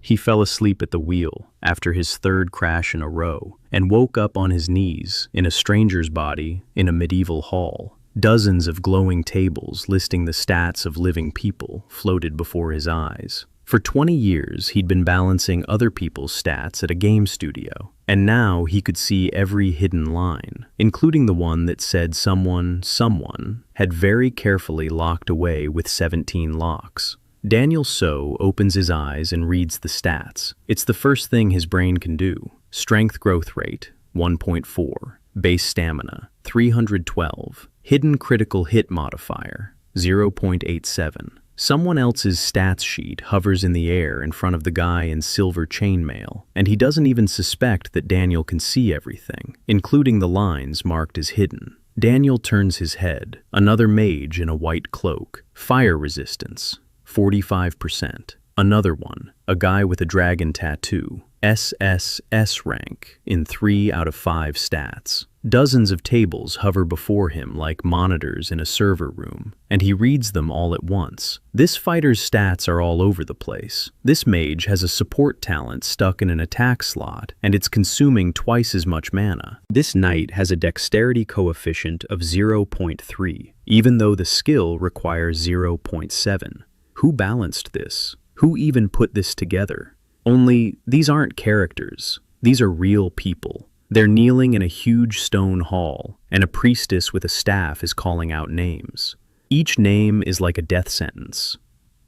He fell asleep at the wheel after his third crash in a row and woke up on his knees in a stranger's body in a medieval hall. Dozens of glowing tables listing the stats of living people floated before his eyes. For 20 years, he'd been balancing other people's stats at a game studio, and now he could see every hidden line, including the one that said someone had very carefully locked away with 17 locks. Daniel So opens his eyes and reads the stats. It's the first thing his brain can do. Strength growth rate, 1.4. Base stamina, 312. Hidden critical hit modifier, 0.87. Someone else's stats sheet hovers in the air in front of the guy in silver chainmail, and he doesn't even suspect that Daniel can see everything, including the lines marked as hidden. Daniel turns his head. Another mage in a white cloak. Fire resistance, 45%. Another one, a guy with a dragon tattoo. S rank in 3 out of 5 stats. Dozens of tables hover before him like monitors in a server room, and he reads them all at once. This fighter's stats are all over the place. This mage has a support talent stuck in an attack slot, and it's consuming twice as much mana. This knight has a dexterity coefficient of 0.3, even though the skill requires 0.7. Who balanced this? Who even put this together? Only, these aren't characters. These are real people. They're kneeling in a huge stone hall, and a priestess with a staff is calling out names. Each name is like a death sentence.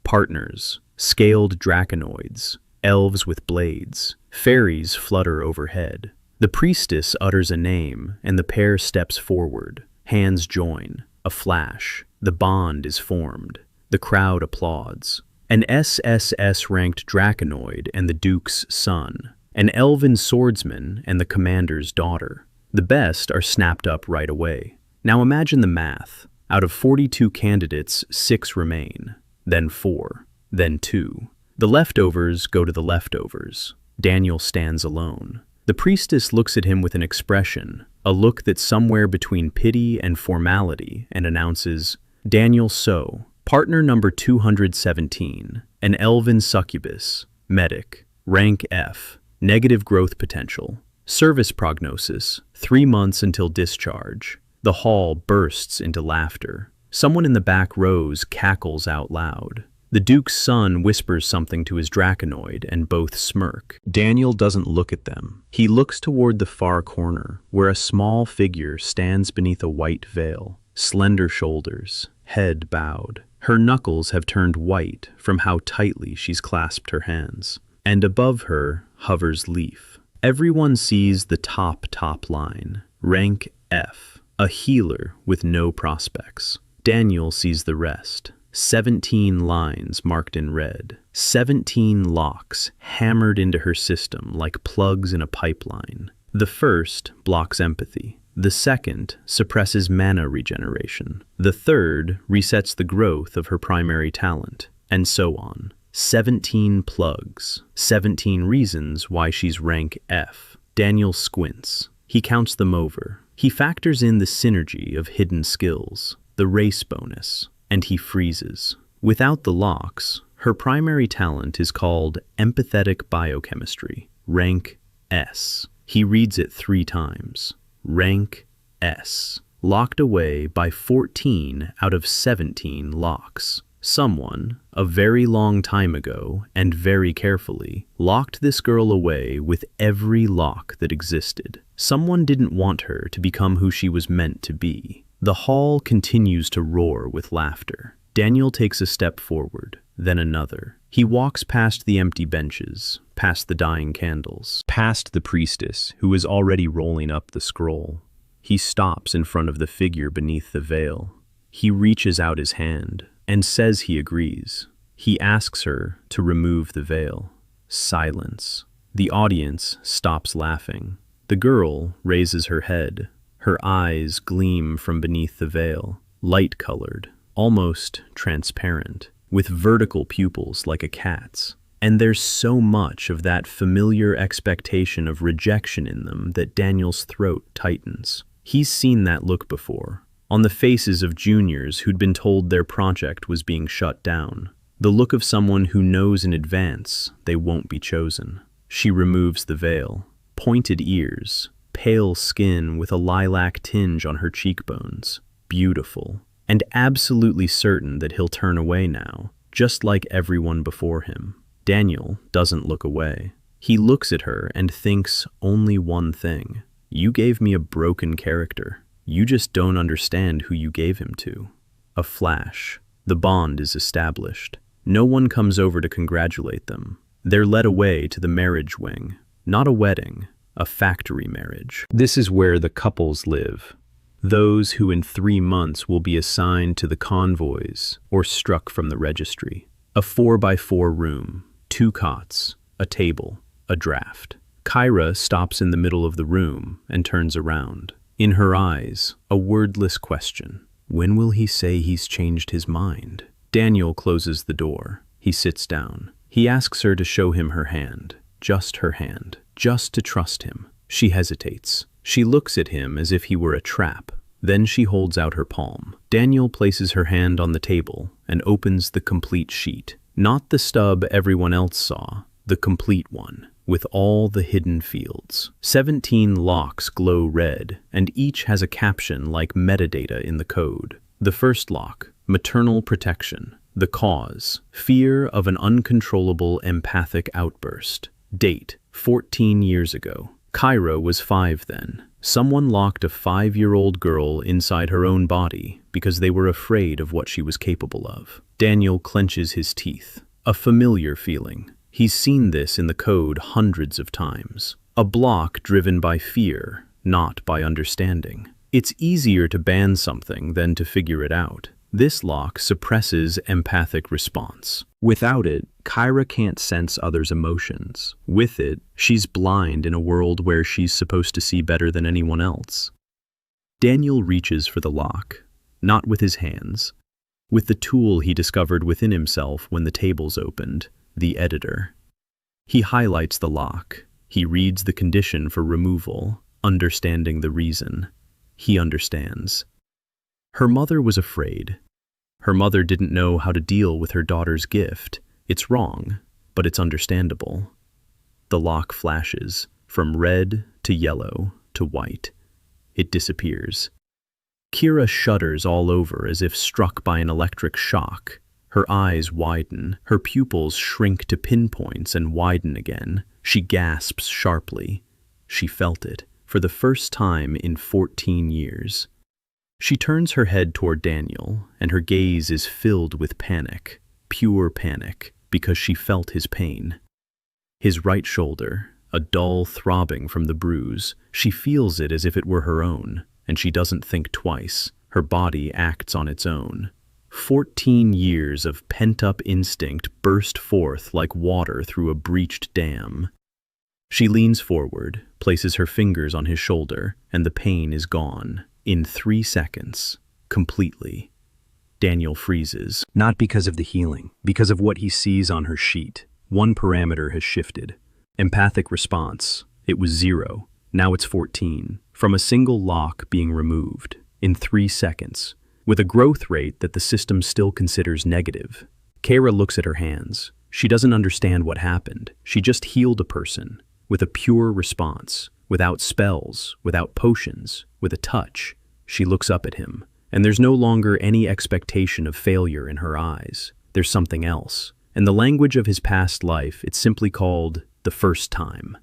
Partners, scaled draconoids, elves with blades, fairies flutter overhead. The priestess utters a name, and the pair steps forward. Hands join. A flash. The bond is formed. The crowd applauds. An S-ranked draconoid and the Duke's son. An elven swordsman and the commander's daughter. The best are snapped up right away. Now imagine the math. Out of 42 candidates, 6 remain. Then 4. Then 2. The leftovers go to the leftovers. Daniel stands alone. The priestess looks at him with an expression, a look that's somewhere between pity and formality, and announces, Daniel So, partner number 217, an elven succubus, medic, rank F, negative growth potential, service prognosis, 3 months until discharge. The hall bursts into laughter. Someone in the back rows cackles out loud. The Duke's son whispers something to his draconoid, and both smirk. Daniel doesn't look at them. He looks toward the far corner, where a small figure stands beneath a white veil, slender shoulders, head bowed. Her knuckles have turned white from how tightly she's clasped her hands. And above her hovers Leaf. Everyone sees the top line, rank F, a healer with no prospects. Daniel sees the rest. 17 lines marked in red. 17 locks hammered into her system like plugs in a pipeline. The first blocks empathy. The second suppresses mana regeneration. The third resets the growth of her primary talent, and so on. 17 plugs. 17 reasons why she's rank F. Daniel squints. He counts them over. He factors in the synergy of hidden skills, the race bonus, and he freezes. Without the locks, her primary talent is called Empathic Biochemistry, rank S. He reads it 3 times. Rank S. Locked away by 14 out of 17 locks. Someone, a very long time ago and very carefully, locked this girl away with every lock that existed. Someone didn't want her to become who she was meant to be. The hall continues to roar with laughter. Daniel takes a step forward, then another. He walks past the empty benches, past the dying candles, past the priestess, who is already rolling up the scroll. He stops in front of the figure beneath the veil. He reaches out his hand and says he agrees. He asks her to remove the veil. Silence. The audience stops laughing. The girl raises her head. Her eyes gleam from beneath the veil, light-colored, almost transparent, with vertical pupils like a cat's. And there's so much of that familiar expectation of rejection in them that Daniel's throat tightens. He's seen that look before, on the faces of juniors who'd been told their project was being shut down. the look of someone who knows in advance they won't be chosen. She removes the veil. Pointed ears, pale skin with a lilac tinge on her cheekbones. Beautiful, and absolutely certain that he'll turn away now, just like everyone before him. Daniel doesn't look away. He looks at her and thinks only one thing. You gave me a broken character. You just don't understand who you gave him to. A flash. The bond is established. No one comes over to congratulate them. They're led away to the marriage wing. Not a wedding, a factory marriage. This is where the couples live. Those who in 3 months will be assigned to the convoys or struck from the registry. A 4x4 room, 2 cots, a table, a draft. Keira stops in the middle of the room and turns around. In her eyes, a wordless question. When will he say he's changed his mind? Daniel closes the door. He sits down. He asks her to show him her hand. Just her hand. Just to trust him. She hesitates. She looks at him as if he were a trap. Then she holds out her palm. Daniel places her hand on the table and opens the complete sheet. Not the stub everyone else saw, the complete one, with all the hidden fields. 17 locks glow red, and each has a caption like metadata in the code. The first lock, maternal protection. The cause, fear of an uncontrollable empathic outburst. Date, 14 years ago. Keira was 5 then. Someone locked a 5-year-old girl inside her own body because they were afraid of what she was capable of. Daniel clenches his teeth. A familiar feeling. He's seen this in the code hundreds of times. A block driven by fear, not by understanding. It's easier to ban something than to figure it out. This lock suppresses empathic response. Without it, Keira can't sense others' emotions. With it, she's blind in a world where she's supposed to see better than anyone else. Daniel reaches for the lock, not with his hands, with the tool he discovered within himself when the tables opened, the editor. He highlights the lock. He reads the condition for removal, understanding the reason. He understands. Her mother was afraid. Her mother didn't know how to deal with her daughter's gift. It's wrong, but it's understandable. The lock flashes, from red to yellow to white. It disappears. Keira shudders all over as if struck by an electric shock. Her eyes widen, her pupils shrink to pinpoints and widen again. She gasps sharply. She felt it, for the first time in 14 years. She turns her head toward Daniel, and her gaze is filled with panic, pure panic, because she felt his pain. His right shoulder, a dull throbbing from the bruise, she feels it as if it were her own, and she doesn't think twice. Her body acts on its own. 14 years of pent-up instinct burst forth like water through a breached dam. She leans forward, places her fingers on his shoulder, and the pain is gone. In 3 seconds, completely. Daniel freezes, not because of the healing, because of what he sees on her sheet. One parameter has shifted. Empathic response, it was 0, now it's 14, from a single lock being removed, in 3 seconds, with a growth rate that the system still considers negative. Keira looks at her hands. She doesn't understand what happened. She just healed a person, with a pure response. Without spells, without potions, with a touch. She looks up at him, and there's no longer any expectation of failure in her eyes. There's something else. In the language of his past life, it's simply called the first time.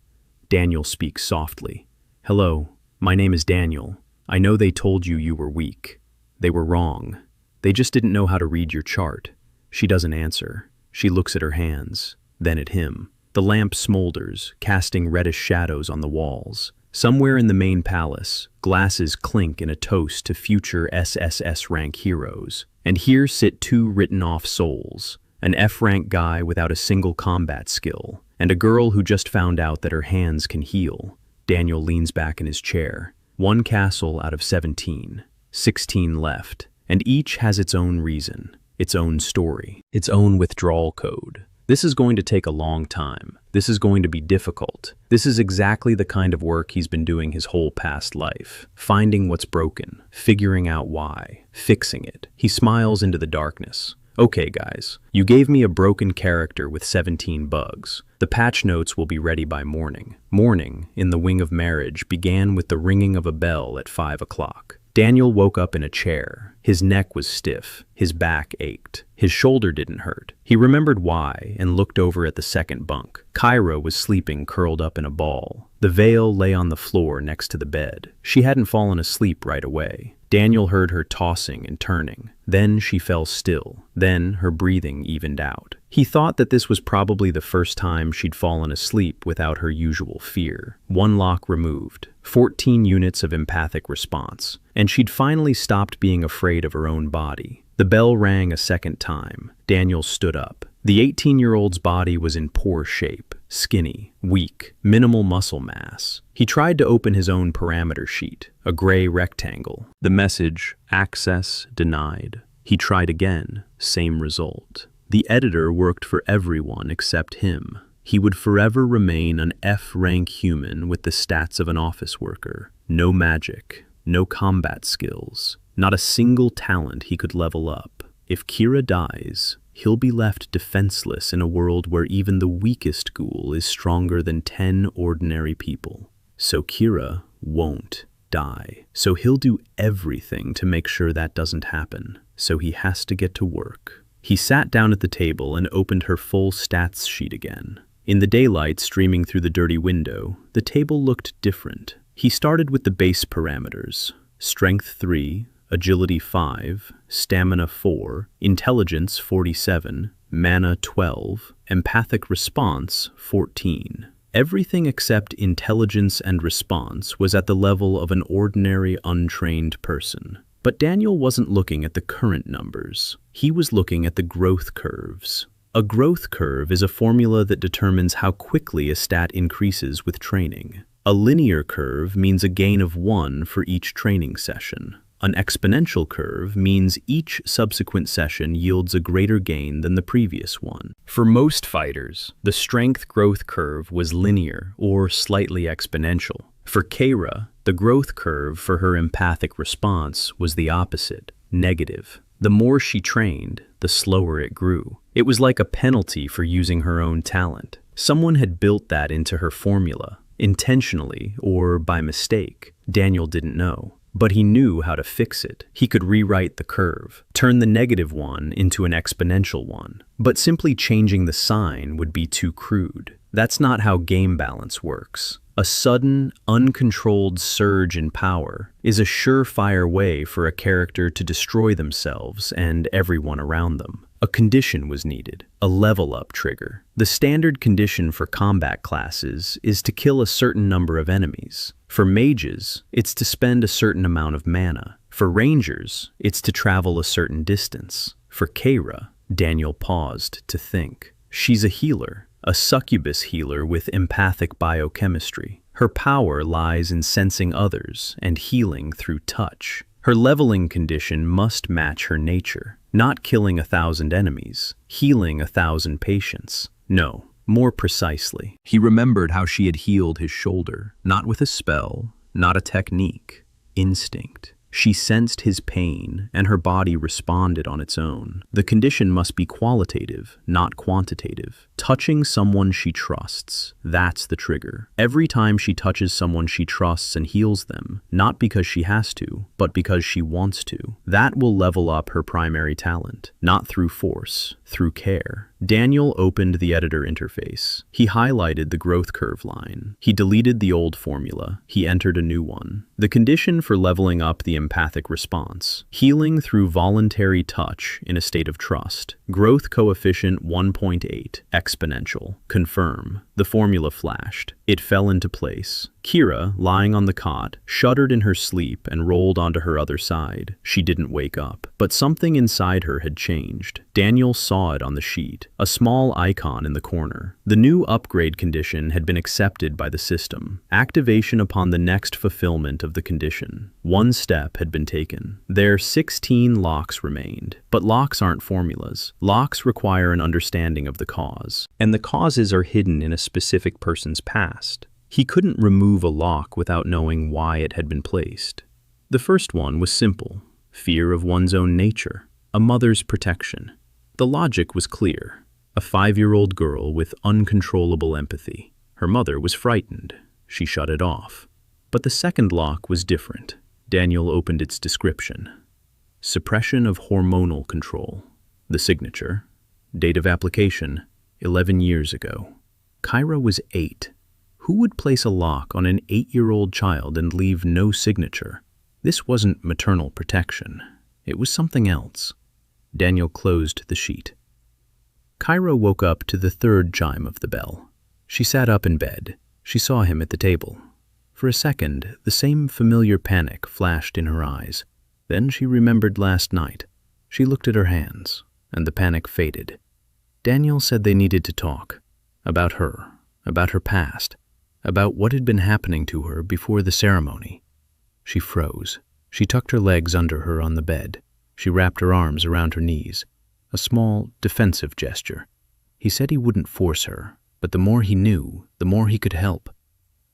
Daniel speaks softly. Hello, my name is Daniel. I know they told you you were weak. They were wrong. They just didn't know how to read your chart. She doesn't answer. She looks at her hands, then at him. The lamp smolders, casting reddish shadows on the walls. Somewhere in the main palace, glasses clink in a toast to future S-rank heroes. And here sit 2 written-off souls, an F-rank guy without a single combat skill, and a girl who just found out that her hands can heal. Daniel leans back in his chair. 1 castle out of 17, 16 left, and each has its own reason, its own story, its own withdrawal code. This is going to take a long time. This is going to be difficult. This is exactly the kind of work he's been doing his whole past life. Finding what's broken, figuring out why, fixing it. He smiles into the darkness. Okay, guys, you gave me a broken character with 17 bugs. The patch notes will be ready by morning. Morning, in the Wing of Marriage, began with the ringing of a bell at 5 o'clock. Daniel woke up in a chair. His neck was stiff. His back ached. His shoulder didn't hurt. He remembered why and looked over at the second bunk. Keira was sleeping curled up in a ball. The veil lay on the floor next to the bed. She hadn't fallen asleep right away. Daniel heard her tossing and turning. Then she fell still. Then her breathing evened out. He thought that this was probably the first time she'd fallen asleep without her usual fear. 1 lock removed. 14 units of empathic response. And she'd finally stopped being afraid of her own body. The bell rang a second time. Daniel stood up. The 18-year-old's body was in poor shape. Skinny, weak, minimal muscle mass. He tried to open his own parameter sheet, a gray rectangle. The message, access denied. He tried again, same result. The editor worked for everyone except him. He would forever remain an F-rank human with the stats of an office worker. No magic, no combat skills, not a single talent he could level up. If Keira dies, he'll be left defenseless in a world where even the weakest ghoul is stronger than 10 ordinary people. So Keira won't die. So he'll do everything to make sure that doesn't happen. So he has to get to work. He sat down at the table and opened her full stats sheet again. In the daylight streaming through the dirty window, the table looked different. He started with the base parameters: strength 3, agility 5, stamina 4, intelligence 47, mana 12, empathic response 14. Everything except intelligence and response was at the level of an ordinary, untrained person. But Daniel wasn't looking at the current numbers. He was looking at the growth curves. A growth curve is a formula that determines how quickly a stat increases with training. A linear curve means a gain of 1 for each training session. An exponential curve means each subsequent session yields a greater gain than the previous one. For most fighters, the strength growth curve was linear or slightly exponential. For Keira, the growth curve for her empathic response was the opposite, negative. The more she trained, the slower it grew. It was like a penalty for using her own talent. Someone had built that into her formula, intentionally or by mistake. Daniel didn't know. But he knew how to fix it. He could rewrite the curve, turn the negative one into an exponential one. But simply changing the sign would be too crude. That's not how game balance works. A sudden, uncontrolled surge in power is a surefire way for a character to destroy themselves and everyone around them. A condition was needed, a level-up trigger. The standard condition for combat classes is to kill a certain number of enemies. For mages, it's to spend a certain amount of mana. For rangers, it's to travel a certain distance. For Keira, Daniel paused to think. She's a healer, a succubus healer with empathic biochemistry. Her power lies in sensing others and healing through touch. Her leveling condition must match her nature. Not killing 1,000 enemies, healing 1,000 patients. No, more precisely. He remembered how she had healed his shoulder, not with a spell, not a technique, instinct. She sensed his pain, and her body responded on its own. The condition must be qualitative, not quantitative. Touching someone she trusts, that's the trigger. Every time she touches someone she trusts and heals them, not because she has to, but because she wants to, that will level up her primary talent, not through force, through care. Daniel opened the editor interface. He highlighted the growth curve line. He deleted the old formula. He entered a new one. The condition for leveling up the empathic response: healing through voluntary touch in a state of trust. Growth coefficient 1.8, exponential. Confirm. The formula flashed. It fell into place. Keira, lying on the cot, shuddered in her sleep and rolled onto her other side. She didn't wake up, but something inside her had changed. Daniel saw it on the sheet, a small icon in the corner. The new upgrade condition had been accepted by the system. Activation upon the next fulfillment of the condition. One step had been taken. There 16 locks remained, but locks aren't formulas. Locks require an understanding of the cause, and the causes are hidden in a specific person's past. He couldn't remove a lock without knowing why it had been placed. The first one was simple: fear of one's own nature, a mother's protection. The logic was clear. A 5-year-old girl with uncontrollable empathy. Her mother was frightened. She shut it off. But the second lock was different. Daniel opened its description. Suppression of hormonal control. The signature. Date of application, 11 years ago. Keira was 8. Who would place a lock on an 8-year-old child and leave no signature? This wasn't maternal protection. It was something else. Daniel closed the sheet. Keira woke up to the third chime of the bell. She sat up in bed. She saw him at the table. For a second, the same familiar panic flashed in her eyes. Then she remembered last night. She looked at her hands, and the panic faded. Daniel said they needed to talk. About her past, about what had been happening to her before the ceremony. She froze. She tucked her legs under her on the bed. She wrapped her arms around her knees. A small, defensive gesture. He said he wouldn't force her, but the more he knew, the more he could help.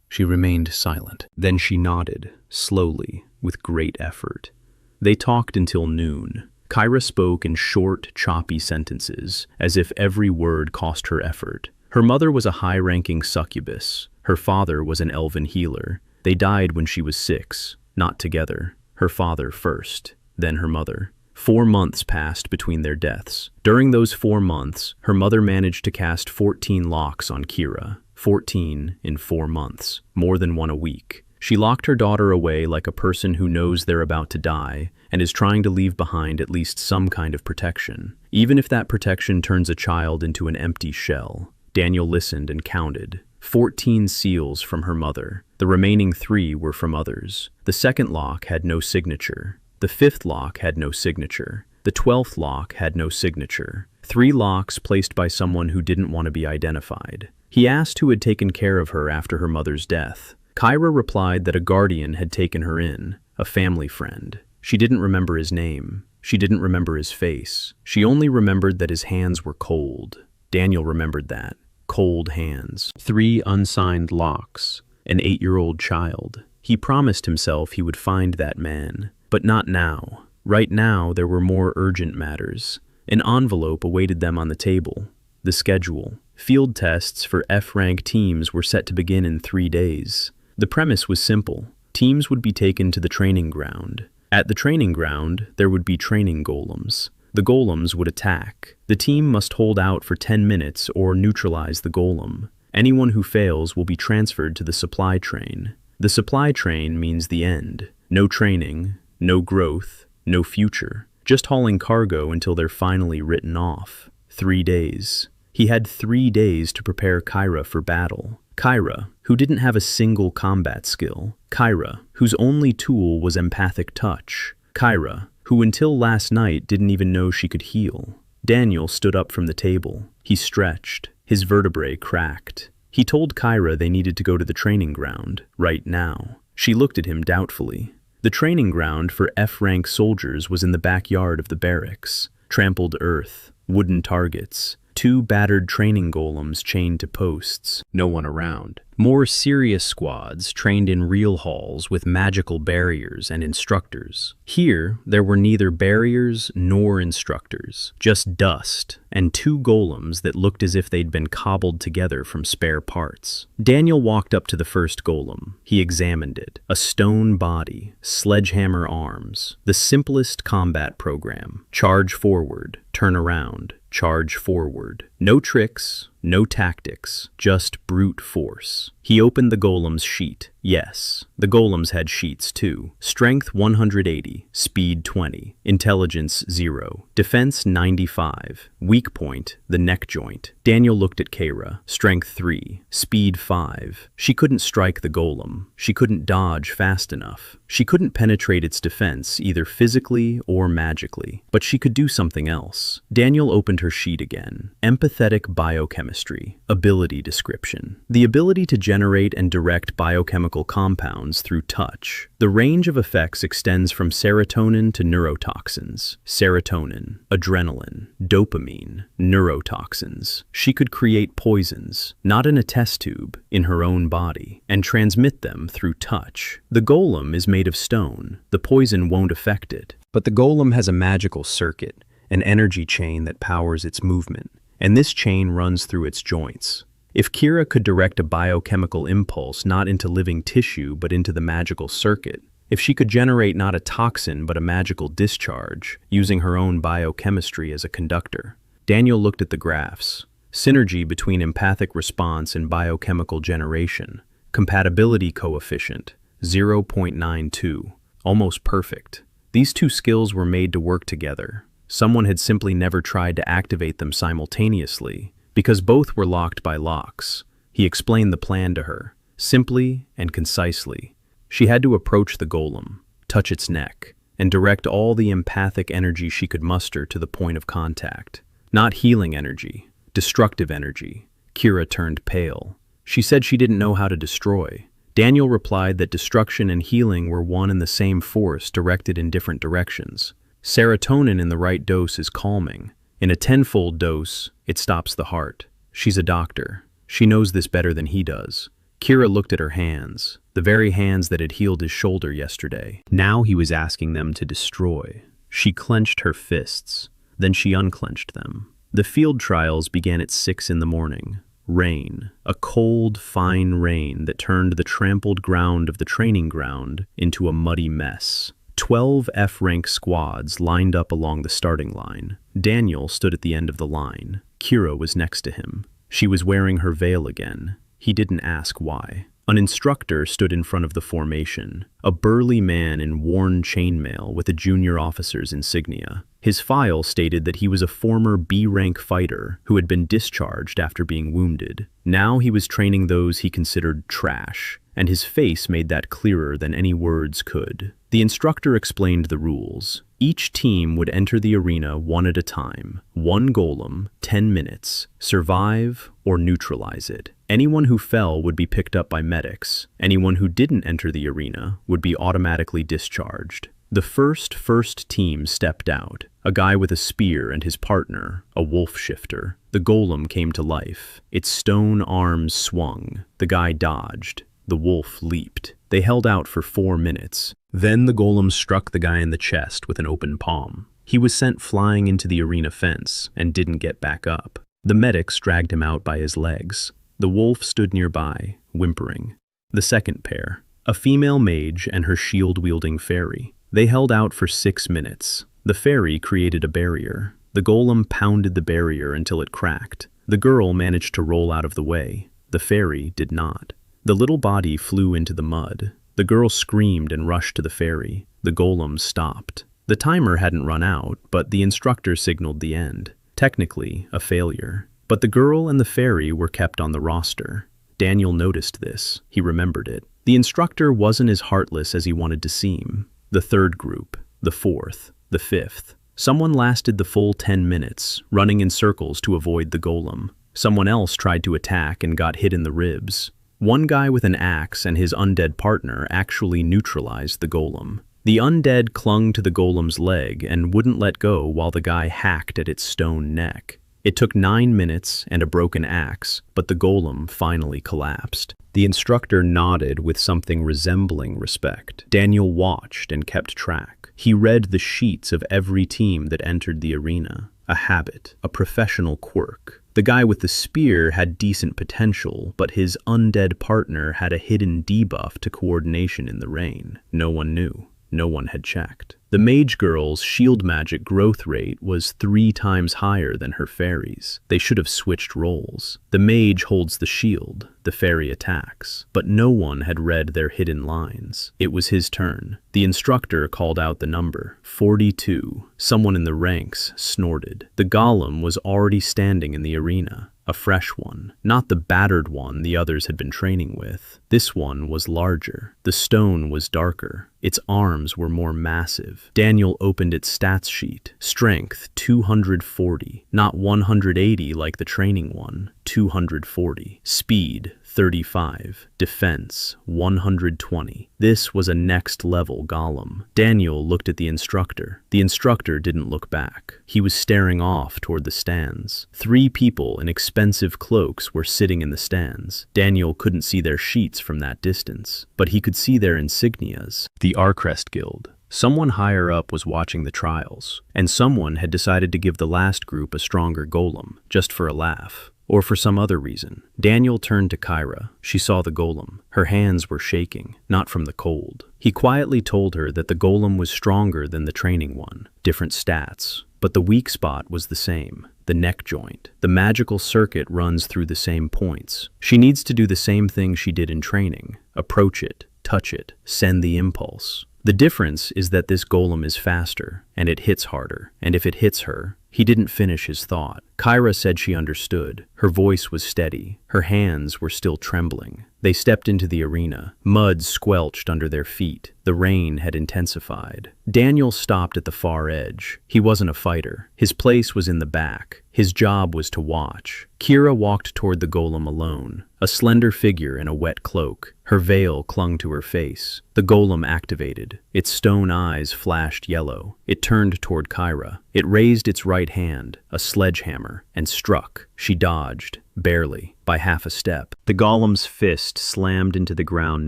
She remained silent. Then she nodded, slowly, with great effort. They talked until noon. Keira spoke in short, choppy sentences, as if every word cost her effort. Her mother was a high-ranking succubus. Her father was an elven healer. They died when she was 6, not together. Her father first, then her mother. 4 months passed between their deaths. During those 4 months, her mother managed to cast 14 locks on Keira. 14 in 4 months, more than one a week. She locked her daughter away like a person who knows they're about to die and is trying to leave behind at least some kind of protection, even if that protection turns a child into an empty shell. Daniel listened and counted. 14 seals from her mother. The remaining 3 were from others. The second lock had no signature. The 5th lock had no signature. The 12th lock had no signature. 3 locks placed by someone who didn't want to be identified. He asked who had taken care of her after her mother's death. Keira replied that a guardian had taken her in, a family friend. She didn't remember his name. She didn't remember his face. She only remembered that his hands were cold. Daniel remembered that. Cold hands. 3 unsigned locks. An 8-year-old child. He promised himself he would find that man. But not now. Right now, there were more urgent matters. An envelope awaited them on the table. The schedule. Field tests for F-rank teams were set to begin in 3 days. The premise was simple. Teams would be taken to the training ground. At the training ground, there would be training golems. The golems would attack. The team must hold out for 10 minutes or neutralize the golem. Anyone who fails will be transferred to the supply train. The supply train means the end. No training, no growth, no future. Just hauling cargo until they're finally written off. 3 days. He had 3 days to prepare Keira for battle. Keira, who didn't have a single combat skill. Keira, whose only tool was empathic touch. Keira, who until last night didn't even know she could heal. Daniel stood up from the table. He stretched. His vertebrae cracked. He told Keira they needed to go to the training ground, right now. She looked at him doubtfully. The training ground for F-rank soldiers was in the backyard of the barracks. Trampled earth, wooden targets, 2 battered training golems chained to posts. No one around. More serious squads trained in real halls with magical barriers and instructors. Here, there were neither barriers nor instructors, just dust and 2 golems that looked as if they'd been cobbled together from spare parts. Daniel walked up to the first golem. He examined it. A stone body, sledgehammer arms, the simplest combat program. Charge forward, turn around, charge forward. No tricks, no tactics, just brute force. He opened the golem's sheet. Yes, the golems had sheets too. Strength 180, speed 20, intelligence 0, defense 95, weak point, the neck joint. Daniel looked at Keira. Strength 3, speed 5. She couldn't strike the golem. She couldn't dodge fast enough. She couldn't penetrate its defense either physically or magically, but she could do something else. Daniel opened her sheet again. Empathic Biochemistry, ability description. The ability to generate and direct biochemical compounds through touch. The range of effects extends from serotonin to neurotoxins. Serotonin, adrenaline, dopamine, neurotoxins. She could create poisons, not in a test tube, in her own body, and transmit them through touch. The golem is made of stone. The poison won't affect it. But the golem has a magical circuit, an energy chain that powers its movement, and this chain runs through its joints. If Keira could direct a biochemical impulse not into living tissue but into the magical circuit, if she could generate not a toxin but a magical discharge, using her own biochemistry as a conductor. Daniel looked at the graphs. Synergy between empathic response and biochemical generation. Compatibility coefficient, 0.92. Almost perfect. These two skills were made to work together. Someone had simply never tried to activate them simultaneously, because both were locked by locks. He explained the plan to her, simply and concisely. She had to approach the golem, touch its neck, and direct all the empathic energy she could muster to the point of contact. Not healing energy, destructive energy. Keira turned pale. She said she didn't know how to destroy. Daniel replied that destruction and healing were one and the same force directed in different directions. Serotonin in the right dose is calming. In a tenfold dose, it stops the heart. She's a doctor. She knows this better than he does. Keira looked at her hands, the very hands that had healed his shoulder yesterday. Now he was asking them to destroy. She clenched her fists. Then she unclenched them. The field trials began at 6 in the morning. Rain, a cold, fine rain that turned the trampled ground of the training ground into a muddy mess. 12 F-rank squads lined up along the starting line. Daniel stood at the end of the line. Keira was next to him. She was wearing her veil again. He didn't ask why. An instructor stood in front of the formation, a burly man in worn chainmail with a junior officer's insignia. His file stated that he was a former B-rank fighter who had been discharged after being wounded. Now he was training those he considered trash, and his face made that clearer than any words could. The instructor explained the rules. Each team would enter the arena one at a time. One golem, 10 minutes. Survive or neutralize it. Anyone who fell would be picked up by medics. Anyone who didn't enter the arena would be automatically discharged. The first team stepped out, a guy with a spear and his partner, a wolf shifter. The golem came to life. Its stone arms swung. The guy dodged. The wolf leaped. They held out for 4 minutes. Then the golem struck the guy in the chest with an open palm. He was sent flying into the arena fence and didn't get back up. The medics dragged him out by his legs. The wolf stood nearby, whimpering. The second pair, a female mage and her shield-wielding fairy. They held out for 6 minutes. The fairy created a barrier. The golem pounded the barrier until it cracked. The girl managed to roll out of the way. The fairy did not. The little body flew into the mud. The girl screamed and rushed to the fairy. The golem stopped. The timer hadn't run out, but the instructor signaled the end. Technically, a failure. But the girl and the fairy were kept on the roster. Daniel noticed this. He remembered it. The instructor wasn't as heartless as he wanted to seem. The third group, the fourth, the fifth. Someone lasted the full 10 minutes, running in circles to avoid the golem. Someone else tried to attack and got hit in the ribs. One guy with an axe and his undead partner actually neutralized the golem. The undead clung to the golem's leg and wouldn't let go while the guy hacked at its stone neck. It took 9 minutes and a broken axe, but the golem finally collapsed. The instructor nodded with something resembling respect. Daniel watched and kept track. He read the sheets of every team that entered the arena. A habit, a professional quirk. The guy with the spear had decent potential, but his undead partner had a hidden debuff to coordination in the rain. No one knew. No one had checked. The mage girl's shield magic growth rate was 3 times higher than her fairy's. They should have switched roles. The mage holds the shield, the fairy attacks, but no one had read their hidden lines. It was his turn. The instructor called out the number, 42. Someone in the ranks snorted. The golem was already standing in the arena. A fresh one, not the battered one the others had been training with. This one was larger. The stone was darker. Its arms were more massive. Daniel opened its stats sheet. Strength, 240. Not 180 like the training one. 240. Speed, 35. Defense, 120. This was a next-level golem. Daniel looked at the instructor. The instructor didn't look back. He was staring off toward the stands. 3 people in expensive cloaks were sitting in the stands. Daniel couldn't see their sheets from that distance, but he could see their insignias. The Arcrest Guild. Someone higher up was watching the trials, and someone had decided to give the last group a stronger golem, just for a laugh. Or for some other reason. Daniel turned to Keira. She saw the golem. Her hands were shaking, not from the cold. He quietly told her that the golem was stronger than the training one. Different stats. But the weak spot was the same. The neck joint. The magical circuit runs through the same points. She needs to do the same thing she did in training. Approach it, touch it, send the impulse. The difference is that this golem is faster, and it hits harder. And if it hits her, he didn't finish his thought. Keira said she understood. Her voice was steady. Her hands were still trembling. They stepped into the arena. Mud squelched under their feet. The rain had intensified. Daniel stopped at the far edge. He wasn't a fighter. His place was in the back. His job was to watch. Keira walked toward the golem alone, a slender figure in a wet cloak. Her veil clung to her face. The golem activated. Its stone eyes flashed yellow. It turned toward Keira. It raised its right hand, a sledgehammer, and struck. She dodged, barely, by half a step. The golem's fist slammed into the ground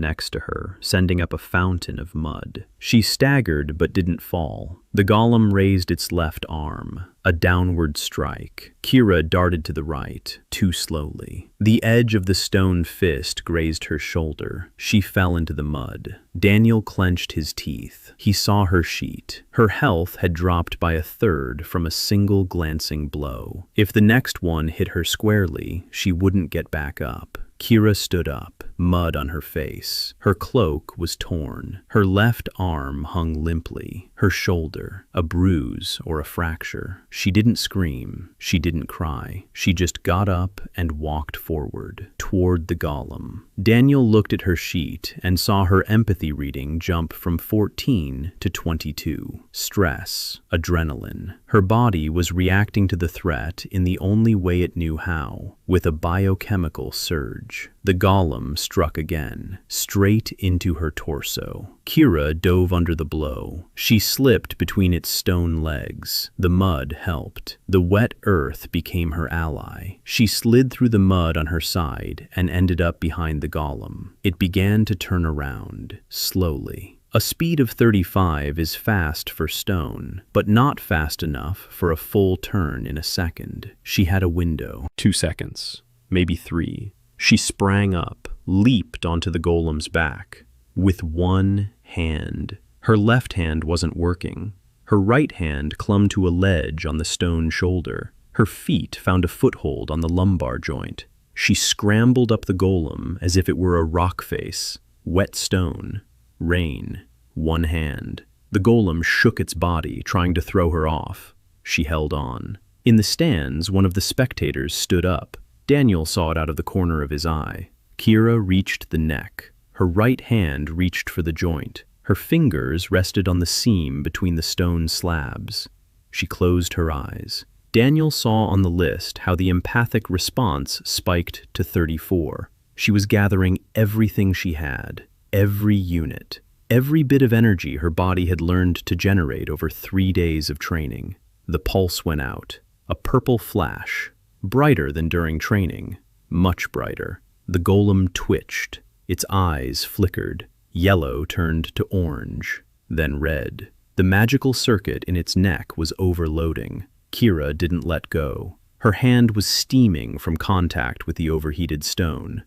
next to her, sending up a fountain of mud. She staggered but didn't fall. The golem raised its left arm, a downward strike. Keira darted to the right, too slowly. The edge of the stone fist grazed her shoulder. She fell into the mud. Daniel clenched his teeth. He saw her sheet. Her health had dropped by a third from a single glancing blow. If the next one hit her squarely, she wouldn't get back up. Keira stood up, mud on her face. Her cloak was torn. Her left arm hung limply. Her shoulder, a bruise or a fracture. She didn't scream. She didn't cry. She just got up and walked forward, toward the golem. Daniel looked at her sheet and saw her empathy reading jump from 14 to 22. Stress, adrenaline. Her body was reacting to the threat in the only way it knew how, with a biochemical surge. The golem struck again, straight into her torso. Keira dove under the blow. She slipped between its stone legs. The mud helped. The wet earth became her ally. She slid through the mud on her side and ended up behind the golem. It began to turn around, slowly. A speed of 35 is fast for stone, but not fast enough for a full turn in a second. She had a window. 2 seconds, maybe 3. She sprang up, leaped onto the golem's back. With one hand. Her left hand wasn't working. Her right hand clung to a ledge on the stone shoulder. Her feet found a foothold on the lumbar joint. She scrambled up the golem as if it were a rock face. Wet stone. Rain. One hand. The golem shook its body, trying to throw her off. She held on. In the stands, one of the spectators stood up. Daniel saw it out of the corner of his eye. Keira reached the neck. Her right hand reached for the joint. Her fingers rested on the seam between the stone slabs. She closed her eyes. Daniel saw on the list how the empathic response spiked to 34. She was gathering everything she had, every unit, every bit of energy her body had learned to generate over 3 days of training. The pulse went out, a purple flash, brighter than during training, much brighter. The golem twitched. Its eyes flickered. Yellow turned to orange, then red. The magical circuit in its neck was overloading. Keira didn't let go. Her hand was steaming from contact with the overheated stone.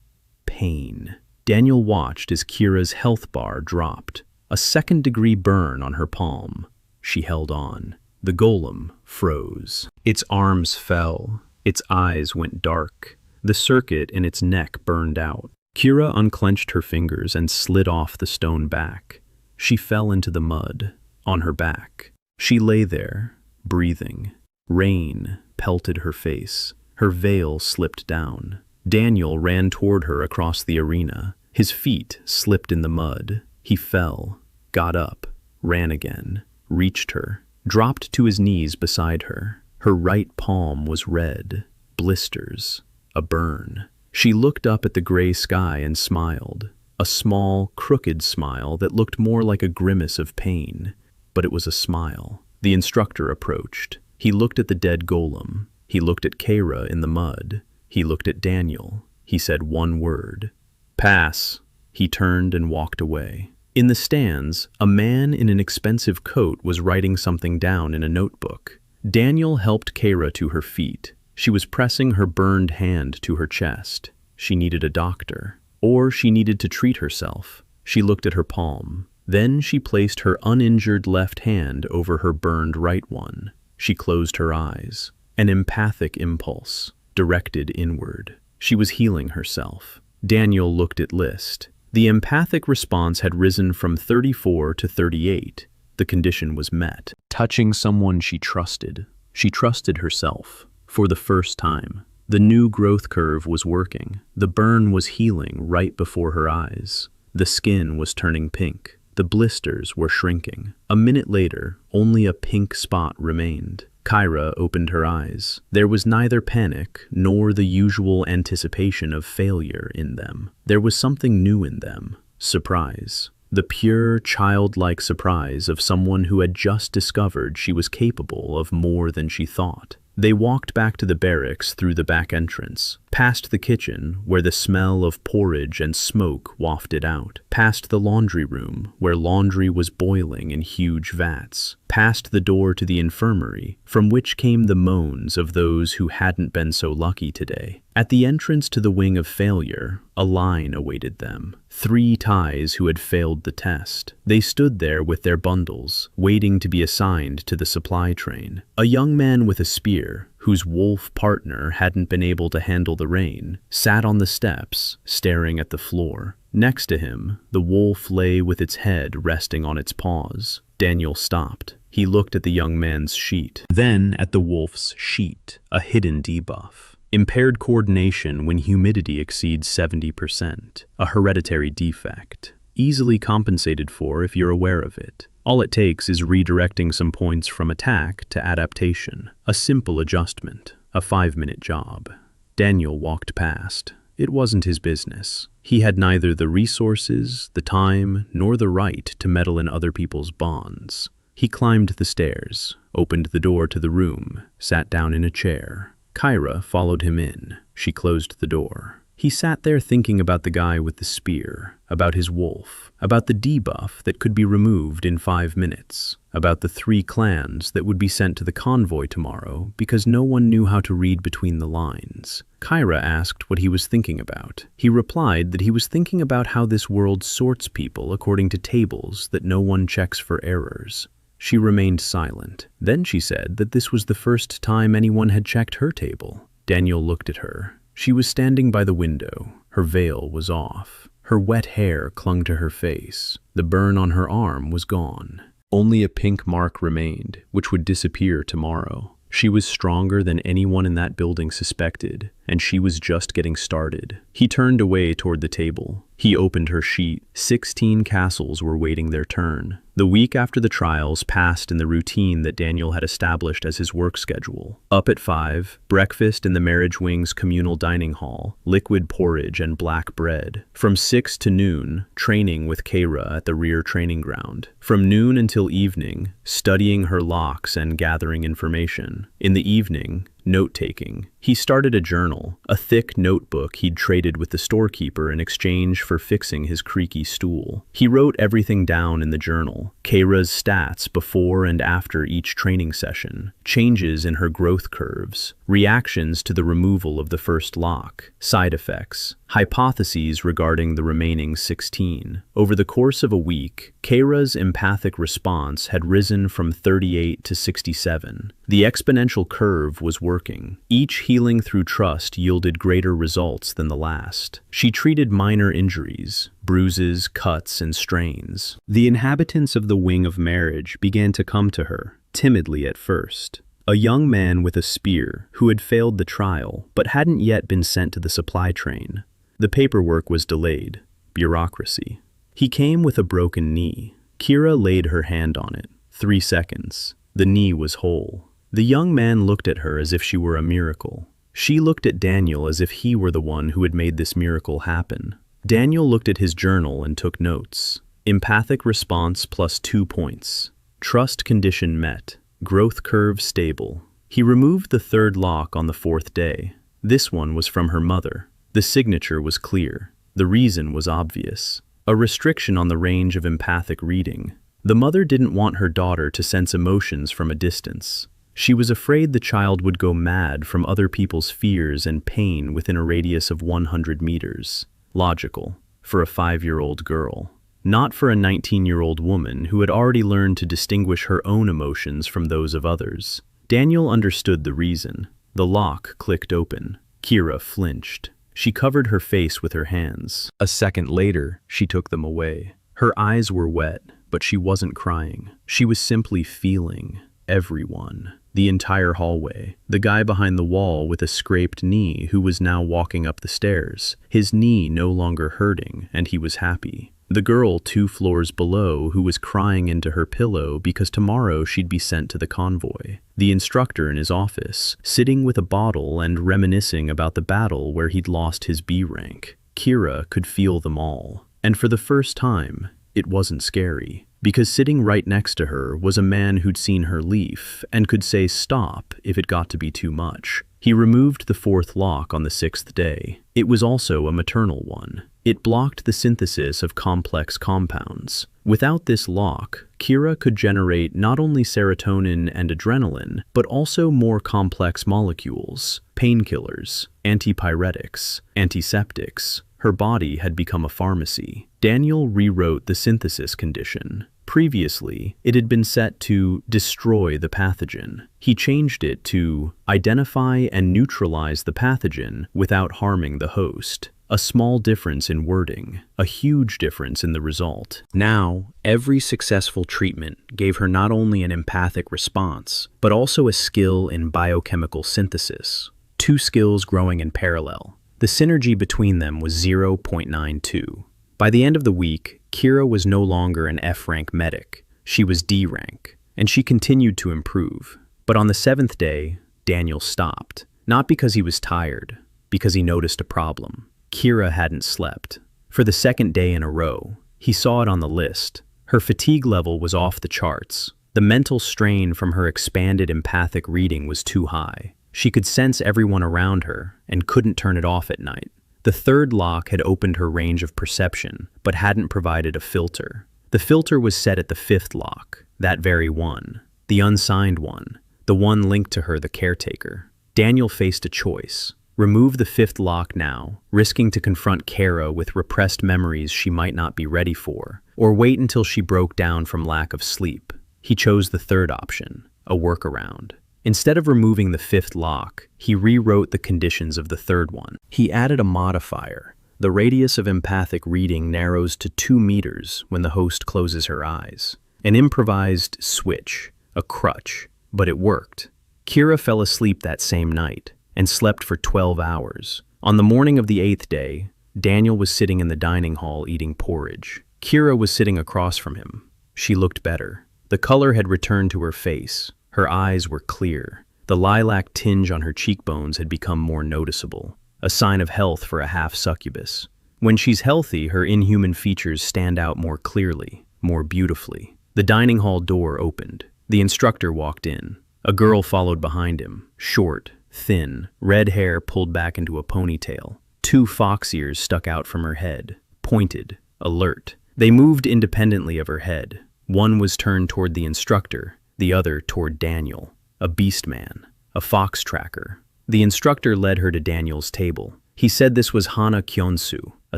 Pain. Daniel watched as Keira's health bar dropped. A second-degree burn on her palm. She held on. The golem froze. Its arms fell. Its eyes went dark. The circuit in its neck burned out. Keira unclenched her fingers and slid off the stone back. She fell into the mud, on her back. She lay there, breathing. Rain pelted her face. Her veil slipped down. Daniel ran toward her across the arena. His feet slipped in the mud. He fell, got up, ran again, reached her, dropped to his knees beside her. Her right palm was red, blisters, a burn. She looked up at the gray sky and smiled, a small, crooked smile that looked more like a grimace of pain, but it was a smile. The instructor approached. He looked at the dead golem. He looked at Keira in the mud. He looked at Daniel. He said one word. Pass. He turned and walked away. In the stands, a man in an expensive coat was writing something down in a notebook. Daniel helped Keira to her feet. She was pressing her burned hand to her chest. She needed a doctor. Or she needed to treat herself. She looked at her palm. Then she placed her uninjured left hand over her burned right one. She closed her eyes. An empathic impulse, directed inward. She was healing herself. Daniel looked at list. The empathic response had risen from 34 to 38. The condition was met. Touching someone she trusted. She trusted herself. For the first time. The new growth curve was working. The burn was healing right before her eyes. The skin was turning pink. The blisters were shrinking. A minute later, only a pink spot remained. Keira opened her eyes. There was neither panic nor the usual anticipation of failure in them. There was something new in them. Surprise. The pure, childlike surprise of someone who had just discovered she was capable of more than she thought. They walked back to the barracks through the back entrance, past the kitchen, where the smell of porridge and smoke wafted out, past the laundry room, where laundry was boiling in huge vats, past the door to the infirmary, from which came the moans of those who hadn't been so lucky today. At the entrance to the wing of failure, a line awaited them. 3 ties who had failed the test. They stood there with their bundles, waiting to be assigned to the supply train. A young man with a spear, whose wolf partner hadn't been able to handle the rain, sat on the steps, staring at the floor. Next to him, the wolf lay with its head resting on its paws. Daniel stopped. He looked at the young man's sheet, then at the wolf's sheet, a hidden debuff. Impaired coordination when humidity exceeds 70%, a hereditary defect, easily compensated for if you're aware of it. All it takes is redirecting some points from attack to adaptation, a simple adjustment, a 5-minute job. Daniel walked past. It wasn't his business. He had neither the resources, the time, nor the right to meddle in other people's bonds. He climbed the stairs, opened the door to the room, sat down in a chair. Keira followed him in. She closed the door. He sat there thinking about the guy with the spear, about his wolf, about the debuff that could be removed in 5 minutes, about the 3 clans that would be sent to the convoy tomorrow because no one knew how to read between the lines. Keira asked what he was thinking about. He replied that he was thinking about how this world sorts people according to tables that no one checks for errors. She remained silent. Then she said that this was the first time anyone had checked her table. Daniel looked at her. She was standing by the window. Her veil was off. Her wet hair clung to her face. The burn on her arm was gone. Only a pink mark remained, which would disappear tomorrow. She was stronger than anyone in that building suspected, and she was just getting started. He turned away toward the table. He opened her sheet. 16 castles were waiting their turn. The week after the trials passed in the routine that Daniel had established as his work schedule. Up at 5, breakfast in the marriage wing's communal dining hall, liquid porridge and black bread. From 6 to noon, training with Keira at the rear training ground. From noon until evening, studying her locks and gathering information. In the evening, note-taking. He started a journal, a thick notebook he'd traded with the storekeeper in exchange for fixing his creaky stool. He wrote everything down in the journal, Keira's stats before and after each training session, changes in her growth curves, reactions to the removal of the first lock, side effects, hypotheses regarding the remaining 16. Over the course of a week, Keira's empathic response had risen from 38 to 67. The exponential curve was working. Each healing through trust yielded greater results than the last. She treated minor injuries, bruises, cuts, and strains. The inhabitants of the wing of marriage began to come to her, timidly at first. A young man with a spear who had failed the trial but hadn't yet been sent to the supply train. The paperwork was delayed. Bureaucracy. He came with a broken knee. Keira laid her hand on it. 3 seconds. The knee was whole. The young man looked at her as if she were a miracle. She looked at Daniel as if he were the one who had made this miracle happen. Daniel looked at his journal and took notes. Empathic response plus 2 points. Trust condition met. Growth curve stable. He removed the 3rd lock on the 4th day. This one was from her mother. The signature was clear. The reason was obvious. a restriction on the range of empathic reading. The mother didn't want her daughter to sense emotions from a distance. She was afraid the child would go mad from other people's fears and pain within a radius of 100 meters. Logical, for a 5-year-old girl. Not for a 19-year-old woman who had already learned to distinguish her own emotions from those of others. Daniel understood the reason. The lock clicked open. Keira flinched. She covered her face with her hands. A second later, she took them away. Her eyes were wet, but she wasn't crying. She was simply feeling everyone. The entire hallway. The guy behind the wall with a scraped knee who was now walking up the stairs. His knee no longer hurting, and he was happy. The girl 2 floors below who was crying into her pillow because tomorrow she'd be sent to the convoy. The instructor in his office, sitting with a bottle and reminiscing about the battle where he'd lost his B rank. Keira could feel them all. And for the first time, it wasn't scary. Because sitting right next to her was a man who'd seen her leaf and could say stop if it got to be too much. He removed the 4th lock on the 6th day. It was also a maternal one. It blocked the synthesis of complex compounds. Without this lock, Keira could generate not only serotonin and adrenaline, but also more complex molecules, painkillers, antipyretics, antiseptics. Her body had become a pharmacy. Daniel rewrote the synthesis condition. Previously, it had been set to destroy the pathogen. He changed it to identify and neutralize the pathogen without harming the host. A small difference in wording, a huge difference in the result. Now, every successful treatment gave her not only an empathic response, but also a skill in biochemical synthesis. 2 skills growing in parallel. The synergy between them was 0.92. By the end of the week, Keira was no longer an F-rank medic. She was D-rank, and she continued to improve. But on the 7th day, Daniel stopped. Not because he was tired, because he noticed a problem. Keira hadn't slept. For the 2nd day in a row, he saw it on the list. Her fatigue level was off the charts. The mental strain from her expanded empathic reading was too high. She could sense everyone around her and couldn't turn it off at night. The 3rd lock had opened her range of perception, but hadn't provided a filter. The filter was set at the 5th lock, that very one, the unsigned one, the one linked to her, the caretaker. Daniel faced a choice. Remove the 5th lock now, risking to confront Keira with repressed memories she might not be ready for, or wait until she broke down from lack of sleep. He chose the 3rd option, a workaround. Instead of removing the 5th lock, he rewrote the conditions of the 3rd one. He added a modifier. The radius of empathic reading narrows to 2 meters when the host closes her eyes. An improvised switch, a crutch, but it worked. Keira fell asleep that same night and slept for 12 hours. On the morning of the 8th day, Daniel was sitting in the dining hall eating porridge. Keira was sitting across from him. She looked better. The color had returned to her face. Her eyes were clear. The lilac tinge on her cheekbones had become more noticeable, a sign of health for a half-succubus. When she's healthy, her inhuman features stand out more clearly, more beautifully. The dining hall door opened. The instructor walked in. A girl followed behind him, short, thin, red hair pulled back into a ponytail. 2 fox ears stuck out from her head, pointed, alert. They moved independently of her head. One was turned toward the instructor, the other toward Daniel, a beast man, a fox tracker. The instructor led her to Daniel's table. He said this was Hana Kyung-soo, a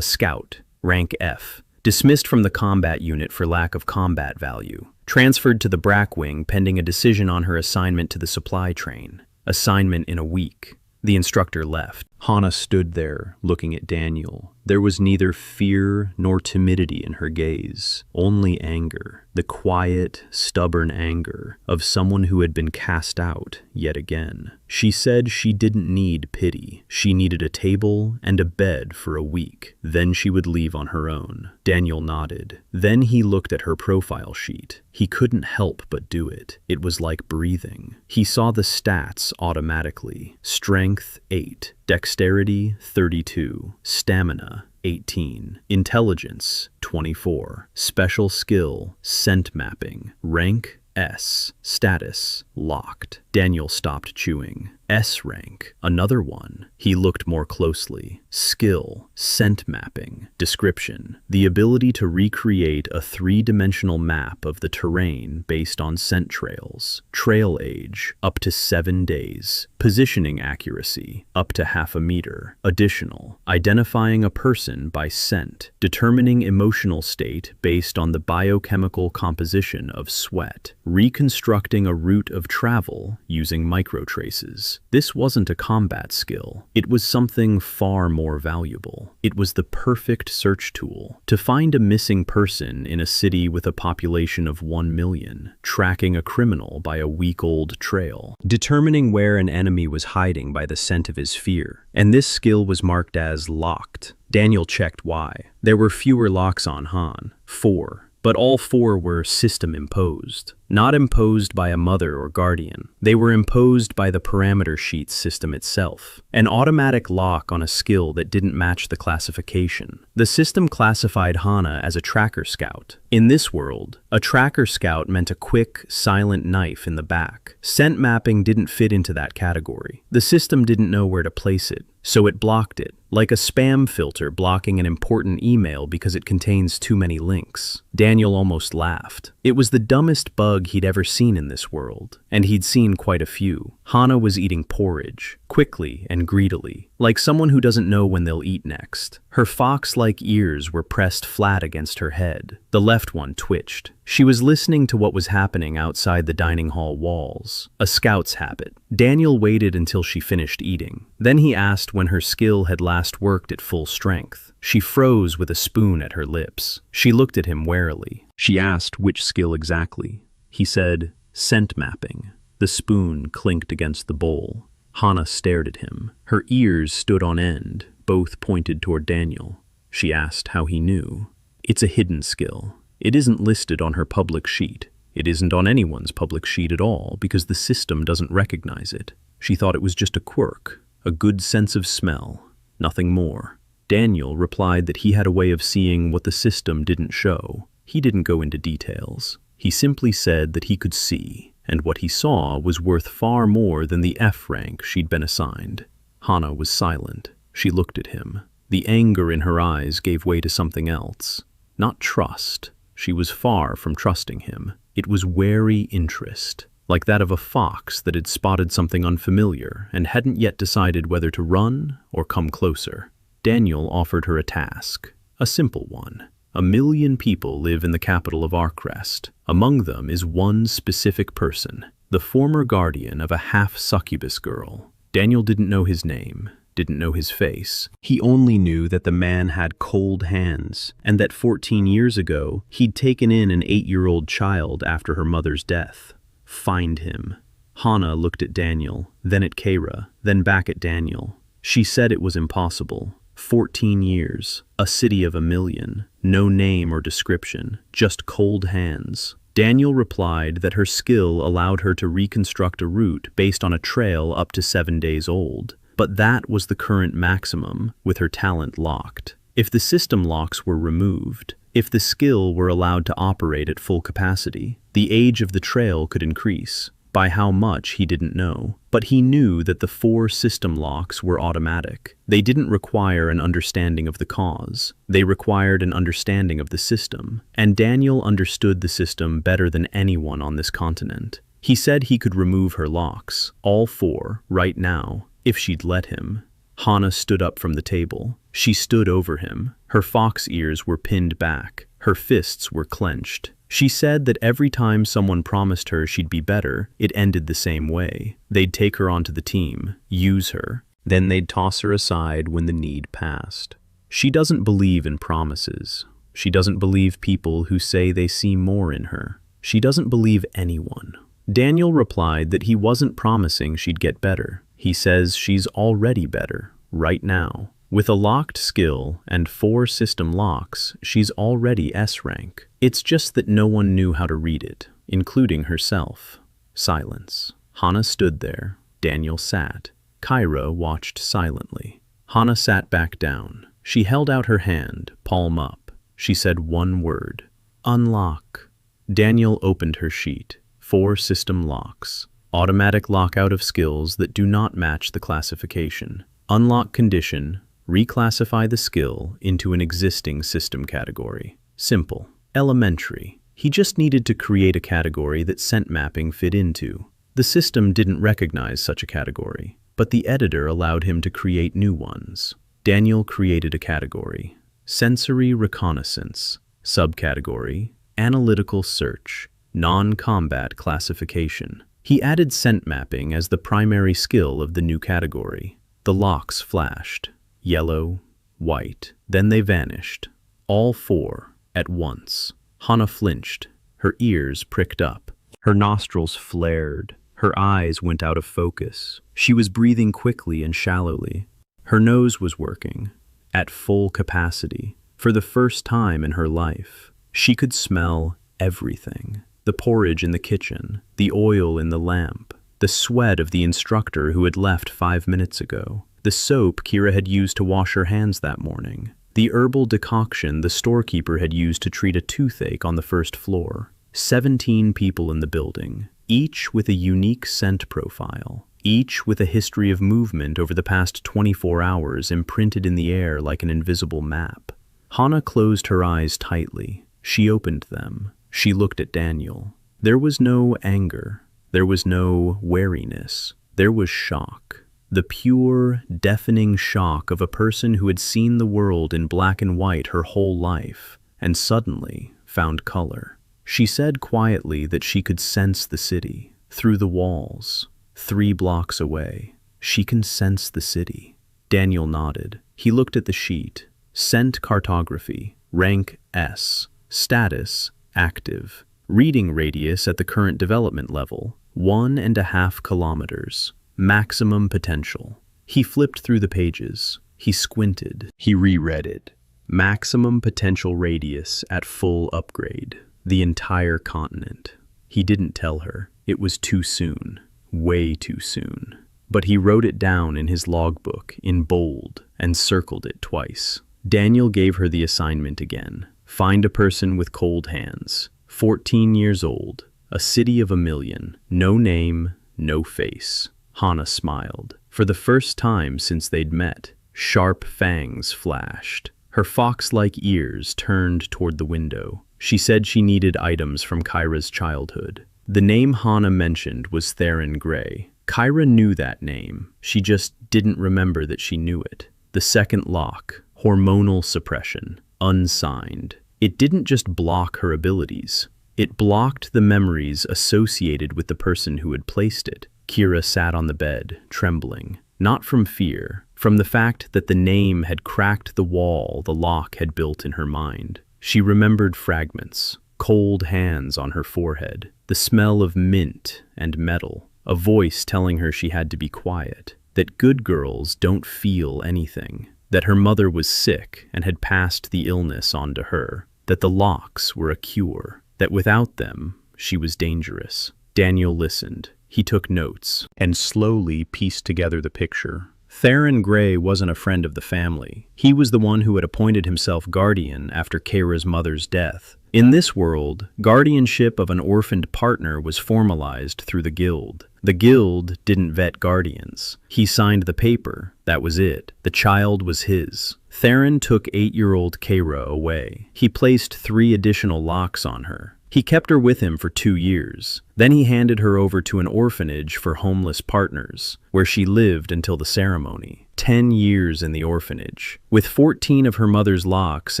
scout, rank F, dismissed from the combat unit for lack of combat value, transferred to the BRAC wing pending a decision on her assignment to the supply train. Assignment in a week. The instructor left. Hana stood there, looking at Daniel. There was neither fear nor timidity in her gaze, only anger, the quiet, stubborn anger of someone who had been cast out yet again. She said she didn't need pity. She needed a table and a bed for a week. Then she would leave on her own. Daniel nodded. Then he looked at her profile sheet. He couldn't help but do it. It was like breathing. He saw the stats automatically. Strength 8. Dexterity 32, stamina 18, intelligence 24, special skill scent mapping, rank S, status locked. Daniel stopped chewing. S-rank, another one. He looked more closely. Skill, scent mapping. Description, the ability to recreate a three-dimensional map of the terrain based on scent trails. Trail age, up to 7 days. Positioning accuracy, up to half a meter. Additional, identifying a person by scent. Determining emotional state based on the biochemical composition of sweat. Reconstructing a route of travel using microtraces. This wasn't a combat skill. It was something far more valuable. It was the perfect search tool to find a missing person in a city with a population of 1 million, tracking a criminal by a week-old trail, determining where an enemy was hiding by the scent of his fear. And this skill was marked as locked. Daniel checked why. There were fewer locks on Han, 4. But all 4 were system-imposed, not imposed by a mother or guardian. They were imposed by the parameter sheet system itself, an automatic lock on a skill that didn't match the classification. The system classified Hana as a tracker scout. In this world, a tracker scout meant a quick, silent knife in the back. Scent mapping didn't fit into that category. The system didn't know where to place it, so it blocked it, like a spam filter blocking an important email because it contains too many links. Daniel almost laughed. It was the dumbest bug he'd ever seen in this world, and he'd seen quite a few. Hana was eating porridge, quickly and greedily, like someone who doesn't know when they'll eat next. Her fox-like ears were pressed flat against her head. The left one twitched. She was listening to what was happening outside the dining hall walls, a scout's habit. Daniel waited until she finished eating. Then he asked when her skill had last worked at full strength. She froze with a spoon at her lips. She looked at him warily. She asked which skill exactly. He said, scent mapping. The spoon clinked against the bowl. Hana stared at him. Her ears stood on end, both pointed toward Daniel. She asked how he knew. It's a hidden skill. It isn't listed on her public sheet. It isn't on anyone's public sheet at all because the system doesn't recognize it. She thought it was just a quirk, a good sense of smell, nothing more. Daniel replied that he had a way of seeing what the system didn't show. He didn't go into details. He simply said that he could see, and what he saw was worth far more than the F rank she'd been assigned. Hana was silent. She looked at him. The anger in her eyes gave way to something else. Not trust. She was far from trusting him. It was wary interest, like that of a fox that had spotted something unfamiliar and hadn't yet decided whether to run or come closer. Daniel offered her a task, a simple one. 1 million people live in the capital of Arkrest. Among them is one specific person, the former guardian of a half-succubus girl. Daniel didn't know his name, didn't know his face. He only knew that the man had cold hands, and that 14 years ago, he'd taken in an 8-year-old child after her mother's death. Find him. Hana looked at Daniel, then at Keira, then back at Daniel. She said it was impossible. 14 years, a city of 1 million, no name or description, just cold hands. Daniel replied that her skill allowed her to reconstruct a route based on a trail up to 7 days old, but that was the current maximum, with her talent locked. If the system locks were removed, if the skill were allowed to operate at full capacity, the age of the trail could increase. By how much, he didn't know, but he knew that the 4 system locks were automatic. They didn't require an understanding of the cause. They required an understanding of the system, and Daniel understood the system better than anyone on this continent. He said he could remove her locks, all 4, right now, if she'd let him. Hana stood up from the table. She stood over him. Her fox ears were pinned back. Her fists were clenched. She said that every time someone promised her she'd be better, it ended the same way. They'd take her onto the team, use her, then they'd toss her aside when the need passed. She doesn't believe in promises. She doesn't believe people who say they see more in her. She doesn't believe anyone. Daniel replied that he wasn't promising she'd get better. He says she's already better, right now. With a locked skill and 4 system locks, she's already S-rank. It's just that no one knew how to read it, including herself. Silence. Hana stood there. Daniel sat. Keira watched silently. Hana sat back down. She held out her hand, palm up. She said one word. Unlock. Daniel opened her sheet. 4 system locks. Automatic lockout of skills that do not match the classification. Unlock condition, reclassify the skill into an existing system category. Simple. Elementary. He just needed to create a category that scent mapping fit into. The system didn't recognize such a category, but the editor allowed him to create new ones. Daniel created a category, sensory reconnaissance, subcategory, analytical search, non-combat classification. He added scent mapping as the primary skill of the new category. The locks flashed, yellow, white, then they vanished, all four at once. Hana flinched, her ears pricked up, her nostrils flared, her eyes went out of focus. She was breathing quickly and shallowly. Her nose was working, at full capacity, for the first time in her life. She could smell everything. The porridge in the kitchen, the oil in the lamp, the sweat of the instructor who had left 5 minutes ago, the soap Keira had used to wash her hands that morning, the herbal decoction the storekeeper had used to treat a toothache on the first floor. 17 people in the building, each with a unique scent profile, each with a history of movement over the past 24 hours imprinted in the air like an invisible map. Hana closed her eyes tightly. She opened them. She looked at Daniel. There was no anger. There was no wariness. There was shock. The pure, deafening shock of a person who had seen the world in black and white her whole life, and suddenly found color. She said quietly that she could sense the city, through the walls, 3 blocks away. She can sense the city. Daniel nodded. He looked at the sheet. Scent Cartography, rank S, status, active. Reading radius at the current development level, 1.5 kilometers. Maximum potential. He flipped through the pages. He squinted. He reread it. Maximum potential radius at full upgrade. The entire continent. He didn't tell her. It was too soon. Way too soon. But he wrote it down in his logbook in bold and circled it twice. Daniel gave her the assignment again. Find a person with cold hands. 14 years old. A city of 1 million. No name, no face. Hana smiled. For the first time since they'd met, sharp fangs flashed. Her fox-like ears turned toward the window. She said she needed items from Keira's childhood. The name Hana mentioned was Theron Grey. Keira knew that name. She just didn't remember that she knew it. The second lock, hormonal suppression, unsigned. It didn't just block her abilities. It blocked the memories associated with the person who had placed it. Keira sat on the bed, trembling, not from fear, from the fact that the name had cracked the wall the lock had built in her mind. She remembered fragments, cold hands on her forehead, the smell of mint and metal, a voice telling her she had to be quiet, that good girls don't feel anything, that her mother was sick and had passed the illness on to her, that the locks were a cure, that without them, she was dangerous. Daniel listened. He took notes and slowly pieced together the picture. Theron Grey wasn't a friend of the family. He was the one who had appointed himself guardian after Keira's mother's death. In this world, guardianship of an orphaned partner was formalized through the guild. The guild didn't vet guardians. He signed the paper. That was it. The child was his. Theron took 8-year-old Keira away. He placed 3 additional locks on her. He kept her with him for 2 years. Then he handed her over to an orphanage for homeless partners, where she lived until the ceremony. 10 years in the orphanage, with 14 of her mother's locks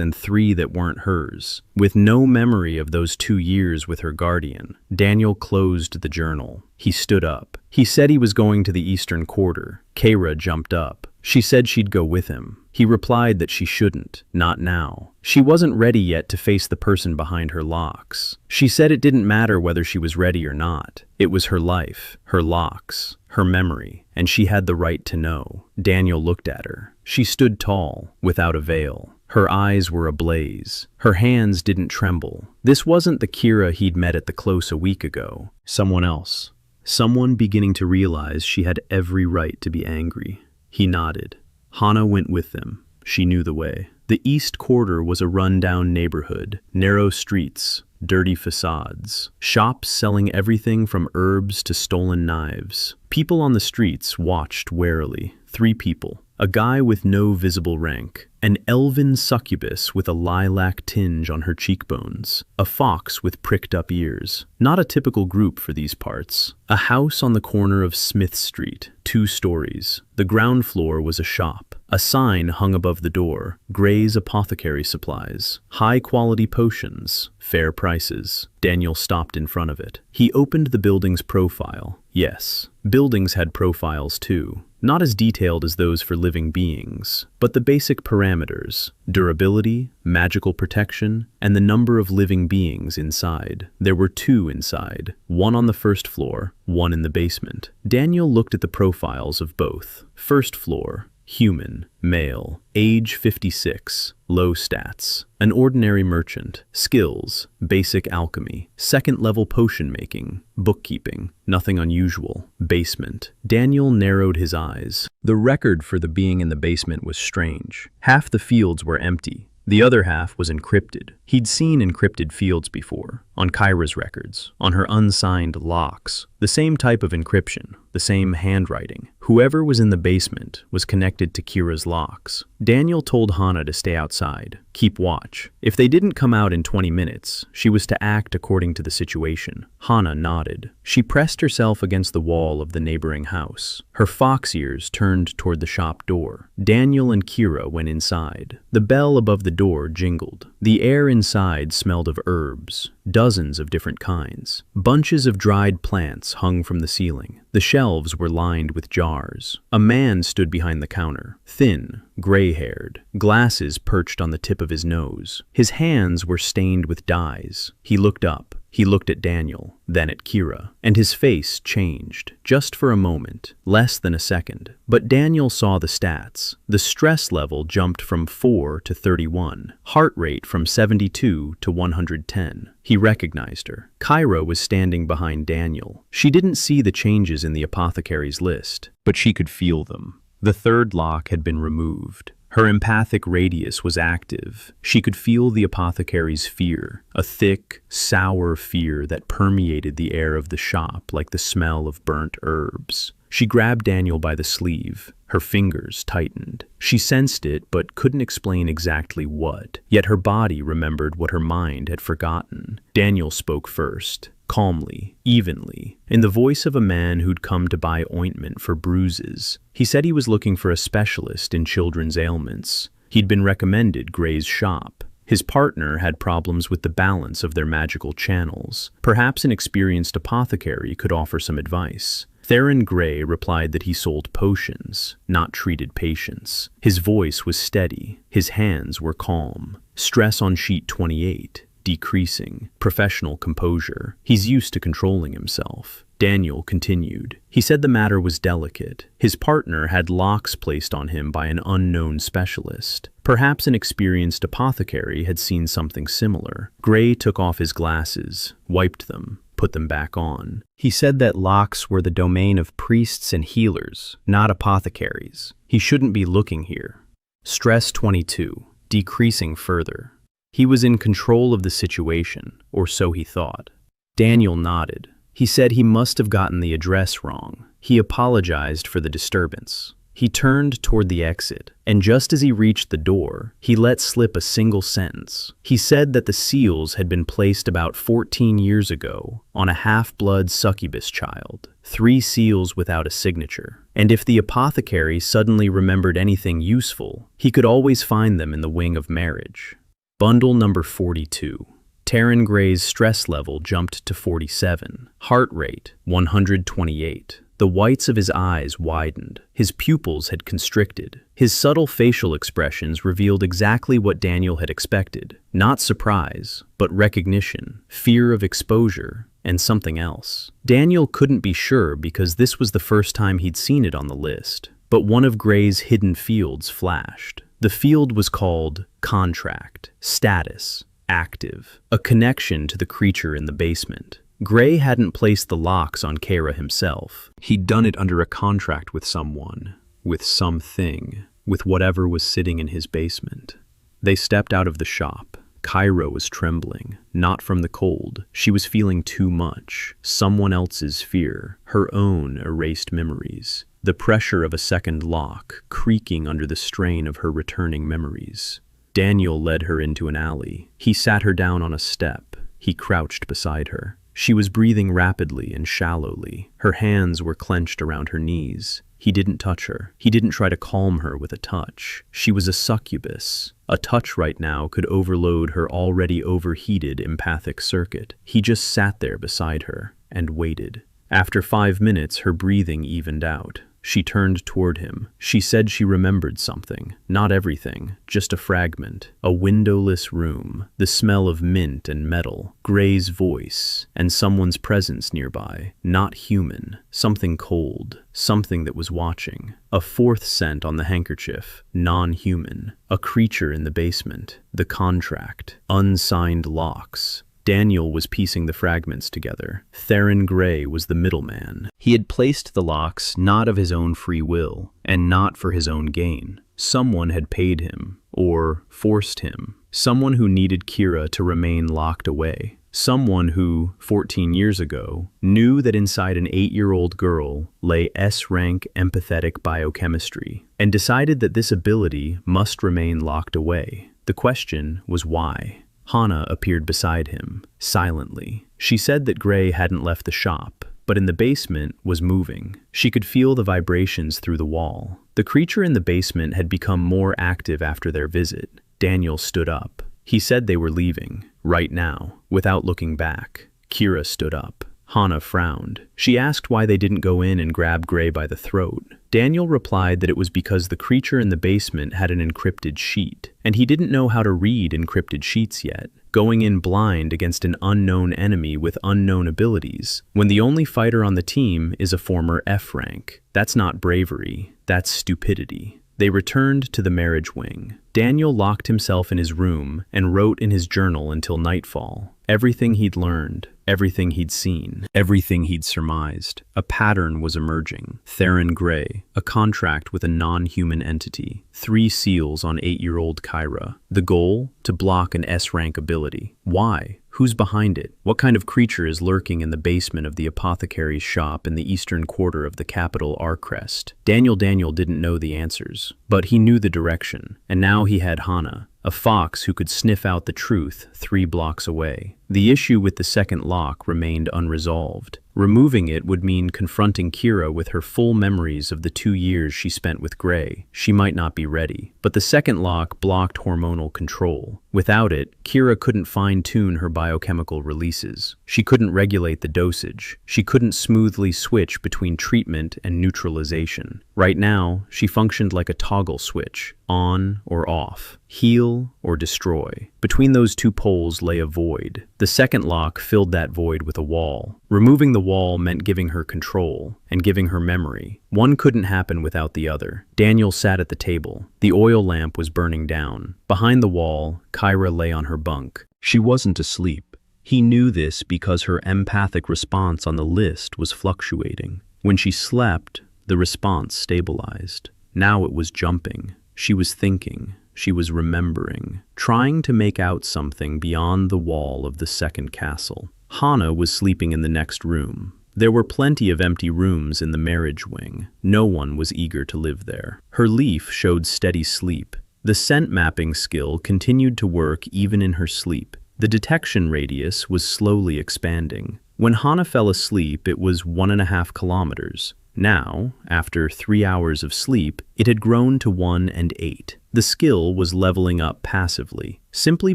and 3 that weren't hers. With no memory of those 2 years with her guardian, Daniel closed the journal. He stood up. He said he was going to the Eastern Quarter. Keira jumped up. She said she'd go with him. He replied that she shouldn't, not now. She wasn't ready yet to face the person behind her locks. She said it didn't matter whether she was ready or not. It was her life, her locks, her memory, and she had the right to know. Daniel looked at her. She stood tall, without a veil. Her eyes were ablaze. Her hands didn't tremble. This wasn't the Keira he'd met at the close a week ago. Someone else. Someone beginning to realize she had every right to be angry. He nodded. Hana went with them. She knew the way. The East Quarter was a run-down neighborhood, narrow streets, dirty facades, shops selling everything from herbs to stolen knives. People on the streets watched warily. 3 people. A guy with no visible rank, an elven succubus with a lilac tinge on her cheekbones, a fox with pricked-up ears. Not a typical group for these parts. A house on the corner of Smith Street, 2 stories. The ground floor was a shop. A sign hung above the door, Gray's Apothecary Supplies. High-quality potions, fair prices. Daniel stopped in front of it. He opened the building's profile. Yes, buildings had profiles too. Not as detailed as those for living beings, but the basic parameters: durability, magical protection, and the number of living beings inside. There were 2 inside, one on the first floor, one in the basement. Daniel looked at the profiles of both. First floor, human, male, age 56, low stats, an ordinary merchant, skills, basic alchemy, second-level potion making, bookkeeping, nothing unusual, basement. Daniel narrowed his eyes. The record for the being in the basement was strange. Half the fields were empty. The other half was encrypted. He'd seen encrypted fields before, on Keira's records, on her unsigned locks. The same type of encryption, the same handwriting. Whoever was in the basement was connected to Keira's locks. Daniel told Hana to stay outside, keep watch. If they didn't come out in 20 minutes, she was to act according to the situation. Hana nodded. She pressed herself against the wall of the neighboring house. Her fox ears turned toward the shop door. Daniel and Keira went inside. The bell above the door jingled. The air inside smelled of herbs, dozens of different kinds. Bunches of dried plants hung from the ceiling. The shelves were lined with jars. A man stood behind the counter, thin, gray-haired, glasses perched on the tip of his nose. His hands were stained with dyes. He looked up. He looked at Daniel, then at Keira, and his face changed, just for a moment, less than a second. But Daniel saw the stats. The stress level jumped from 4 to 31, heart rate from 72 to 110. He recognized her. Keira was standing behind Daniel. She didn't see the changes in the apothecary's list, but she could feel them. The 3rd lock had been removed. Her empathic radius was active. She could feel the apothecary's fear, a thick, sour fear that permeated the air of the shop like the smell of burnt herbs. She grabbed Daniel by the sleeve. Her fingers tightened. She sensed it, but couldn't explain exactly what. Yet her body remembered what her mind had forgotten. Daniel spoke first, calmly, evenly, in the voice of a man who'd come to buy ointment for bruises. He said he was looking for a specialist in children's ailments. He'd been recommended Gray's shop. His partner had problems with the balance of their magical channels. Perhaps an experienced apothecary could offer some advice. Theron Gray replied that he sold potions, not treated patients. His voice was steady. His hands were calm. Stress on sheet 28. Decreasing. Professional composure. He's used to controlling himself. Daniel continued. He said the matter was delicate. His partner had locks placed on him by an unknown specialist. Perhaps an experienced apothecary had seen something similar. Gray took off his glasses, wiped them, put them back on. He said that locks were the domain of priests and healers, not apothecaries. He shouldn't be looking here. Stress 22. Decreasing further. He was in control of the situation, or so he thought. Daniel nodded. He said he must have gotten the address wrong. He apologized for the disturbance. He turned toward the exit, and just as he reached the door, he let slip a single sentence. He said that the seals had been placed about 14 years ago on a half-blood succubus child, 3 seals without a signature. And if the apothecary suddenly remembered anything useful, he could always find them in the wing of marriage. Bundle number 42. Theron Gray's stress level jumped to 47. Heart rate, 128. The whites of his eyes widened. His pupils had constricted. His subtle facial expressions revealed exactly what Daniel had expected. Not surprise, but recognition, fear of exposure, and something else. Daniel couldn't be sure because this was the first time he'd seen it on the list. But one of Gray's hidden fields flashed. The field was called contract, status, active, a connection to the creature in the basement. Gray hadn't placed the locks on Keira himself. He'd done it under a contract with someone, with something, with whatever was sitting in his basement. They stepped out of the shop. Keira was trembling, not from the cold. She was feeling too much. Someone else's fear, her own erased memories. The pressure of a second lock, creaking under the strain of her returning memories. Daniel led her into an alley. He sat her down on a step. He crouched beside her. She was breathing rapidly and shallowly. Her hands were clenched around her knees. He didn't touch her. He didn't try to calm her with a touch. She was a succubus. A touch right now could overload her already overheated empathic circuit. He just sat there beside her and waited. After 5 minutes, her breathing evened out. She turned toward him. She said she remembered something. Not everything, just a fragment. A windowless room, the smell of mint and metal, Gray's voice, and someone's presence nearby. Not human, something cold, something that was watching. A fourth scent on the handkerchief, non-human. A creature in the basement, the contract, unsigned locks. Daniel was piecing the fragments together. Theron Gray was the middleman. He had placed the locks not of his own free will, and not for his own gain. Someone had paid him, or forced him. Someone who needed Keira to remain locked away. Someone who, 14 years ago, knew that inside an 8-year-old girl lay S-rank Empathic Biochemistry, and decided that this ability must remain locked away. The question was why? Hana appeared beside him, silently. She said that Gray hadn't left the shop, but in the basement was moving. She could feel the vibrations through the wall. The creature in the basement had become more active after their visit. Daniel stood up. He said they were leaving, right now, without looking back. Keira stood up. Hana frowned. She asked why they didn't go in and grab Gray by the throat. Daniel replied that it was because the creature in the basement had an encrypted sheet, and he didn't know how to read encrypted sheets yet. Going in blind against an unknown enemy with unknown abilities, when the only fighter on the team is a former F rank. That's not bravery, that's stupidity. They returned to the marriage wing. Daniel locked himself in his room and wrote in his journal until nightfall. Everything he'd learned, everything he'd seen, everything he'd surmised. A pattern was emerging. Theron Gray, a contract with a non-human entity. 3 seals on 8-year-old Keira. The goal? To block an S-rank ability. Why? Who's behind it? What kind of creature is lurking in the basement of the apothecary's shop in the eastern quarter of the capital Arcrest? Daniel didn't know the answers, but he knew the direction, and now he had Hana, a fox who could sniff out the truth 3 blocks away. The issue with the second lock remained unresolved. Removing it would mean confronting Keira with her full memories of the 2 years she spent with Gray. She might not be ready. But the second lock blocked hormonal control. Without it, Keira couldn't fine-tune her biochemical releases. She couldn't regulate the dosage. She couldn't smoothly switch between treatment and neutralization. Right now, she functioned like a toggle switch, on or off, heal or destroy. Between those 2 poles lay a void. The second lock filled that void with a wall. Removing the wall meant giving her control and giving her memory. One couldn't happen without the other. Daniel sat at the table. The oil lamp was burning down. Behind the wall, Keira lay on her bunk. She wasn't asleep. He knew this because her empathic response on the list was fluctuating. When she slept, the response stabilized. Now it was jumping. She was thinking. She was remembering, trying to make out something beyond the wall of the second castle. Hana was sleeping in the next room. There were plenty of empty rooms in the marriage wing. No one was eager to live there. Her leaf showed steady sleep. The scent mapping skill continued to work even in her sleep. The detection radius was slowly expanding. When Hana fell asleep, it was 1.5 kilometers. Now, after 3 hours of sleep, it had grown to 1 and 8. The skill was leveling up passively, simply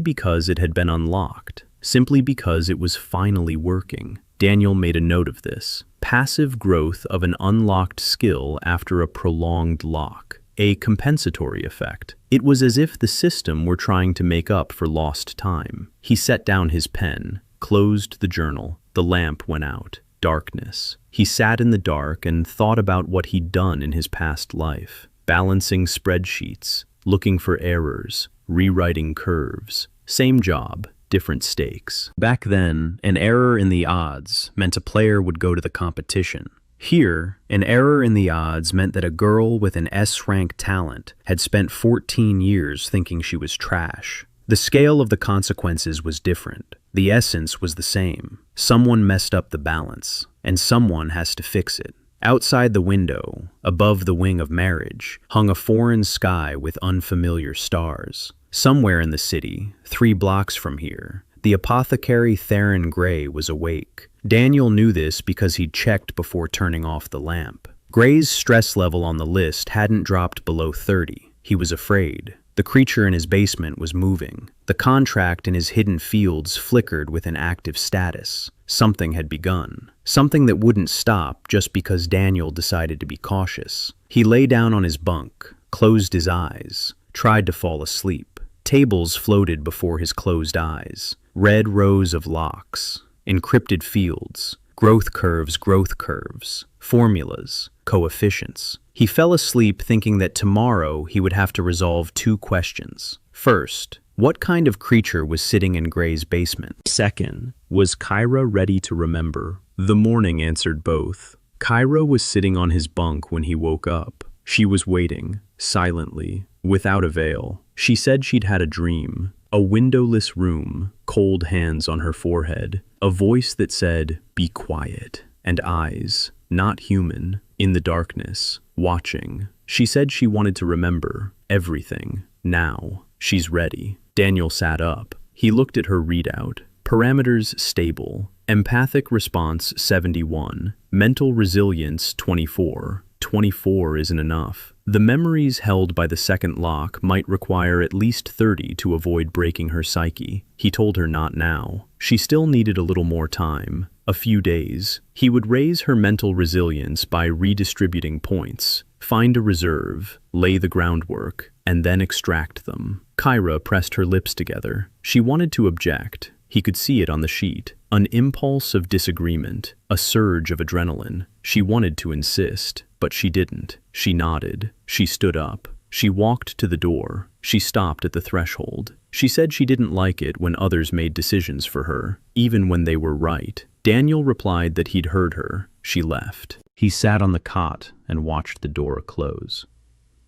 because it had been unlocked, simply because it was finally working. Daniel made a note of this. Passive growth of an unlocked skill after a prolonged lock. A compensatory effect. It was as if the system were trying to make up for lost time. He set down his pen, closed the journal. The lamp went out. Darkness. He sat in the dark and thought about what he'd done in his past life. Balancing spreadsheets, looking for errors, rewriting curves. Same job, different stakes. Back then, an error in the odds meant a player would go to the competition. Here, an error in the odds meant that a girl with an S-rank talent had spent 14 years thinking she was trash. The scale of the consequences was different. The essence was the same. Someone messed up the balance, and someone has to fix it. Outside the window, above the wing of marriage, hung a foreign sky with unfamiliar stars. Somewhere in the city, 3 blocks from here, the apothecary Theron Gray was awake. Daniel knew this because he'd checked before turning off the lamp. Gray's stress level on the list hadn't dropped below 30. He was afraid. The creature in his basement was moving. The contract in his hidden fields flickered with an active status. Something had begun. Something that wouldn't stop just because Daniel decided to be cautious. He lay down on his bunk, closed his eyes, tried to fall asleep. Tables floated before his closed eyes. Red rows of locks, encrypted fields, growth curves, formulas, coefficients. He fell asleep thinking that tomorrow he would have to resolve 2 questions. First, what kind of creature was sitting in Gray's basement? Second, was Keira ready to remember? The morning answered both. Keira was sitting on his bunk when he woke up. She was waiting, silently, without a veil. She said she'd had a dream. A windowless room, cold hands on her forehead, a voice that said, "Be quiet," and eyes, not human, in the darkness, watching. She said she wanted to remember everything. Now, she's ready. Daniel sat up. He looked at her readout. Parameters stable. Empathic response 71. Mental resilience 24. 24 isn't enough. The memories held by the second lock might require at least 30 to avoid breaking her psyche. He told her not now. She still needed a little more time. A few days. He would raise her mental resilience by redistributing points, find a reserve, lay the groundwork, and then extract them. Keira pressed her lips together. She wanted to object. He could see it on the sheet. An impulse of disagreement, a surge of adrenaline. She wanted to insist, but she didn't. She nodded. She stood up. She walked to the door. She stopped at the threshold. She said she didn't like it when others made decisions for her, even when they were right. Daniel replied that he'd heard her. She left. He sat on the cot and watched the door close.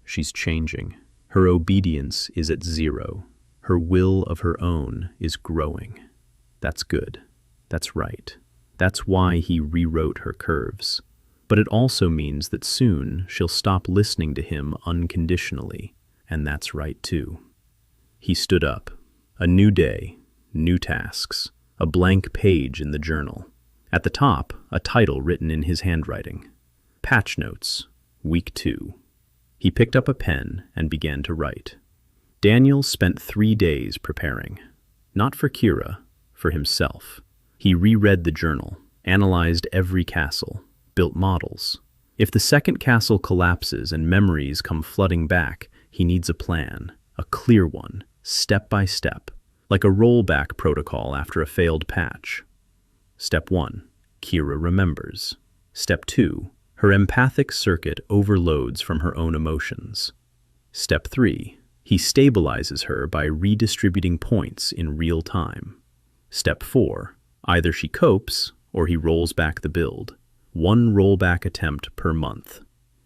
She's changing. Her obedience is at 0. Her will of her own is growing. That's good. That's right. That's why he rewrote her curves. But it also means that soon she'll stop listening to him unconditionally, and that's right too. He stood up. A new day, new tasks, a blank page in the journal. At the top, a title written in his handwriting. Patch Notes, Week 2. He picked up a pen and began to write. Daniel spent 3 days preparing. Not for Keira, for himself. He reread the journal, analyzed every castle, built models. If the second castle collapses and memories come flooding back, he needs a plan, a clear one, step by step, like a rollback protocol after a failed patch. Step 1, Keira remembers. Step 2, her empathic circuit overloads from her own emotions. Step 3, he stabilizes her by redistributing points in real time. Step 4, either she copes or he rolls back the build. 1 rollback attempt per month.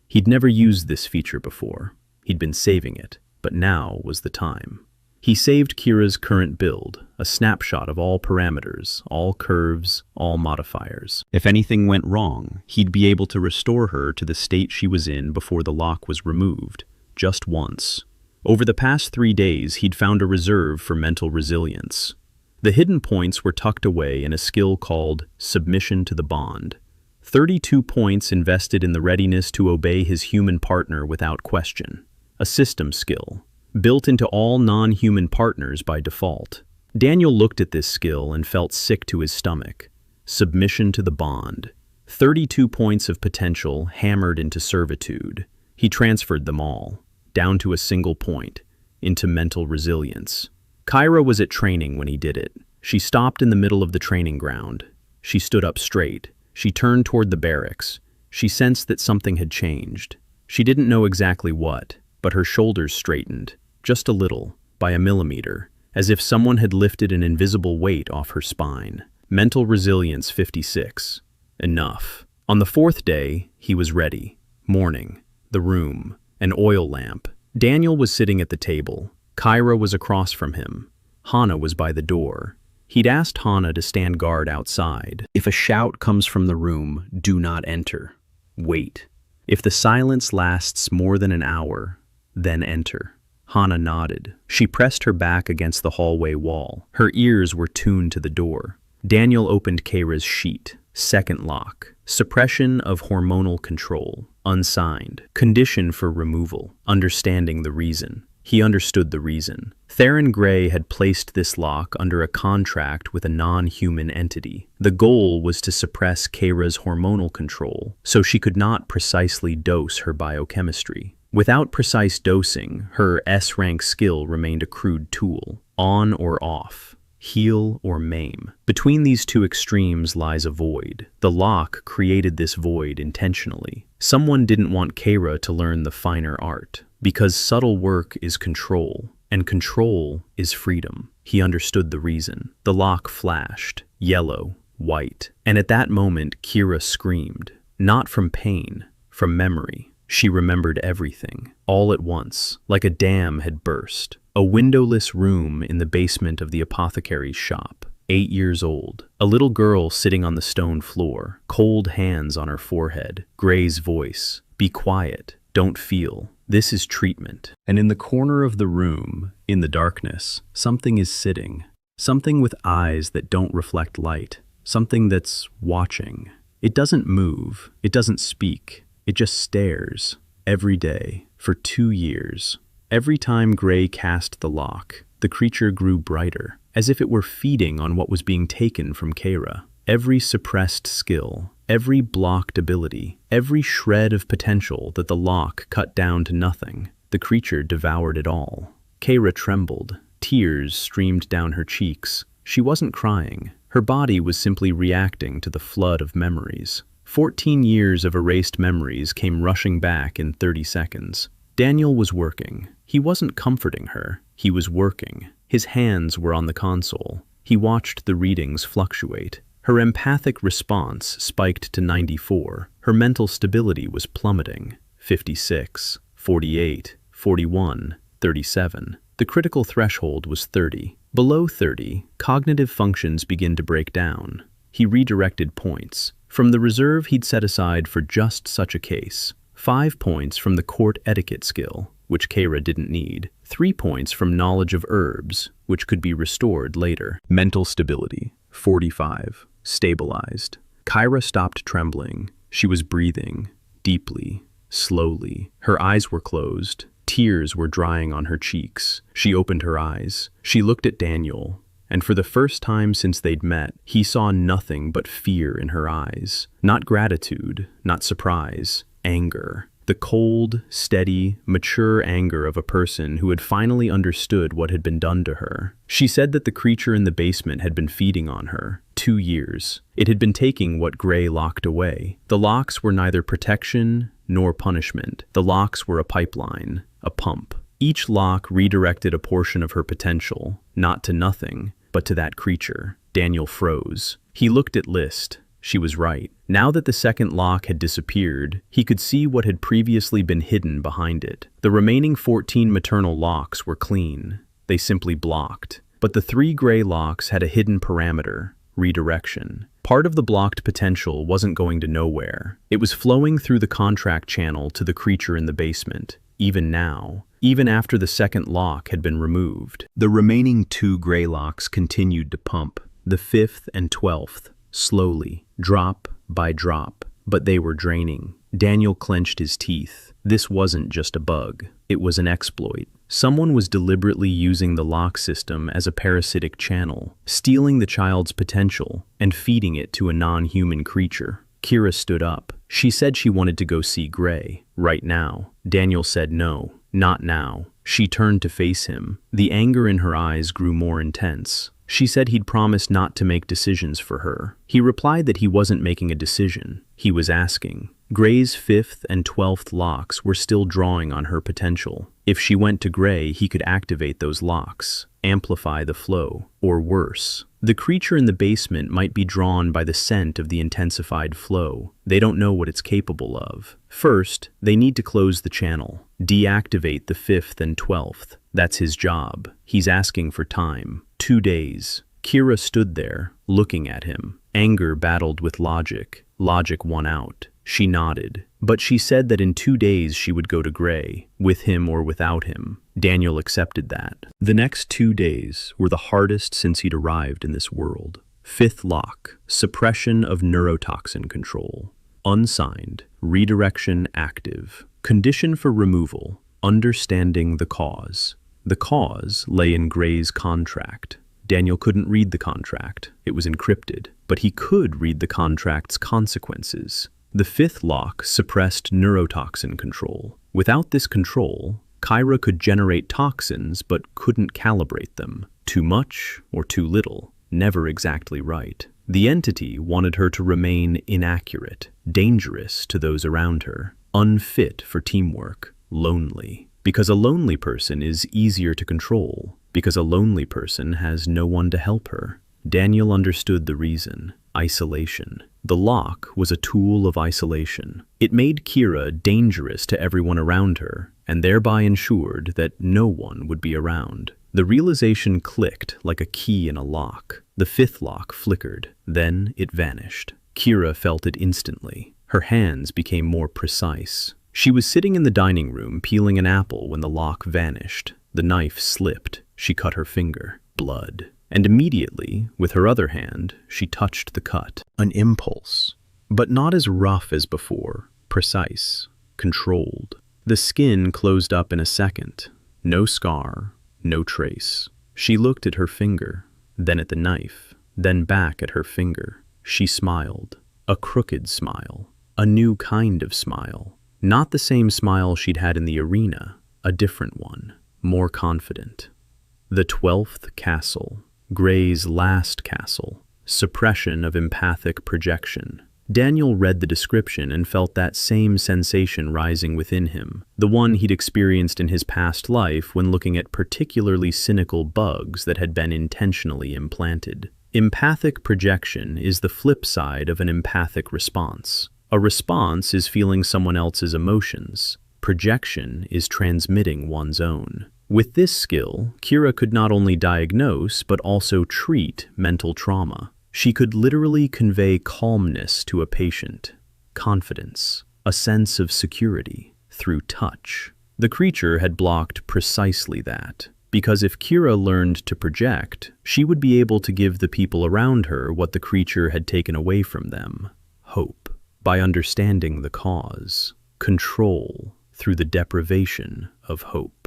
He'd never used this feature before. He'd been saving it, but now was the time. He saved Keira's current build, a snapshot of all parameters, all curves, all modifiers. If anything went wrong, he'd be able to restore her to the state she was in before the lock was removed, just once. Over the past 3 days, he'd found a reserve for mental resilience. The hidden points were tucked away in a skill called Submission to the Bond. 32 points invested in the readiness to obey his human partner without question. A system skill, built into all non-human partners by default. Daniel looked at this skill and felt sick to his stomach. Submission to the Bond. 32 points of potential hammered into servitude. He transferred them all, down to a single point, into mental resilience. Keira was at training when he did it. She stopped in the middle of the training ground. She stood up straight. She turned toward the barracks. She sensed that something had changed. She didn't know exactly what, but her shoulders straightened, just a little, by a millimeter, as if someone had lifted an invisible weight off her spine. Mental resilience 56. Enough. On the 4th day, he was ready. Morning. The room. An oil lamp. Daniel was sitting at the table. Keira was across from him. Hana was by the door. He'd asked Hana to stand guard outside. If a shout comes from the room, do not enter. Wait. If the silence lasts more than an hour, then enter. Hana nodded. She pressed her back against the hallway wall. Her ears were tuned to the door. Daniel opened Keira's sheet. Second lock. Suppression of hormonal control. Unsigned. Condition for removal. Understanding the reason. He understood the reason. Theron Grey had placed this lock under a contract with a non-human entity. The goal was to suppress Keira's hormonal control, so she could not precisely dose her biochemistry. Without precise dosing, her S-rank skill remained a crude tool, on or off, heal or maim. Between these two extremes lies a void. The lock created this void intentionally. Someone didn't want Keira to learn the finer art, because subtle work is control, and control is freedom. He understood the reason. The lock flashed, yellow, white, and at that moment Keira screamed, not from pain, from memory. She remembered everything, all at once, like a dam had burst. A windowless room in the basement of the apothecary's shop. 8 years old. A little girl sitting on the stone floor, cold hands on her forehead. Gray's voice. Be quiet. Don't feel. This is treatment. And in the corner of the room, in the darkness, something is sitting. Something with eyes that don't reflect light. Something that's watching. It doesn't move. It doesn't speak. It just stares. Every day. For 2 years. Every time Gray cast the lock, the creature grew brighter, as if it were feeding on what was being taken from Keira. Every suppressed skill, every blocked ability, every shred of potential that the lock cut down to nothing, the creature devoured it all. Keira trembled. Tears streamed down her cheeks. She wasn't crying. Her body was simply reacting to the flood of memories. 14 years of erased memories came rushing back in 30 seconds. Daniel was working. He wasn't comforting her. He was working. His hands were on the console. He watched the readings fluctuate. Her empathic response spiked to 94. Her mental stability was plummeting. 56, 48, 41, 37. The critical threshold was 30. Below 30, cognitive functions begin to break down. He redirected points. From the reserve he'd set aside for just such a case. 5 points from the court etiquette skill, which Keira didn't need. 3 points from knowledge of herbs, which could be restored later. Mental stability, 45. Stabilized. Keira stopped trembling. She was breathing, deeply, slowly. Her eyes were closed. Tears were drying on her cheeks. She opened her eyes. She looked at Daniel, and for the first time since they'd met, he saw nothing but fear in her eyes. Not gratitude, not surprise. Anger. The cold, steady, mature anger of a person who had finally understood what had been done to her. She said that the creature in the basement had been feeding on her. 2 years. It had been taking what Gray locked away. The locks were neither protection nor punishment. The locks were a pipeline, a pump. Each lock redirected a portion of her potential, not to nothing, but to that creature. Daniel froze. He looked at List. She was right. Now that the second lock had disappeared, he could see what had previously been hidden behind it. The remaining 14 maternal locks were clean. They simply blocked. But the 3 gray locks had a hidden parameter, redirection. Part of the blocked potential wasn't going to nowhere. It was flowing through the contract channel to the creature in the basement, even now, even after the second lock had been removed. The remaining 2 gray locks continued to pump, the 5th and 12th. Slowly, drop by drop, but they were draining. Daniel clenched his teeth. This wasn't just a bug. It was an exploit. Someone was deliberately using the lock system as a parasitic channel, stealing the child's potential and feeding it to a non-human creature. Keira stood up. She said she wanted to go see Gray, right now. Daniel said no, not now. She turned to face him. The anger in her eyes grew more intense. She said he'd promised not to make decisions for her. He replied that he wasn't making a decision. He was asking. Gray's 5th and 12th locks were still drawing on her potential. If she went to Gray, he could activate those locks, amplify the flow, or worse. The creature in the basement might be drawn by the scent of the intensified flow. They don't know what it's capable of. First, they need to close the channel, deactivate the 5th and 12th. That's his job. He's asking for time. 2 days. Keira stood there, looking at him. Anger battled with logic. Logic won out. She nodded, but she said that in 2 days she would go to Gray, with him or without him. Daniel accepted that. The next 2 days were the hardest since he'd arrived in this world. 5th lock, suppression of neurotoxin control. Unsigned, redirection active. Condition for removal, understanding the cause. The cause lay in Gray's contract. Daniel couldn't read the contract. It was encrypted, but he could read the contract's consequences. The 5th lock suppressed neurotoxin control. Without this control, Keira could generate toxins but couldn't calibrate them. Too much or too little, never exactly right. The entity wanted her to remain inaccurate, dangerous to those around her, unfit for teamwork, lonely. Because a lonely person is easier to control, because a lonely person has no one to help her. Daniel understood the reason: isolation. The lock was a tool of isolation. It made Keira dangerous to everyone around her, and thereby ensured that no one would be around. The realization clicked like a key in a lock. The 5th lock flickered, then it vanished. Keira felt it instantly. Her hands became more precise. She was sitting in the dining room peeling an apple when the lock vanished. The knife slipped. She cut her finger. Blood. And immediately, with her other hand, she touched the cut. An impulse, but not as rough as before. Precise. Controlled. The skin closed up in a second. No scar. No trace. She looked at her finger, then at the knife, then back at her finger. She smiled. A crooked smile. A new kind of smile. Not the same smile she'd had in the arena, a different one, more confident. The 12th castle. Gray's last castle. Suppression of empathic projection. Daniel read the description and felt that same sensation rising within him, the one he'd experienced in his past life when looking at particularly cynical bugs that had been intentionally implanted. Empathic projection is the flip side of an empathic response. A response is feeling someone else's emotions. Projection is transmitting one's own. With this skill, Keira could not only diagnose but also treat mental trauma. She could literally convey calmness to a patient, confidence, a sense of security, through touch. The creature had blocked precisely that, because if Keira learned to project, she would be able to give the people around her what the creature had taken away from them: hope. By understanding the cause, control through the deprivation of hope.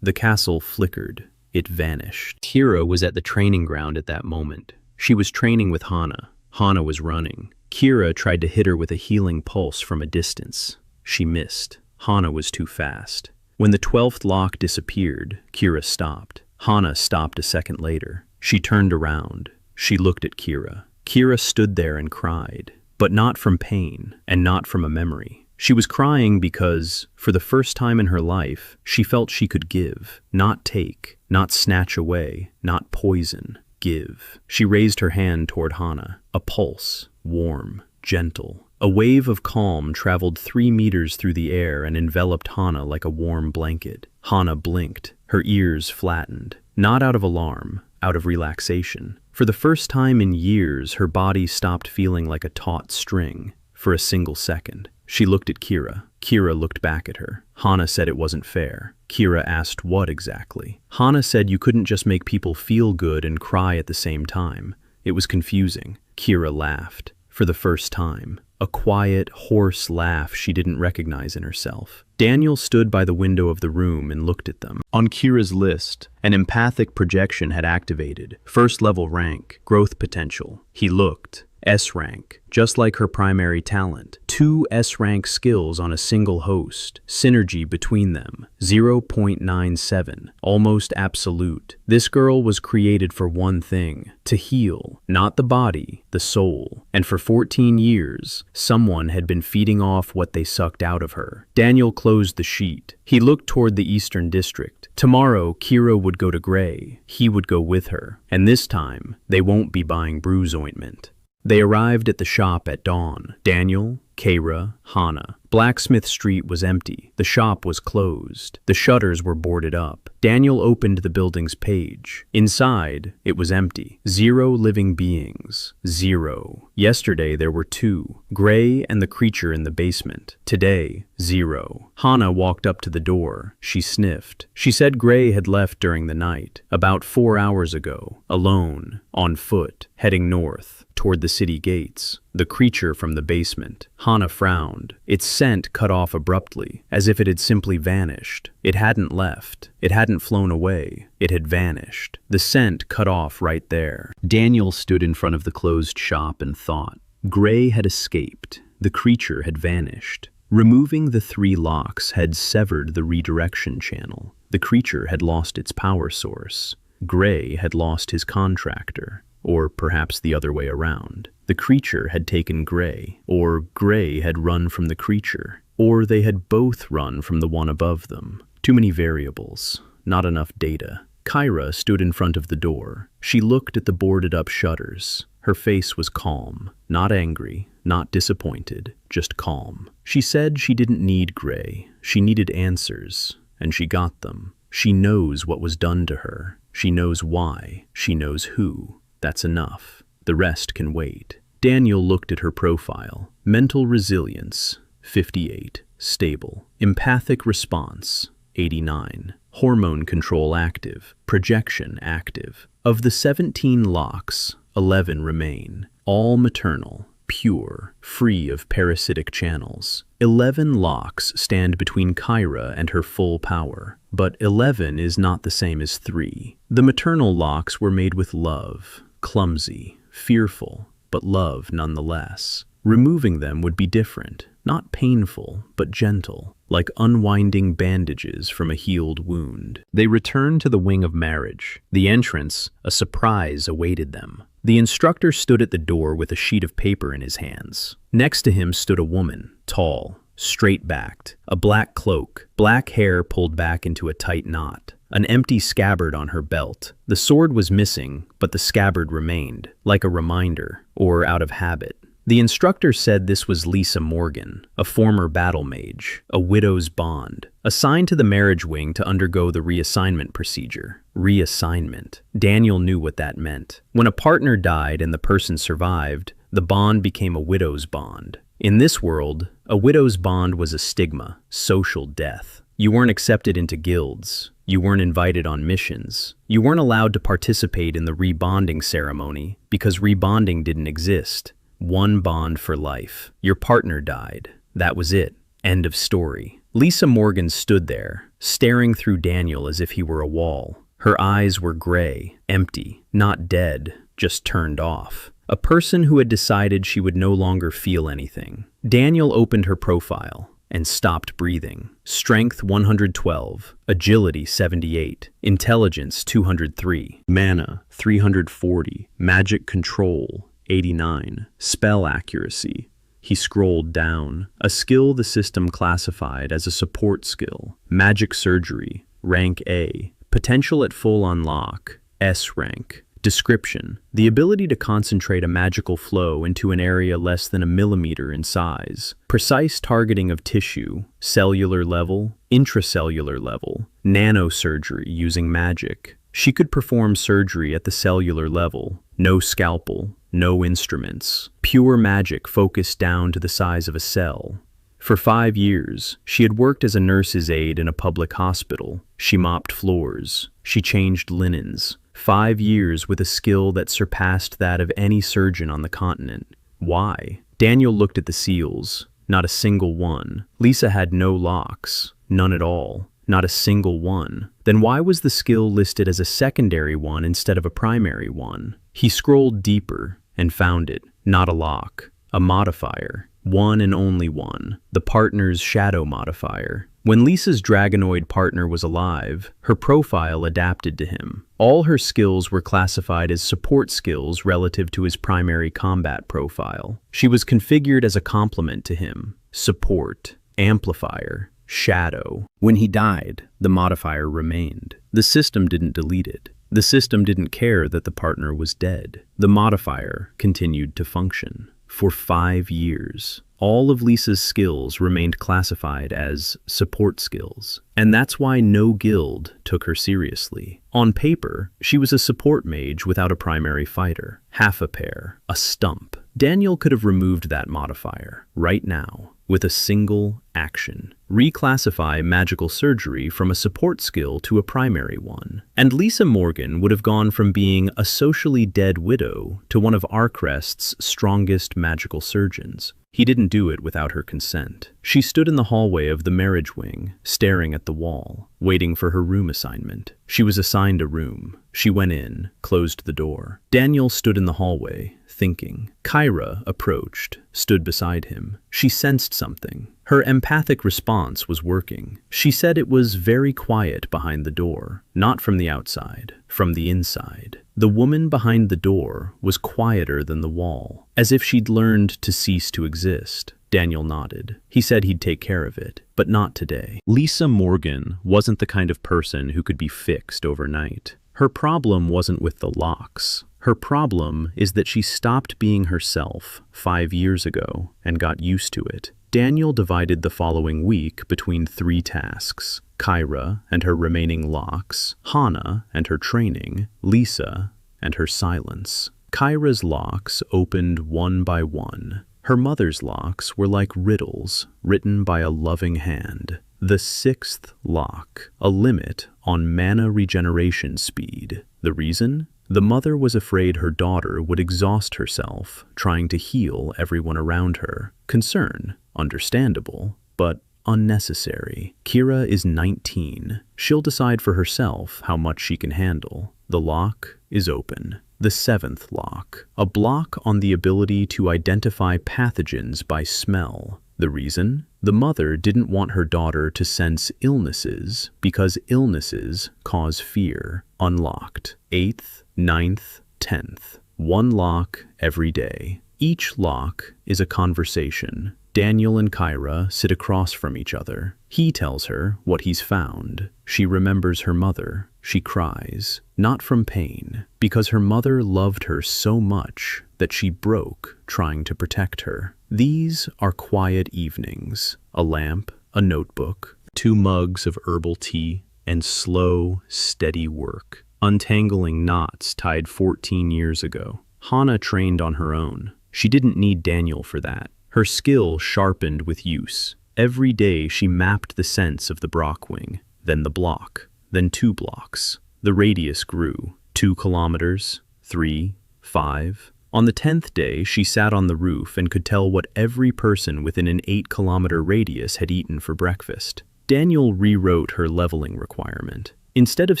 The castle flickered. It vanished. Keira was at the training ground at that moment. She was training with Hana. Hana was running. Keira tried to hit her with a healing pulse from a distance. She missed. Hana was too fast. When the 12th lock disappeared, Keira stopped. Hana stopped a second later. She turned around. She looked at Keira. Keira stood there and cried, but not from pain and not from a memory. She was crying because, for the first time in her life, she felt she could give, not take, not snatch away, not poison. Give. She raised her hand toward Hana, a pulse, warm, gentle. A wave of calm traveled 3 meters through the air and enveloped Hana like a warm blanket. Hana blinked, her ears flattened, not out of alarm, out of relaxation. For the first time in years, her body stopped feeling like a taut string. For a single second, she looked at Keira. Keira looked back at her. Hana said it wasn't fair. Keira asked what exactly. Hana said you couldn't just make people feel good and cry at the same time. It was confusing. Keira laughed. For the first time. A quiet, hoarse laugh she didn't recognize in herself. Daniel stood by the window of the room and looked at them. On Keira's list, an empathic projection had activated. 1st level rank, growth potential. He looked. S-rank, just like her primary talent. 2 S-rank skills on a single host. Synergy between them, 0.97, almost absolute. This girl was created for one thing, to heal, not the body, the soul. And for 14 years, someone had been feeding off what they sucked out of her. Daniel closed the sheet. He looked toward the Eastern District. Tomorrow, Keira would go to Gray. He would go with her. And this time, they won't be buying bruise ointment. They arrived at the shop at dawn. Daniel, Keira, Hana. Blacksmith Street was empty. The shop was closed. The shutters were boarded up. Daniel opened the building's page. Inside, it was empty. 0 living beings. 0. Yesterday there were 2. Gray and the creature in the basement. Today, 0. Hana walked up to the door. She sniffed. She said Gray had left during the night, about 4 hours ago, alone, on foot, heading north, toward the city gates. The creature from the basement. Hana frowned. Its scent cut off abruptly, as if it had simply vanished. It hadn't left. It hadn't flown away. It had vanished. The scent cut off right there. Daniel stood in front of the closed shop and thought. Gray had escaped. The creature had vanished. Removing the 3 locks had severed the redirection channel. The creature had lost its power source. Gray had lost his contractor. Or perhaps the other way around. The creature had taken Gray, or Gray had run from the creature, or they had both run from the one above them. Too many variables, not enough data. Keira stood in front of the door. She looked at the boarded-up shutters. Her face was calm, not angry, not disappointed, just calm. She said she didn't need Gray. She needed answers, and she got them. She knows what was done to her. She knows why. She knows who. That's enough. The rest can wait. Daniel looked at her profile. Mental resilience, 58. Stable. Empathic response, 89. Hormone control active. Projection active. Of the 17 locks, 11 remain. All maternal, pure, free of parasitic channels. 11 locks stand between Keira and her full power. But 11 is not the same as 3. The maternal locks were made with love. Clumsy, fearful, but love nonetheless. Removing them would be different, not painful, but gentle, like unwinding bandages from a healed wound. They returned to the wing of marriage. The entrance, a surprise awaited them. The instructor stood at the door with a sheet of paper in his hands. Next to him stood a woman, tall, straight-backed, a black cloak, black hair pulled back into a tight knot. An empty scabbard on her belt. The sword was missing, but the scabbard remained, like a reminder, or out of habit. The instructor said this was Lisa Morgan, a former battle mage, a widow's bond, assigned to the marriage wing to undergo the reassignment procedure. Reassignment. Daniel knew what that meant. When a partner died and the person survived, the bond became a widow's bond. In this world, a widow's bond was a stigma, social death. You weren't accepted into guilds. You weren't invited on missions. You weren't allowed to participate in the rebonding ceremony because rebonding didn't exist. One bond for life. Your partner died. That was it. End of story. Lisa Morgan stood there, staring through Daniel as if he were a wall. Her eyes were gray, empty, not dead, just turned off. A person who had decided she would no longer feel anything. Daniel opened her profile and stopped breathing. Strength 112, agility 78, intelligence 203, mana 340, magic control 89, spell accuracy. He scrolled down. A skill the system classified as a support skill. Magic surgery, rank A, potential at full unlock, S rank. Description: the ability to concentrate a magical flow into an area less than a millimeter in size. Precise targeting of tissue, cellular level, intracellular level, nanosurgery using magic. She could perform surgery at the cellular level. No scalpel, no instruments. Pure magic focused down to the size of a cell. For 5 years, she had worked as a nurse's aide in a public hospital. She mopped floors. She changed linens. 5 years with a skill that surpassed that of any surgeon on the continent. Why? Daniel looked at the seals. Not a single one. Lisa had no locks. None at all. Not a single one. Then why was the skill listed as a secondary one instead of a primary one? He scrolled deeper and found it. Not a lock. A modifier. One and only one. The partner's shadow modifier. When Lisa's dragonoid partner was alive, her profile adapted to him. All her skills were classified as support skills relative to his primary combat profile. She was configured as a complement to him. Support, amplifier, shadow. When he died, the modifier remained. The system didn't delete it. The system didn't care that the partner was dead. The modifier continued to function. For 5 years. All of Lisa's skills remained classified as support skills, and that's why no guild took her seriously. On paper, she was a support mage without a primary fighter, half a pair, a stump. Daniel could have removed that modifier right now with a single action. Reclassify magical surgery from a support skill to a primary one. And Lisa Morgan would have gone from being a socially dead widow to one of Arcrest's strongest magical surgeons. He didn't do it without her consent. She stood in the hallway of the marriage wing, staring at the wall, waiting for her room assignment. She was assigned a room. She went in, closed the door. Daniel stood in the hallway, thinking. Keira approached, stood beside him. She sensed something. Her empathic response was working. She said it was very quiet behind the door, not from the outside, from the inside. The woman behind the door was quieter than the wall, as if she'd learned to cease to exist. Daniel nodded. He said he'd take care of it, but not today. Lisa Morgan wasn't the kind of person who could be fixed overnight. Her problem wasn't with the locks. Her problem is that she stopped being herself 5 years ago and got used to it. Daniel divided the following week between 3 tasks: Keira and her remaining locks, Hana and her training, Lisa and her silence. Keira's locks opened one by one. Her mother's locks were like riddles written by a loving hand. The 6th lock, a limit on mana regeneration speed. The reason? The mother was afraid her daughter would exhaust herself trying to heal everyone around her. Concern, understandable, but unnecessary. Keira is 19. She'll decide for herself how much she can handle. The lock is open. The 7th lock, a block on the ability to identify pathogens by smell. The reason? The mother didn't want her daughter to sense illnesses because illnesses cause fear. Unlocked. 8th, 9th, 10th. 1 lock every day. Each lock is a conversation. Daniel and Keira sit across from each other. He tells her what he's found. She remembers her mother. She cries, not from pain, because her mother loved her so much that she broke trying to protect her. These are quiet evenings. A lamp, a notebook, 2 mugs of herbal tea, and slow, steady work. Untangling knots tied 14 years ago. Hana trained on her own. She didn't need Daniel for that. Her skill sharpened with use. Every day she mapped the sense of the Brockwing, then the block, then 2 blocks. The radius grew, 2 kilometers, 3, 5. On the 10th day, she sat on the roof and could tell what every person within an 8-kilometer radius had eaten for breakfast. Daniel rewrote her leveling requirement. Instead of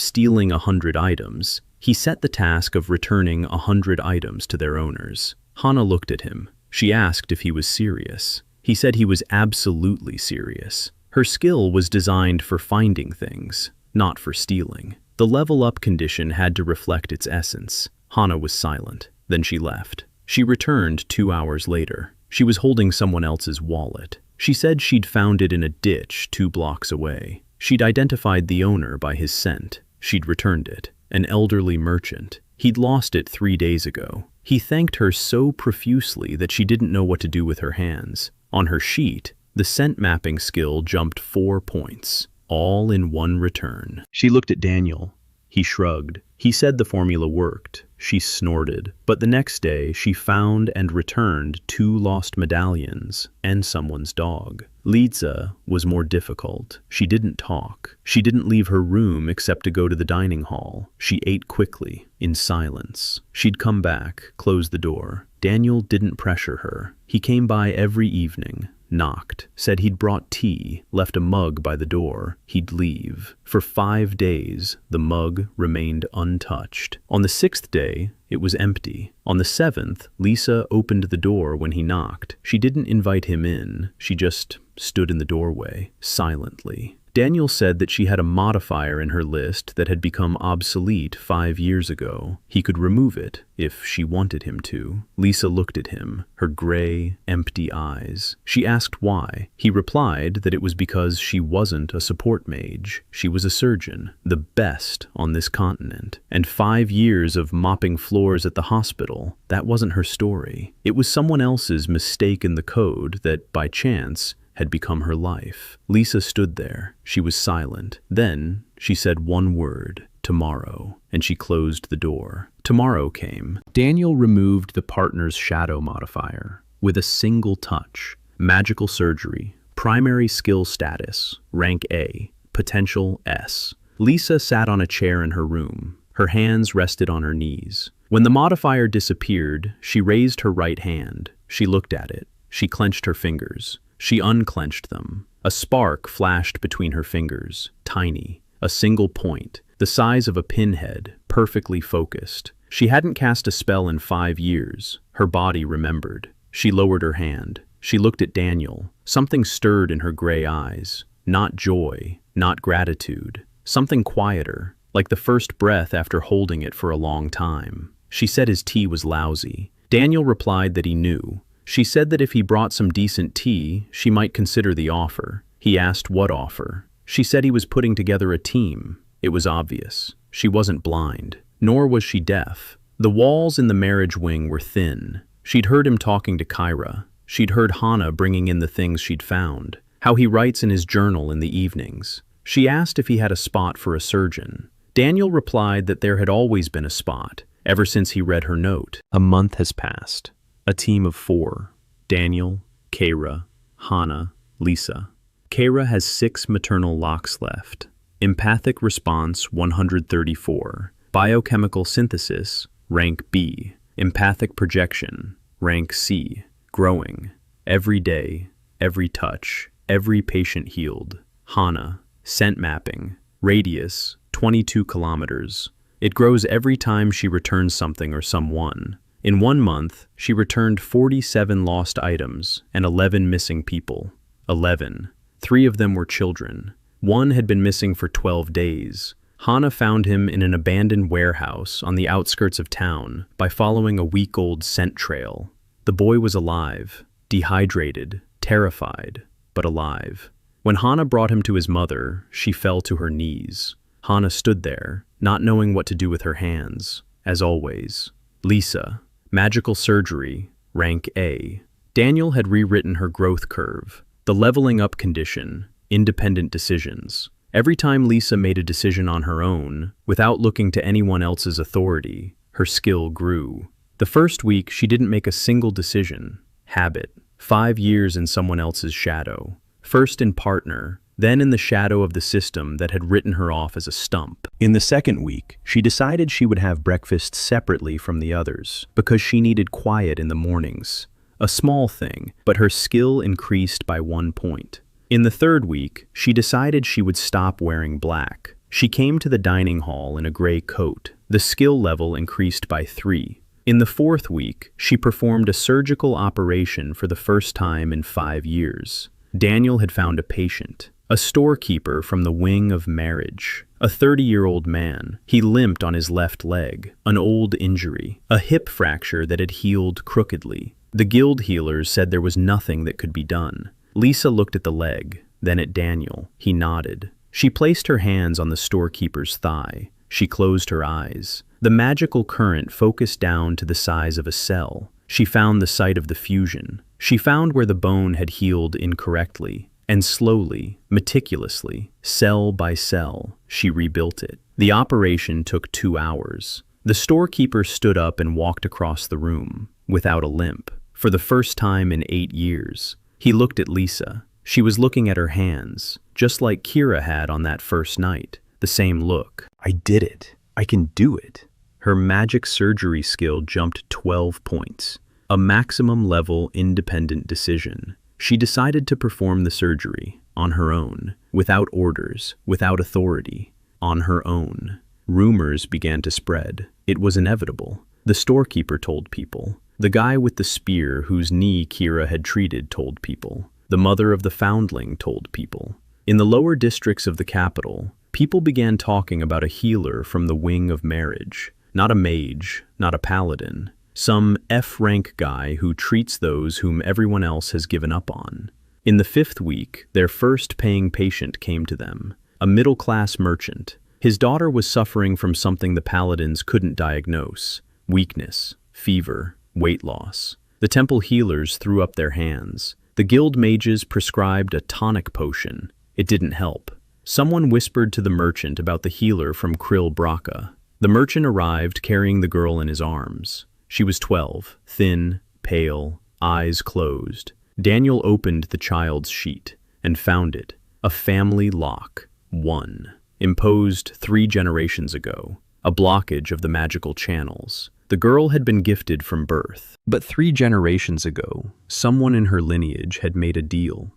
stealing 100 items, he set the task of returning 100 items to their owners. Hana looked at him. She asked if he was serious. He said he was absolutely serious. Her skill was designed for finding things, not for stealing. The level up condition had to reflect its essence. Hana was silent. Then she left. She returned 2 hours later. She was holding someone else's wallet. She said she'd found it in a ditch 2 blocks away. She'd identified the owner by his scent. She'd returned it. An elderly merchant. He'd lost it 3 days ago. He thanked her so profusely that she didn't know what to do with her hands. On her sheet, the scent mapping skill jumped 4 points, all in one return. She looked at Daniel. He shrugged. He said the formula worked. She snorted. But the next day, she found and returned 2 lost medallions and someone's dog. Lisa was more difficult. She didn't talk. She didn't leave her room except to go to the dining hall. She ate quickly, in silence. She'd come back, close the door. Daniel didn't pressure her. He came by every evening, knocked, said he'd brought tea, left a mug by the door. He'd leave. For 5 days, the mug remained untouched. On the 6th day, it was empty. On the 7th, Lisa opened the door when he knocked. She didn't invite him in. She just stood in the doorway, silently. Daniel said that she had a modifier in her list that had become obsolete 5 years ago. He could remove it if she wanted him to. Lisa looked at him, her gray, empty eyes. She asked why. He replied that it was because she wasn't a support mage. She was a surgeon, the best on this continent. And 5 years of mopping floors at the hospital, that wasn't her story. It was someone else's mistake in the code that, by chance, had become her life. Lisa stood there. She was silent. Then she said one word, tomorrow, and she closed the door. Tomorrow came. Daniel removed the partner's shadow modifier with a single touch. Magical surgery, primary skill status, rank A, potential S. Lisa sat on a chair in her room. Her hands rested on her knees. When the modifier disappeared, she raised her right hand. She looked at it. She clenched her fingers. She unclenched them. A spark flashed between her fingers, tiny, a single point, the size of a pinhead, perfectly focused. She hadn't cast a spell in 5 years. Her body remembered. She lowered her hand. She looked at Daniel. Something stirred in her gray eyes. Not joy, not gratitude. Something quieter, like the first breath after holding it for a long time. She said his tea was lousy. Daniel replied that he knew. She said that if he brought some decent tea, she might consider the offer. He asked what offer. She said he was putting together a team. It was obvious. She wasn't blind, nor was she deaf. The walls in the marriage wing were thin. She'd heard him talking to Keira. She'd heard Hana bringing in the things she'd found, how he writes in his journal in the evenings. She asked if he had a spot for a surgeon. Daniel replied that there had always been a spot, ever since he read her note. A month has passed. A team of 4. Daniel, Keira, Hana, Lisa. Keira has 6 maternal locks left. Empathic response 134. Biochemical synthesis, rank B. Empathic projection, rank C. Growing. Every day, every touch, every patient healed. Hana, scent mapping, radius 22 kilometers. It grows every time she returns something or someone. In 1 month, she returned 47 lost items and 11 missing people. 11. 3 of them were children. 1 had been missing for 12 days. Hana found him in an abandoned warehouse on the outskirts of town by following a week-old scent trail. The boy was alive, dehydrated, terrified, but alive. When Hana brought him to his mother, she fell to her knees. Hana stood there, not knowing what to do with her hands, as always. Lisa. Magical surgery, rank A. Daniel had rewritten her growth curve, the leveling up condition, independent decisions. Every time Lisa made a decision on her own, without looking to anyone else's authority, her skill grew. The first week, she didn't make a single decision. Habit. 5 years in someone else's shadow. First in partner, then in the shadow of the system that had written her off as a stump. In the second week, she decided she would have breakfast separately from the others because she needed quiet in the mornings. A small thing, but her skill increased by 1 point. In the third week, she decided she would stop wearing black. She came to the dining hall in a gray coat. The skill level increased by 3. In the fourth week, she performed a surgical operation for the first time in 5 years. Daniel had found a patient, a storekeeper from the wing of marriage, a 30-year-old man. He limped on his left leg, an old injury, a hip fracture that had healed crookedly. The guild healers said there was nothing that could be done. Lisa looked at the leg, then at Daniel. He nodded. She placed her hands on the storekeeper's thigh. She closed her eyes. The magical current focused down to the size of a cell. She found the site of the fusion. She found where the bone had healed incorrectly, and slowly, meticulously, cell by cell, she rebuilt it. The operation took 2 hours. The storekeeper stood up and walked across the room, without a limp, for the first time in 8 years. He looked at Lisa. She was looking at her hands, just like Keira had on that first night. The same look. I did it. I can do it. Her magic surgery skill jumped 12 points. A maximum level independent decision. She decided to perform the surgery on her own, without orders, without authority, on her own. Rumors began to spread. It was inevitable. The storekeeper told people. The guy with the spear whose knee Keira had treated told people. The mother of the foundling told people. In the lower districts of the capital, people began talking about a healer from the wing of marriage. Not a mage, not a paladin. Some F-rank guy who treats those whom everyone else has given up on. In the 5th week, their first paying patient came to them. A middle-class merchant. His daughter was suffering from something the paladins couldn't diagnose. Weakness, fever, weight loss. The temple healers threw up their hands. The guild mages prescribed a tonic potion. It didn't help. Someone whispered to the merchant about the healer from Braka. The merchant arrived carrying the girl in his arms. She was 12, thin, pale, eyes closed. Daniel opened the child's sheet and found it. A family lock. 1. Imposed 3 generations ago. A blockage of the magical channels. The girl had been gifted from birth. But 3 generations ago, someone in her lineage had made a deal.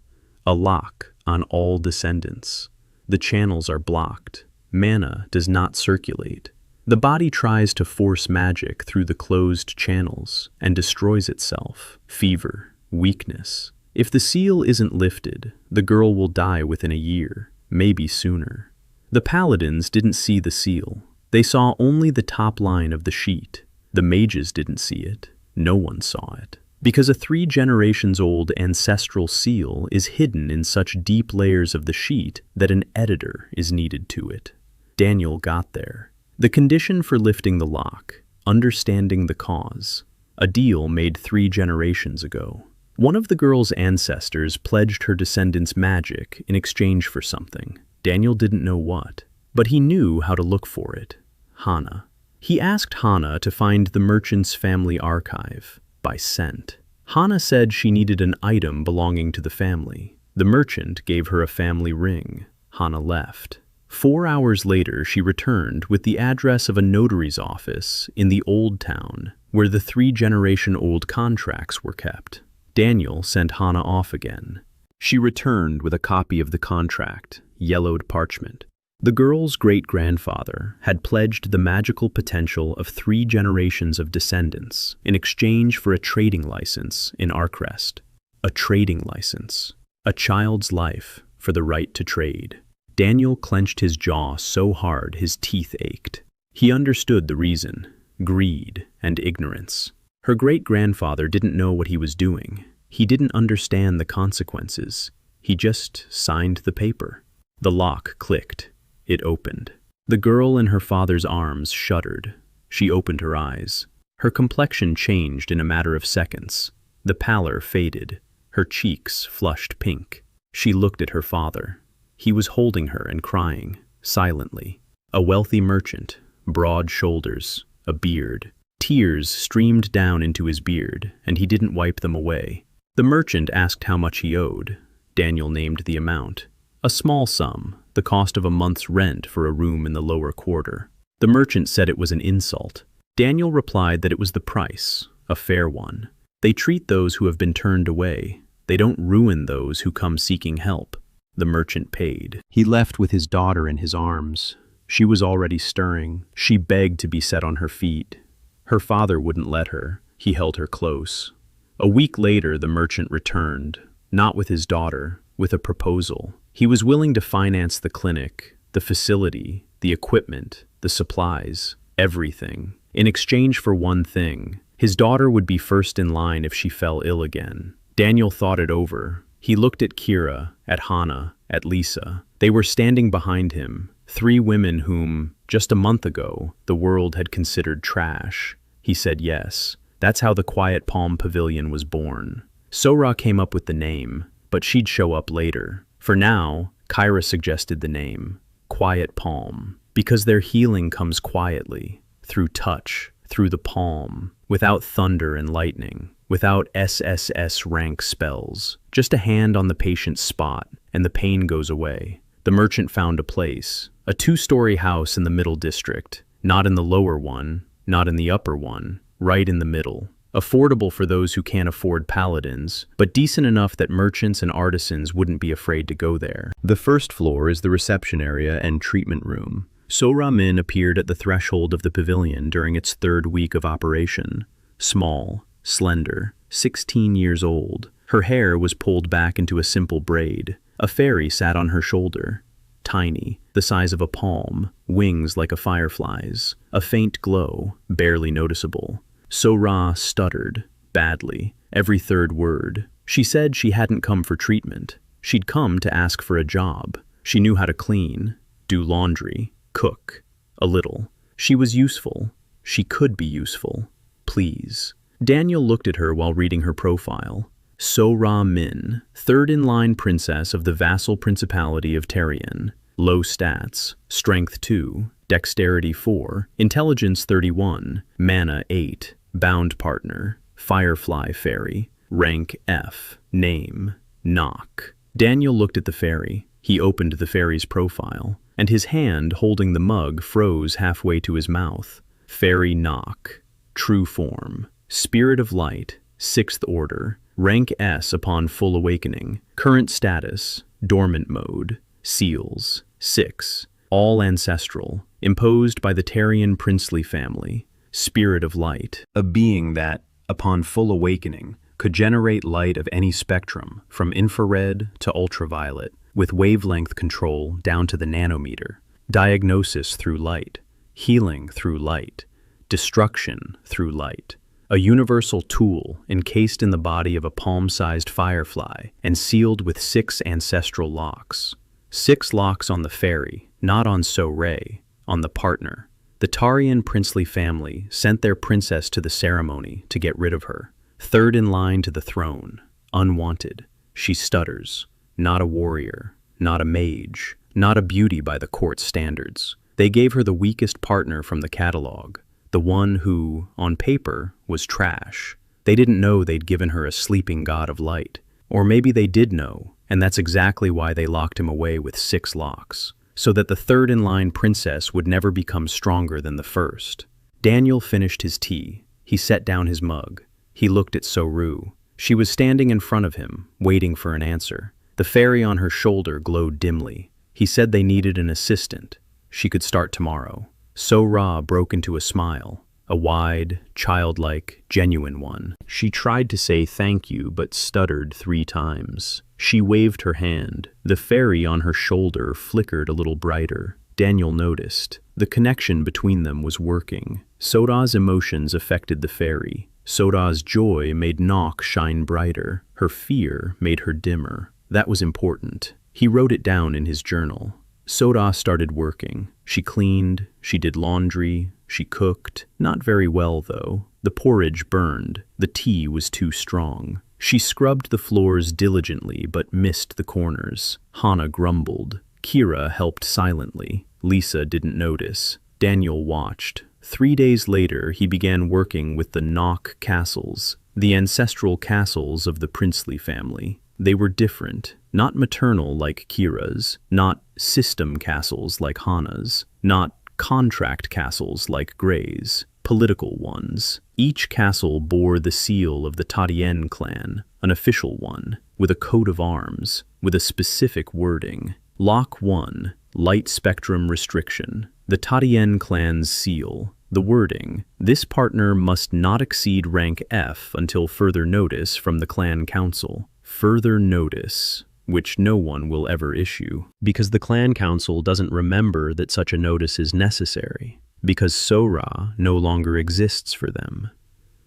A lock on all descendants. The channels are blocked. Mana does not circulate. The body tries to force magic through the closed channels and destroys itself. Fever, weakness. If the seal isn't lifted, the girl will die within a year, maybe sooner. The paladins didn't see the seal. They saw only the top line of the sheet. The mages didn't see it. No one saw it. Because a 3 generations old ancestral seal is hidden in such deep layers of the sheet that an editor is needed to it. Daniel got there. The condition for lifting the lock, understanding the cause. A deal made 3 generations ago. One of the girl's ancestors pledged her descendants magic in exchange for something. Daniel didn't know what, but he knew how to look for it. Hana. He asked Hana to find the merchant's family archive. By scent. Hana said she needed an item belonging to the family. The merchant gave her a family ring. Hana left. 4 hours later, she returned with the address of a notary's office in the old town, where the 3-generation-old contracts were kept. Daniel sent Hana off again. She returned with a copy of the contract, yellowed parchment. The girl's great-grandfather had pledged the magical potential of 3 generations of descendants in exchange for a trading license in Arkrest. A trading license. A child's life for the right to trade. Daniel clenched his jaw so hard his teeth ached. He understood the reason. Greed and ignorance. Her great-grandfather didn't know what he was doing. He didn't understand the consequences. He just signed the paper. The lock clicked. It opened. The girl in her father's arms shuddered. She opened her eyes. Her complexion changed in a matter of seconds. The pallor faded. Her cheeks flushed pink. She looked at her father. He was holding her and crying, silently. A wealthy merchant, broad shoulders, a beard. Tears streamed down into his beard, and he didn't wipe them away. The merchant asked how much he owed. Daniel named the amount. A small sum, the cost of a month's rent for a room in the lower quarter. The merchant said it was an insult. Daniel replied that it was the price, a fair one. They treat those who have been turned away. They don't ruin those who come seeking help. The merchant paid. He left with his daughter in his arms. She was already stirring. She begged to be set on her feet. Her father wouldn't let her. He held her close. A week later, the merchant returned, not with his daughter, with a proposal. He was willing to finance the clinic, the facility, the equipment, the supplies, everything. In exchange for one thing, his daughter would be first in line if she fell ill again. Daniel thought it over. He looked at Keira, at Hana, at Lisa. They were standing behind him, 3 women whom, just a month ago, the world had considered trash. He said yes. That's how the Quiet Palm Pavilion was born. Sora came up with the name, but she'd show up later. For now, Keira suggested the name, Quiet Palm, because their healing comes quietly, through touch, through the palm, without thunder and lightning, without S-rank spells. Just a hand on the patient's spot, and the pain goes away. The merchant found a place, a 2-story house in the middle district, not in the lower one, not in the upper one, right in the middle. Affordable for those who can't afford paladins, but decent enough that merchants and artisans wouldn't be afraid to go there. The first floor is the reception area and treatment room. Sora Min appeared at the threshold of the pavilion during its 3rd week of operation. Small, slender, 16 years old. Her hair was pulled back into a simple braid. A fairy sat on her shoulder, tiny, the size of a palm, wings like a firefly's, a faint glow, barely noticeable. So-ra stuttered, badly, every third word. She said she hadn't come for treatment. She'd come to ask for a job. She knew how to clean, do laundry, cook, a little. She was useful. She could be useful. Please. Daniel looked at her while reading her profile. So-ra Min, third-in-line princess of the vassal principality of Terrien. Low stats, strength 2, dexterity 4, intelligence 31, mana 8, bound partner, firefly fairy, rank F, name, Knock. Daniel looked at the fairy. He opened the fairy's profile, and his hand holding the mug froze halfway to his mouth. Fairy Knock, true form, spirit of light, 6th order, rank S upon full awakening, current status, dormant mode, seals, 6, all ancestral, imposed by the Terrien princely family, spirit of light, a being that, upon full awakening, could generate light of any spectrum, from infrared to ultraviolet, with wavelength control down to the nanometer, diagnosis through light, healing through light, destruction through light. A universal tool encased in the body of a palm-sized firefly and sealed with 6 ancestral locks. 6 locks on the fairy, not on So-Ray, on the partner. The Terrien princely family sent their princess to the ceremony to get rid of her. Third in line to the throne, unwanted. She stutters. Not a warrior, not a mage, not a beauty by the court standards. They gave her the weakest partner from the catalogue. The one who, on paper, was trash. They didn't know they'd given her a sleeping god of light. Or maybe they did know, and that's exactly why they locked him away with 6 locks, so that the third-in-line princess would never become stronger than the first. Daniel finished his tea. He set down his mug. He looked at So-Ru. She was standing in front of him, waiting for an answer. The fairy on her shoulder glowed dimly. He said they needed an assistant. She could start tomorrow. So-Ra broke into a smile, a wide, childlike, genuine one. She tried to say thank you, but stuttered 3 times. She waved her hand. The fairy on her shoulder flickered a little brighter. Daniel noticed. The connection between them was working. So-Ra's emotions affected the fairy. So-Ra's joy made Knock shine brighter. Her fear made her dimmer. That was important. He wrote it down in his journal. So-Ra started working. She cleaned, she did laundry, she cooked. Not very well, though. The porridge burned. The tea was too strong. She scrubbed the floors diligently, but missed the corners. Hana grumbled. Keira helped silently. Lisa didn't notice. Daniel watched. 3 days later, he began working with the Knock castles, the ancestral castles of the princely family. They were different, not maternal like Keira's, not system castles like Hana's, not contract castles like Gray's, political ones. Each castle bore the seal of the Tatien clan, an official one, with a coat of arms, with a specific wording. Lock 1, light spectrum restriction, the Tatien clan's seal. The wording, this partner must not exceed rank F until further notice from the clan council. Further notice, which no one will ever issue, because the clan council doesn't remember that such a notice is necessary, because So-Ra no longer exists for them.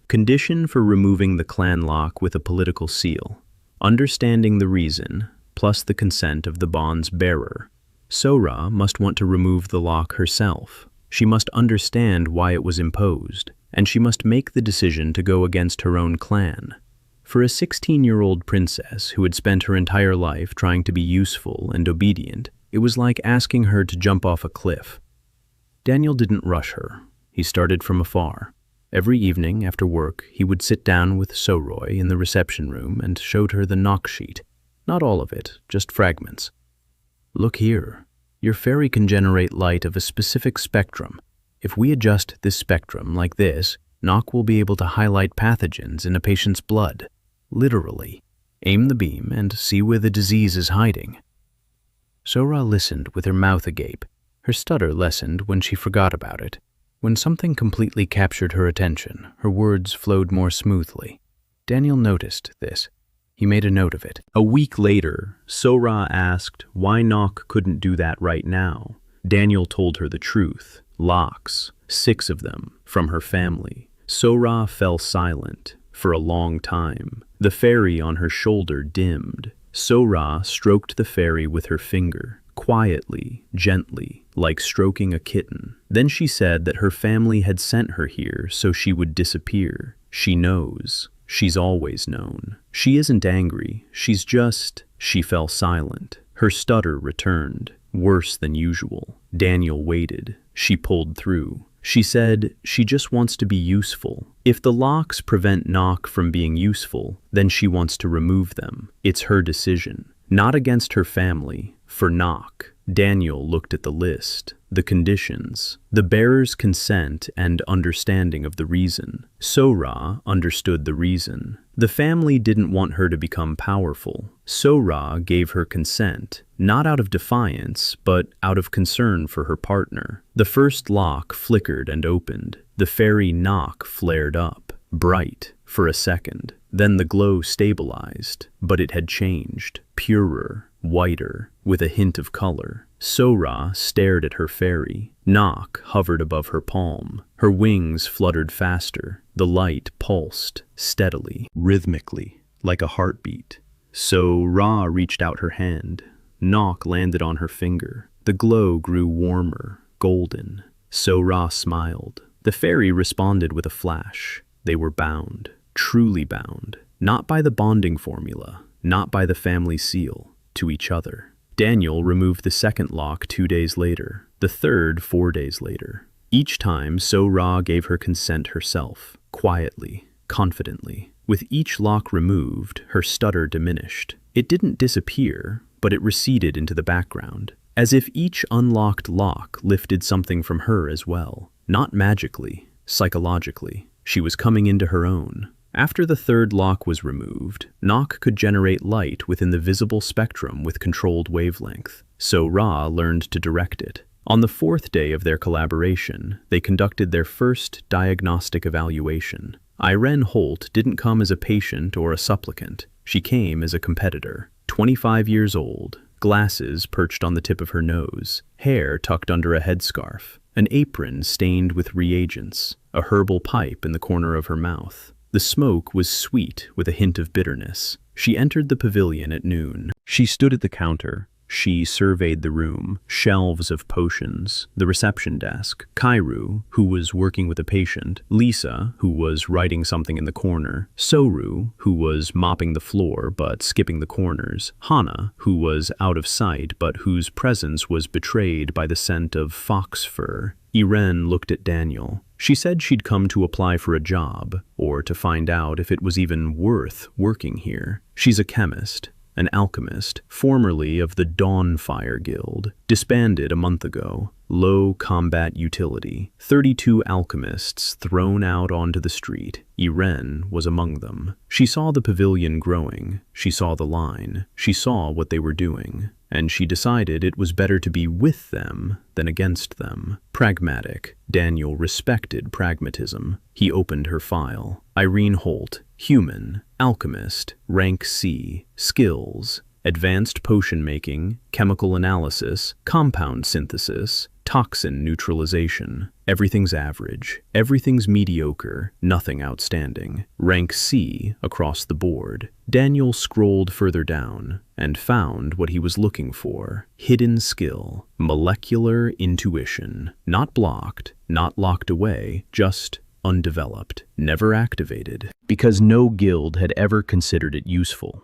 Condition for removing the clan lock with a political seal. Understanding the reason, plus the consent of the bond's bearer. So-Ra must want to remove the lock herself. She must understand why it was imposed, and she must make the decision to go against her own clan. For a 16-year-old princess who had spent her entire life trying to be useful and obedient, it was like asking her to jump off a cliff. Daniel didn't rush her. He started from afar. Every evening after work, he would sit down with So-Roy in the reception room and showed her the knock sheet. Not all of it, just fragments. Look here. Your fairy can generate light of a specific spectrum. If we adjust this spectrum like this, Knock will be able to highlight pathogens in a patient's blood. Literally. Aim the beam and see where the disease is hiding. So-Ra listened with her mouth agape. Her stutter lessened when she forgot about it. When something completely captured her attention, her words flowed more smoothly. Daniel noticed this. He made a note of it. A week later, So-Ra asked why Nock couldn't do that right now. Daniel told her the truth. Locks, 6 of them, from her family. So-Ra fell silent for a long time. The fairy on her shoulder dimmed. So-Ra stroked the fairy with her finger, quietly, gently, like stroking a kitten. Then she said that her family had sent her here so she would disappear. She knows. She's always known. She isn't angry. She's just... She fell silent. Her stutter returned, worse than usual. Daniel waited. She pulled through. She said she just wants to be useful. If the locks prevent Nock from being useful, then she wants to remove them. It's her decision. Not against her family. For Nock. Daniel looked at the list, the conditions, the bearer's consent and understanding of the reason. So-Ra understood the reason. The family didn't want her to become powerful. So-Ra gave her consent, not out of defiance, but out of concern for her partner. The first lock flickered and opened. The fairy Nock flared up, bright, for a second. Then the glow stabilized, but it had changed, purer, whiter, with a hint of color. So-Ra stared at her fairy. Nock hovered above her palm. Her wings fluttered faster. The light pulsed, steadily, rhythmically, like a heartbeat. So-Ra reached out her hand. Nock landed on her finger. The glow grew warmer, golden. So-Ra smiled. The fairy responded with a flash. They were bound, truly bound, not by the bonding formula, not by the family seal, to each other. Daniel removed the second lock 2 days later, the third 4 days later. Each time, So-Ra gave her consent herself, quietly, confidently. With each lock removed, her stutter diminished. It didn't disappear, but it receded into the background, as if each unlocked lock lifted something from her as well. Not magically, psychologically. She was coming into her own. After the third lock was removed, Nock could generate light within the visible spectrum with controlled wavelength. So-Ra learned to direct it. On the 4th day of their collaboration, they conducted their first diagnostic evaluation. Irene Holt didn't come as a patient or a supplicant. She came as a competitor. 25 years old, glasses perched on the tip of her nose, hair tucked under a headscarf, an apron stained with reagents, a herbal pipe in the corner of her mouth. The smoke was sweet with a hint of bitterness. She entered the pavilion at noon. She stood at the counter. She surveyed the room, shelves of potions, the reception desk, Kairu, who was working with a patient, Lisa, who was writing something in the corner, Soru, who was mopping the floor but skipping the corners, Hana, who was out of sight but whose presence was betrayed by the scent of fox fur. Irene looked at Daniel. She said she'd come to apply for a job, or to find out if it was even worth working here. She's a chemist. An alchemist, formerly of the Dawnfire Guild, disbanded a month ago. Low combat utility. 32 alchemists thrown out onto the street. Irene was among them. She saw the pavilion growing. She saw the line. She saw what they were doing. And she decided it was better to be with them than against them. Pragmatic. Daniel respected pragmatism. He opened her file. Irene Holt, human, alchemist, rank C, skills, advanced potion making, chemical analysis, compound synthesis, toxin neutralization. Everything's average. Everything's mediocre. Nothing outstanding. Rank C across the board. Daniel scrolled further down and found what he was looking for. Hidden skill. Molecular intuition. Not blocked, not locked away, just undeveloped. Never activated. Because no guild had ever considered it useful.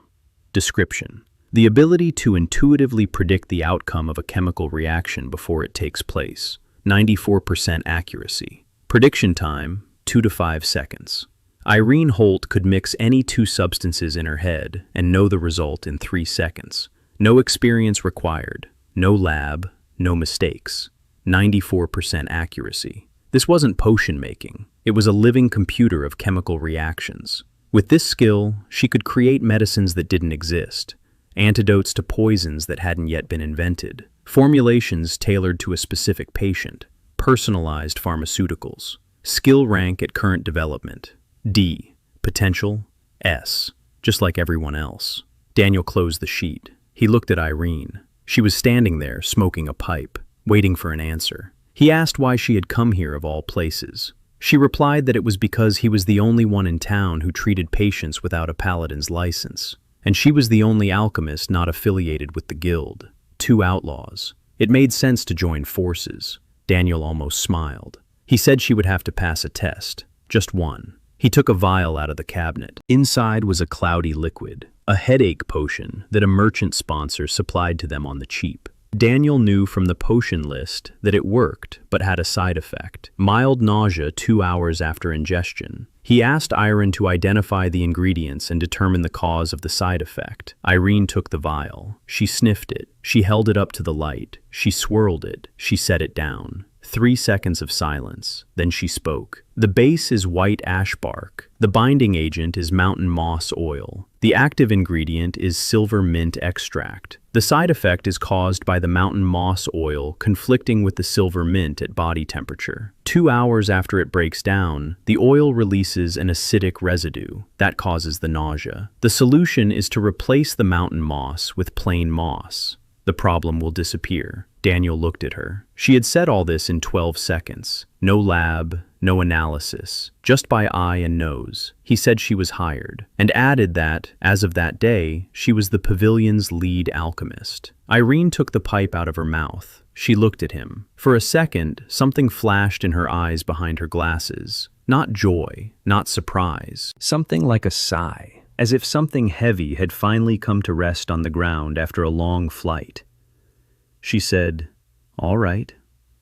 Description. The ability to intuitively predict the outcome of a chemical reaction before it takes place. 94% accuracy. Prediction time, 2 to 5 seconds. Irene Holt could mix any 2 substances in her head and know the result in 3 seconds. No experience required. No lab. No mistakes. 94% accuracy. This wasn't potion making. It was a living computer of chemical reactions. With this skill, she could create medicines that didn't exist. Antidotes to poisons that hadn't yet been invented, formulations tailored to a specific patient, personalized pharmaceuticals. Skill rank at current development, D. Potential, S. just like everyone else. Daniel closed the sheet. He looked at Irene. She was standing there, smoking a pipe, waiting for an answer. He asked why she had come here of all places. She replied that it was because he was the only one in town who treated patients without a paladin's license, and she was the only alchemist not affiliated with the guild. 2 outlaws. It made sense to join forces. Daniel almost smiled. He said she would have to pass a test. Just one. He took a vial out of the cabinet. Inside was a cloudy liquid, a headache potion that a merchant sponsor supplied to them on the cheap. Daniel knew from the potion list that it worked, but had a side effect: mild nausea 2 hours after ingestion. He asked Irene to identify the ingredients and determine the cause of the side effect. Irene took the vial. She sniffed it. She held it up to the light. She swirled it. She set it down. 3 seconds of silence. Then she spoke. The base is white ash bark. The binding agent is mountain moss oil. The active ingredient is silver mint extract. The side effect is caused by the mountain moss oil conflicting with the silver mint at body temperature. 2 hours after it breaks down, the oil releases an acidic residue. That causes the nausea. The solution is to replace the mountain moss with plain moss. The problem will disappear. Daniel looked at her. She had said all this in 12 seconds. No lab, no analysis, just by eye and nose. He said she was hired, and added that, as of that day, she was the pavilion's lead alchemist. Irene took the pipe out of her mouth. She looked at him. For a second, something flashed in her eyes behind her glasses. Not joy, not surprise. Something like a sigh, as if something heavy had finally come to rest on the ground after a long flight. She said, "All right."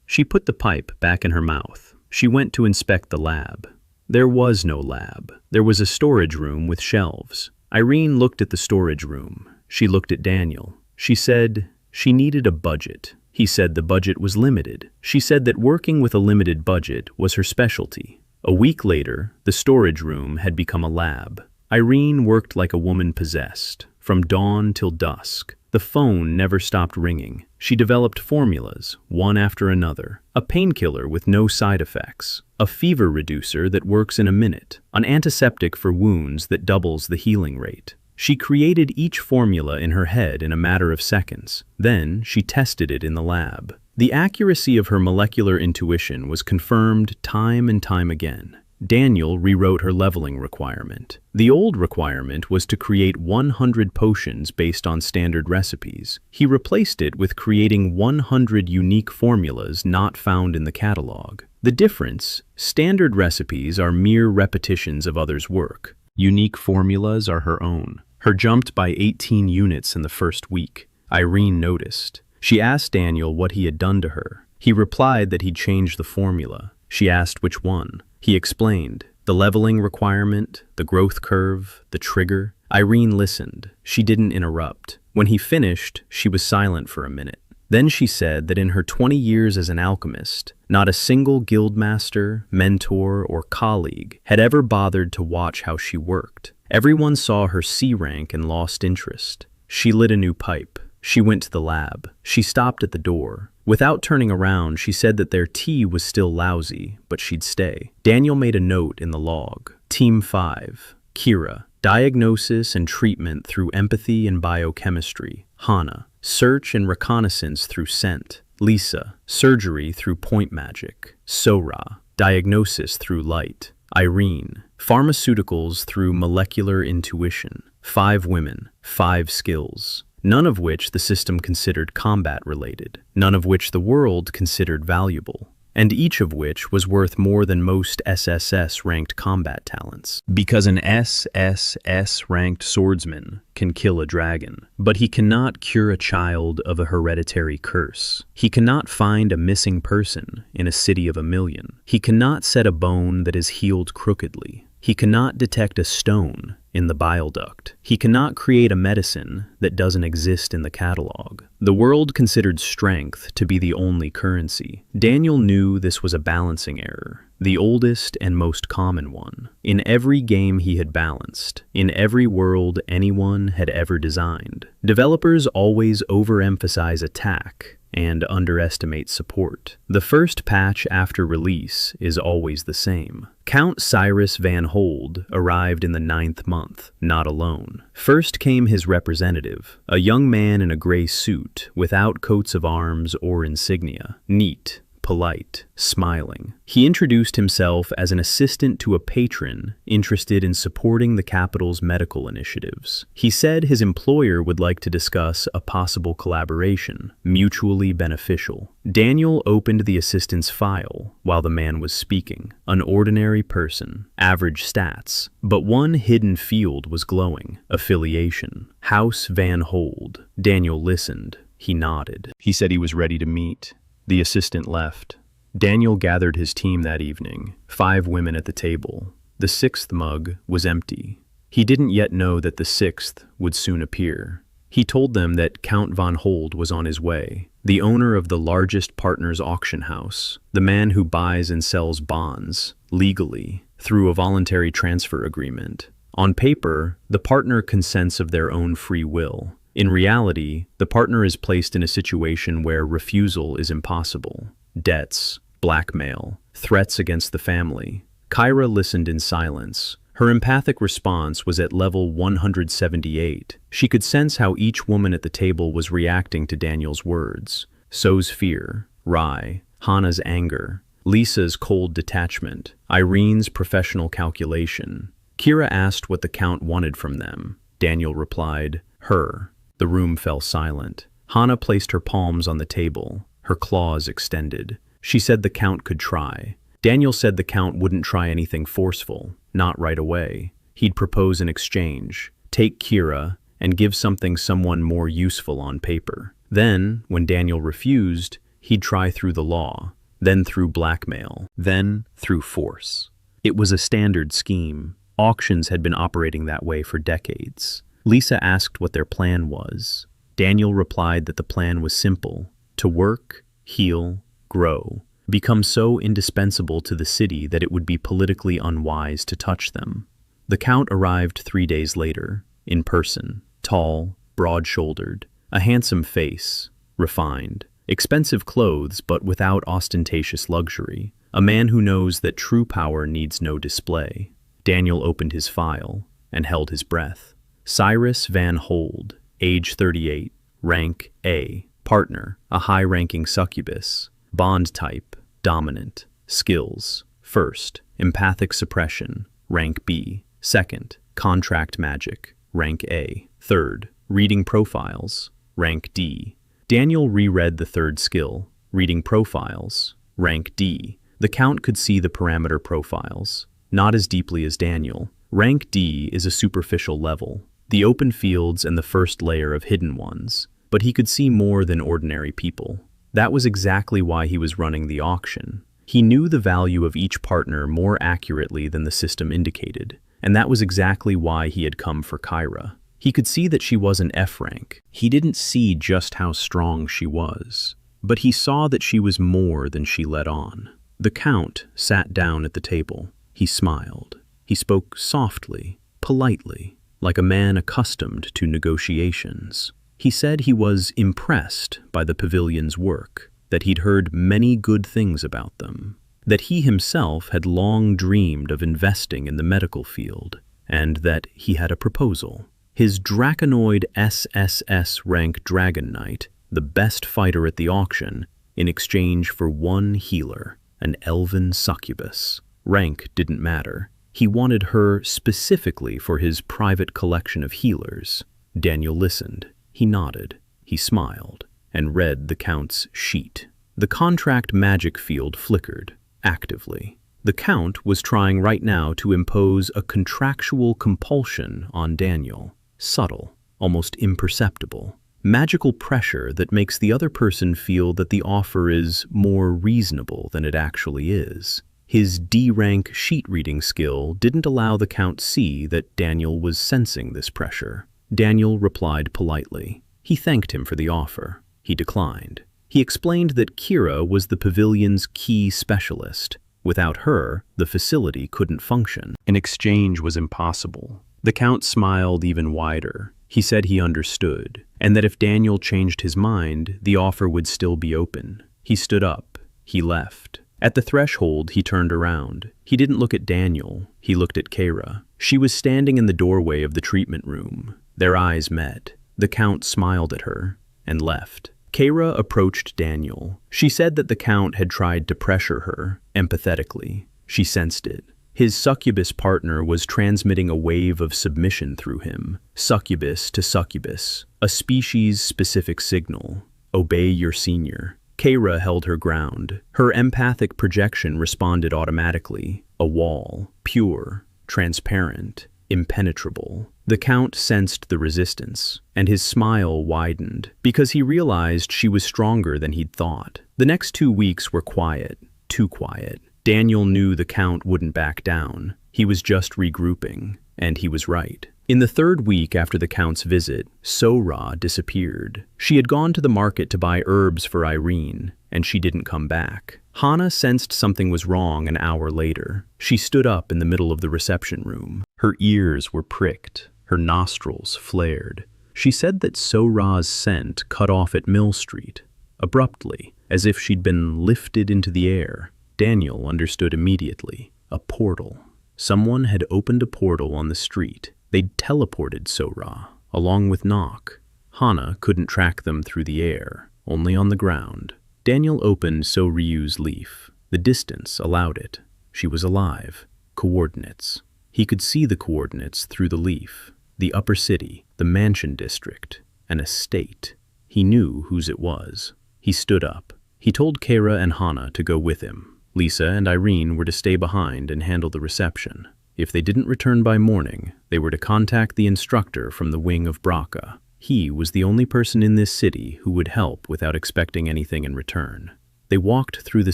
She put the pipe back in her mouth. She went to inspect the lab. There was no lab. There was a storage room with shelves. Irene looked at the storage room. She looked at Daniel. She said she needed a budget. He said the budget was limited. She said that working with a limited budget was her specialty. A week later, the storage room had become a lab. Irene worked like a woman possessed, from dawn till dusk. The phone never stopped ringing. She developed formulas, one after another. A painkiller with no side effects. A fever reducer that works in a minute. An antiseptic for wounds that doubles the healing rate. She created each formula in her head in a matter of seconds. Then she tested it in the lab. The accuracy of her molecular intuition was confirmed time and time again. Daniel rewrote her leveling requirement. The old requirement was to create 100 potions based on standard recipes. He replaced it with creating 100 unique formulas not found in the catalog. The difference: standard recipes are mere repetitions of others' work. Unique formulas are her own. Her jumped by 18 units in the first week. Irene noticed. She asked Daniel what he had done to her. He replied that he'd changed the formula. She asked which one. He explained the leveling requirement, the growth curve, the trigger. Irene listened. She didn't interrupt. When he finished, she was silent for a minute. Then she said that in her 20 years as an alchemist, not a single guildmaster, mentor, or colleague had ever bothered to watch how she worked. Everyone saw her C rank and lost interest. She lit a new pipe. She went to the lab. She stopped at the door. Without turning around, she said that their tea was still lousy, but she'd stay. Daniel made a note in the log. Team 5, Keira, diagnosis and treatment through empathy and biochemistry. Hana, search and reconnaissance through scent. Lisa, surgery through point magic. Sora, diagnosis through light. Irene, pharmaceuticals through molecular intuition. 5 women, 5 skills. None of which the system considered combat-related, none of which the world considered valuable, and each of which was worth more than most SSS-ranked combat talents. Because an SSS-ranked swordsman can kill a dragon, but he cannot cure a child of a hereditary curse. He cannot find a missing person in a city of 1,000,000. He cannot set a bone that is healed crookedly. He cannot detect a stone in the bile duct. He cannot create a medicine that doesn't exist in the catalog. The world considered strength to be the only currency. Daniel knew this was a balancing error, the oldest and most common one. In every game he had balanced, in every world anyone had ever designed, developers always overemphasize attack and underestimate support. The first patch after release is always the same. Count Cyrus Van-Hold arrived in the 9th month. month, not alone. First came his representative, a young man in a gray suit, without coats of arms or insignia. Neat, polite, smiling. He introduced himself as an assistant to a patron interested in supporting the capital's medical initiatives. He said his employer would like to discuss a possible collaboration, mutually beneficial. Daniel opened the assistant's file while the man was speaking. An ordinary person, average stats, but one hidden field was glowing. Affiliation. House Van-Hold. Daniel listened. He nodded. He said he was ready to meet. The assistant left. Daniel gathered his team that evening, 5 women at the table. The 6th mug was empty. He didn't yet know that the 6th would soon appear. He told them that Count Van-Hold was on his way, the owner of the largest partners auction house, the man who buys and sells bonds, legally, through a voluntary transfer agreement. On paper, the partner consents of their own free will. In reality, the partner is placed in a situation where refusal is impossible. Debts, blackmail, threats against the family. Keira listened in silence. Her empathic response was at level 178. She could sense how each woman at the table was reacting to Daniel's words. So's fear, Rai, Hana's anger, Lisa's cold detachment, Irene's professional calculation. Keira asked what the Count wanted from them. Daniel replied, her. The room fell silent. Hana placed her palms on the table, her claws extended. She said the Count could try. Daniel said the Count wouldn't try anything forceful, not right away. He'd propose an exchange, take Keira, and give someone more useful on paper. Then, when Daniel refused, he'd try through the law, then through blackmail, then through force. It was a standard scheme. Auctions had been operating that way for decades. Lisa asked what their plan was. Daniel replied that the plan was simple: to work, heal, grow, become so indispensable to the city that it would be politically unwise to touch them. The Count arrived 3 days later, in person, tall, broad-shouldered, a handsome face, refined, expensive clothes but without ostentatious luxury, a man who knows that true power needs no display. Daniel opened his file and held his breath. Cyrus Van-Hold, age 38, rank A, partner, a high-ranking succubus, bond type, dominant, skills, first, empathic suppression, rank B, second, contract magic, rank A, third, reading profiles, rank D. Daniel reread the third skill, reading profiles, rank D. The Count could see the parameter profiles, not as deeply as Daniel. Rank D is a superficial level, the open fields and the first layer of hidden ones, but he could see more than ordinary people. That was exactly why he was running the auction. He knew the value of each partner more accurately than the system indicated, and that was exactly why he had come for Keira. He could see that she was an F rank. He didn't see just how strong she was, but he saw that she was more than she let on. The Count sat down at the table. He smiled. He spoke softly, politely, like a man accustomed to negotiations. He said he was impressed by the pavilion's work, that he'd heard many good things about them, that he himself had long dreamed of investing in the medical field, and that he had a proposal. His draconoid SSS rank Dragon Knight, the best fighter at the auction, in exchange for 1 healer, an elven succubus. Rank didn't matter. He wanted her specifically for his private collection of healers. Daniel listened. He nodded. He smiled and read the Count's sheet. The contract magic field flickered actively. The Count was trying right now to impose a contractual compulsion on Daniel. Subtle, almost imperceptible. Magical pressure that makes the other person feel that the offer is more reasonable than it actually is. His D-rank sheet-reading skill didn't allow the Count see that Daniel was sensing this pressure. Daniel replied politely. He thanked him for the offer. He declined. He explained that Keira was the pavilion's key specialist. Without her, the facility couldn't function. An exchange was impossible. The Count smiled even wider. He said he understood, and that if Daniel changed his mind, the offer would still be open. He stood up. He left. At the threshold, he turned around. He didn't look at Daniel. He looked at Keira. She was standing in the doorway of the treatment room. Their eyes met. The Count smiled at her and left. Keira approached Daniel. She said that the Count had tried to pressure her, empathetically. She sensed it. His succubus partner was transmitting a wave of submission through him, succubus to succubus, a species-specific signal. Obey your senior. Keira held her ground. Her empathic projection responded automatically. A wall, pure, transparent, impenetrable. The Count sensed the resistance, and his smile widened, because he realized she was stronger than he'd thought. The next 2 weeks were quiet, too quiet. Daniel knew the Count wouldn't back down. He was just regrouping, and he was right. In the 3rd week after the Count's visit, Sora disappeared. She had gone to the market to buy herbs for Irene, and she didn't come back. Hana sensed something was wrong an hour later. She stood up in the middle of the reception room. Her ears were pricked. Her nostrils flared. She said that Sora's scent cut off at Mill Street, abruptly, as if she'd been lifted into the air. Daniel understood immediately. A portal. Someone had opened a portal on the street. They'd teleported Sora, along with Nock. Hana couldn't track them through the air, only on the ground. Daniel opened Soryu's leaf. The distance allowed it. She was alive. Coordinates. He could see the coordinates through the leaf. The upper city, the mansion district, an estate. He knew whose it was. He stood up. He told Keira and Hana to go with him. Lisa and Irene were to stay behind and handle the reception. If they didn't return by morning, they were to contact the instructor from the wing of Braca. He was the only person in this city who would help without expecting anything in return. They walked through the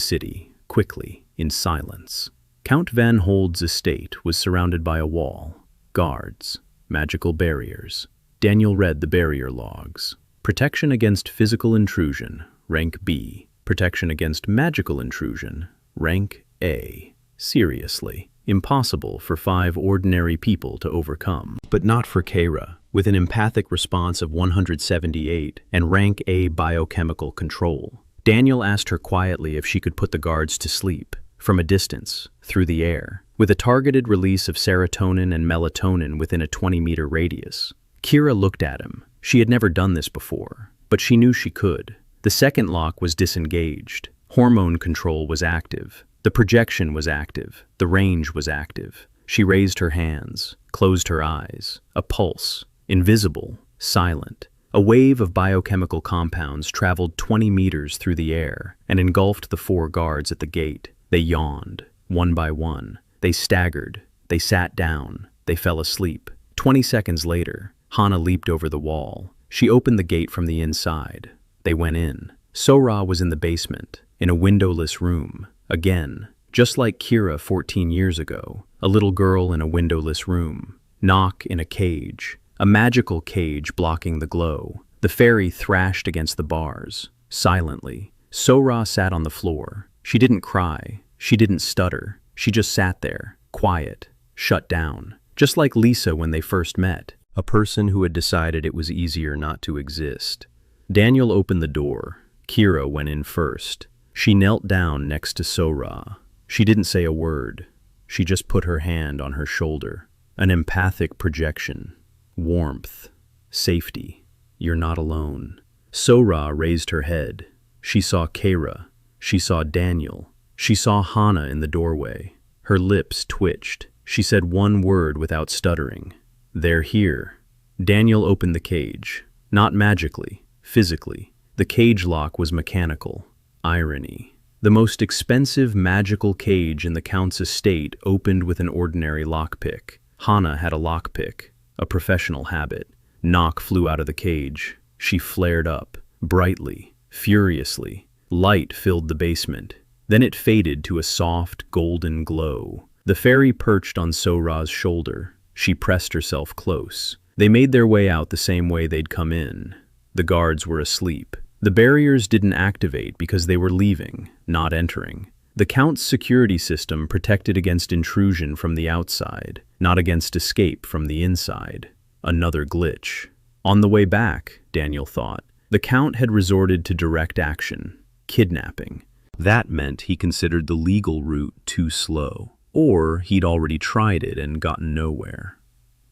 city, quickly, in silence. Count Van-Hold's estate was surrounded by a wall, guards, magical barriers. Daniel read the barrier logs. Protection against physical intrusion, rank B. Protection against magical intrusion, rank A. Seriously, impossible for 5 ordinary people to overcome. But not for Keira, with an empathic response of 178 and rank A biochemical control. Daniel asked her quietly if she could put the guards to sleep, from a distance, through the air, with a targeted release of serotonin and melatonin within a 20-meter radius. Keira looked at him. She had never done this before, but she knew she could. The second lock was disengaged. Hormone control was active. The projection was active. The range was active. She raised her hands, closed her eyes. A pulse, invisible, silent. A wave of biochemical compounds traveled 20 meters through the air and engulfed the 4 guards at the gate. They yawned, one by one. They staggered. They sat down. They fell asleep. 20 seconds later, Hana leaped over the wall. She opened the gate from the inside. They went in. Sora was in the basement, in a windowless room. Again, just like Keira 14 years ago, a little girl in a windowless room. Nock in a cage, a magical cage blocking the glow. The fairy thrashed against the bars, silently. Sora sat on the floor. She didn't cry. She didn't stutter. She just sat there, quiet, shut down. Just like Lisa when they first met, a person who had decided it was easier not to exist. Daniel opened the door. Keira went in first. She knelt down next to Sora. She didn't say a word. She just put her hand on her shoulder. An empathic projection. Warmth. Safety. You're not alone. Sora raised her head. She saw Keira. She saw Daniel. She saw Hana in the doorway. Her lips twitched. She said one word without stuttering. They're here. Daniel opened the cage. Not magically. Physically. The cage lock was mechanical. Irony. The most expensive magical cage in the Count's estate opened with an ordinary lockpick. Hana had a lockpick, a professional habit. Nock flew out of the cage. She flared up, brightly, furiously. Light filled the basement. Then it faded to a soft, golden glow. The fairy perched on Sora's shoulder. She pressed herself close. They made their way out the same way they'd come in. The guards were asleep. The barriers didn't activate because they were leaving, not entering. The Count's security system protected against intrusion from the outside, not against escape from the inside. Another glitch. On the way back, Daniel thought, the Count had resorted to direct action, kidnapping. That meant he considered the legal route too slow. Or he'd already tried it and gotten nowhere.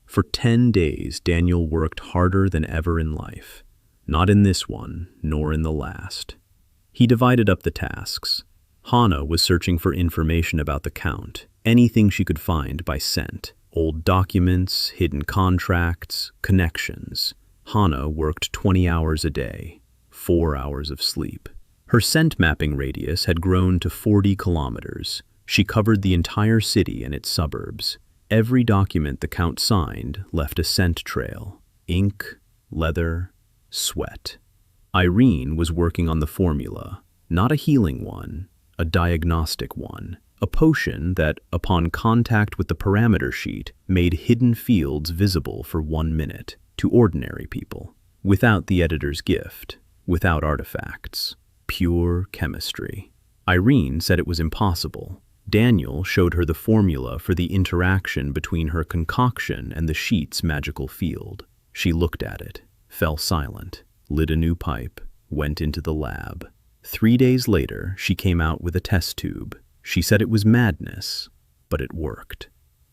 For 10 days, Daniel worked harder than ever in life. Not in this one, nor in the last. He divided up the tasks. Hana was searching for information about the Count, anything she could find by scent. Old documents, hidden contracts, connections. Hana worked 20 hours a day, 4 hours of sleep. Her scent mapping radius had grown to 40 kilometers. She covered the entire city and its suburbs. Every document the Count signed left a scent trail. Ink, leather, sweat. Irene was working on the formula, not a healing one, a diagnostic one. A potion that, upon contact with the parameter sheet, made hidden fields visible for 1 minute to ordinary people. Without the editor's gift, without artifacts. Pure chemistry. Irene said it was impossible. Daniel showed her the formula for the interaction between her concoction and the sheet's magical field. She looked at it, fell silent, lit a new pipe, went into the lab. 3 days later, she came out with a test tube. She said it was madness, but it worked.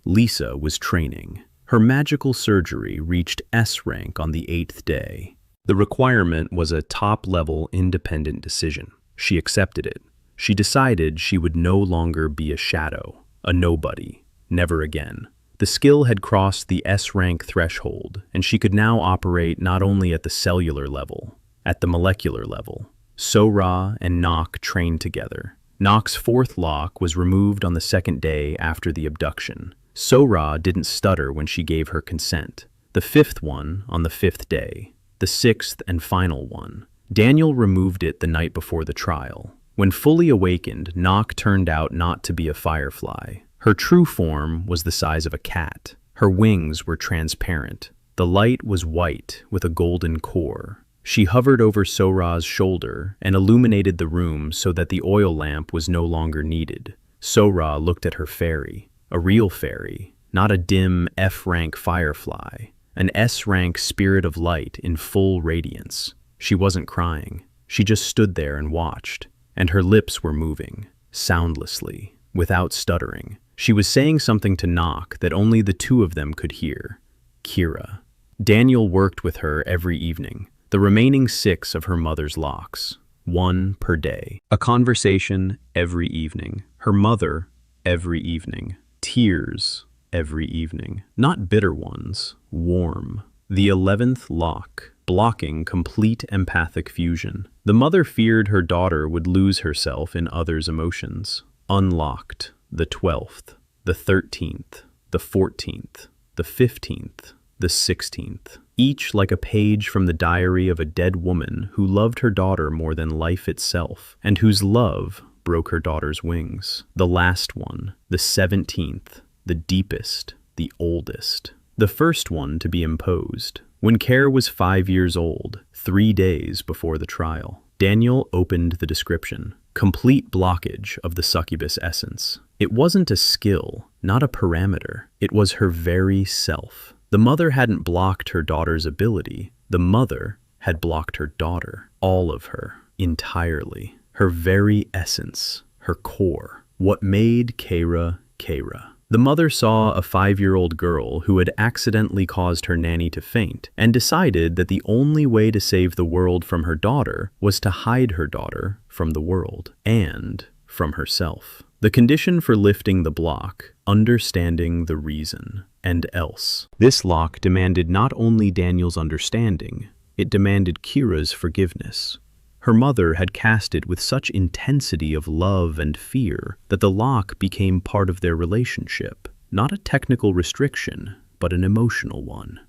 Lisa was training. Her magical surgery reached S-rank on the 8th day. The requirement was a top-level independent decision. She accepted it. She decided she would no longer be a shadow, a nobody, never again. The skill had crossed the S-rank threshold, and she could now operate not only at the cellular level, at the molecular level. Sora and Nock trained together. Nock's 4th lock was removed on the 2nd day after the abduction. Sora didn't stutter when she gave her consent. The 5th one on the 5th day. The 6th and final one. Daniel removed it the night before the trial. When fully awakened, Nock turned out not to be a firefly. Her true form was the size of a cat. Her wings were transparent. The light was white with a golden core. She hovered over Sora's shoulder and illuminated the room so that the oil lamp was no longer needed. Sora looked at her fairy, a real fairy, not a dim F-rank firefly, an S-rank spirit of light in full radiance. She wasn't crying. She just stood there and watched, and her lips were moving, soundlessly, without stuttering. She was saying something to Nock that only the two of them could hear. Keira. Daniel worked with her every evening. The remaining 6 of her mother's locks, 1 per day. A conversation every evening. Her mother every evening. Tears every evening. Not bitter ones, warm. The 11th lock, blocking complete empathic fusion. The mother feared her daughter would lose herself in others' emotions. Unlocked, the 12th, the 13th, the 14th, the 15th, the 16th. Each like a page from the diary of a dead woman who loved her daughter more than life itself, and whose love broke her daughter's wings. The last one, the 17th, the deepest, the oldest. The first one to be imposed. When Keira was 5 years old, 3 days before the trial. Daniel opened the description. Complete blockage of the succubus essence. It wasn't a skill, not a parameter. It was her very self. The mother hadn't blocked her daughter's ability. The mother had blocked her daughter. All of her. Entirely. Her very essence. Her core. What made Keira Keira. The mother saw a 5-year-old girl who had accidentally caused her nanny to faint and decided that the only way to save the world from her daughter was to hide her daughter from the world and from herself. The condition for lifting the block, understanding the reason, and else. This lock demanded not only Daniel's understanding, it demanded Keira's forgiveness. Her mother had cast it with such intensity of love and fear that the lock became part of their relationship. Not a technical restriction, but an emotional one.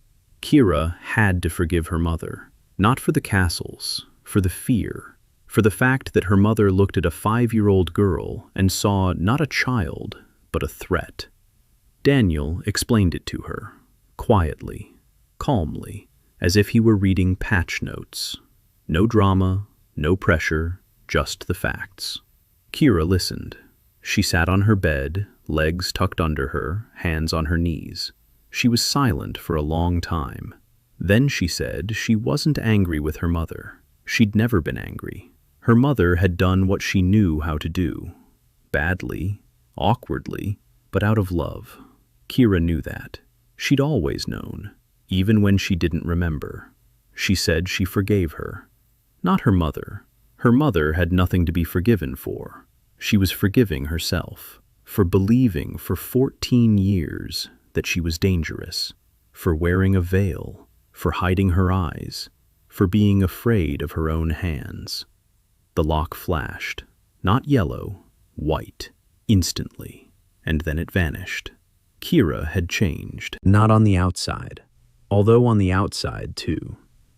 Keira had to forgive her mother. Not for the castles, for the fear. For the fact that her mother looked at a 5-year-old girl and saw not a child, but a threat. Daniel explained it to her, quietly, calmly, as if he were reading patch notes. No drama, no pressure, just the facts. Keira listened. She sat on her bed, legs tucked under her, hands on her knees. She was silent for a long time. Then she said she wasn't angry with her mother. She'd never been angry. Her mother had done what she knew how to do. Badly, awkwardly, but out of love. Keira knew that. She'd always known, even when she didn't remember. She said she forgave her. Not her mother. Her mother had nothing to be forgiven for. She was forgiving herself, for believing for 14 years that she was dangerous, for wearing a veil, for hiding her eyes, for being afraid of her own hands. The lock flashed, not yellow, white, instantly, and then it vanished. Keira had changed, not on the outside, although on the outside too.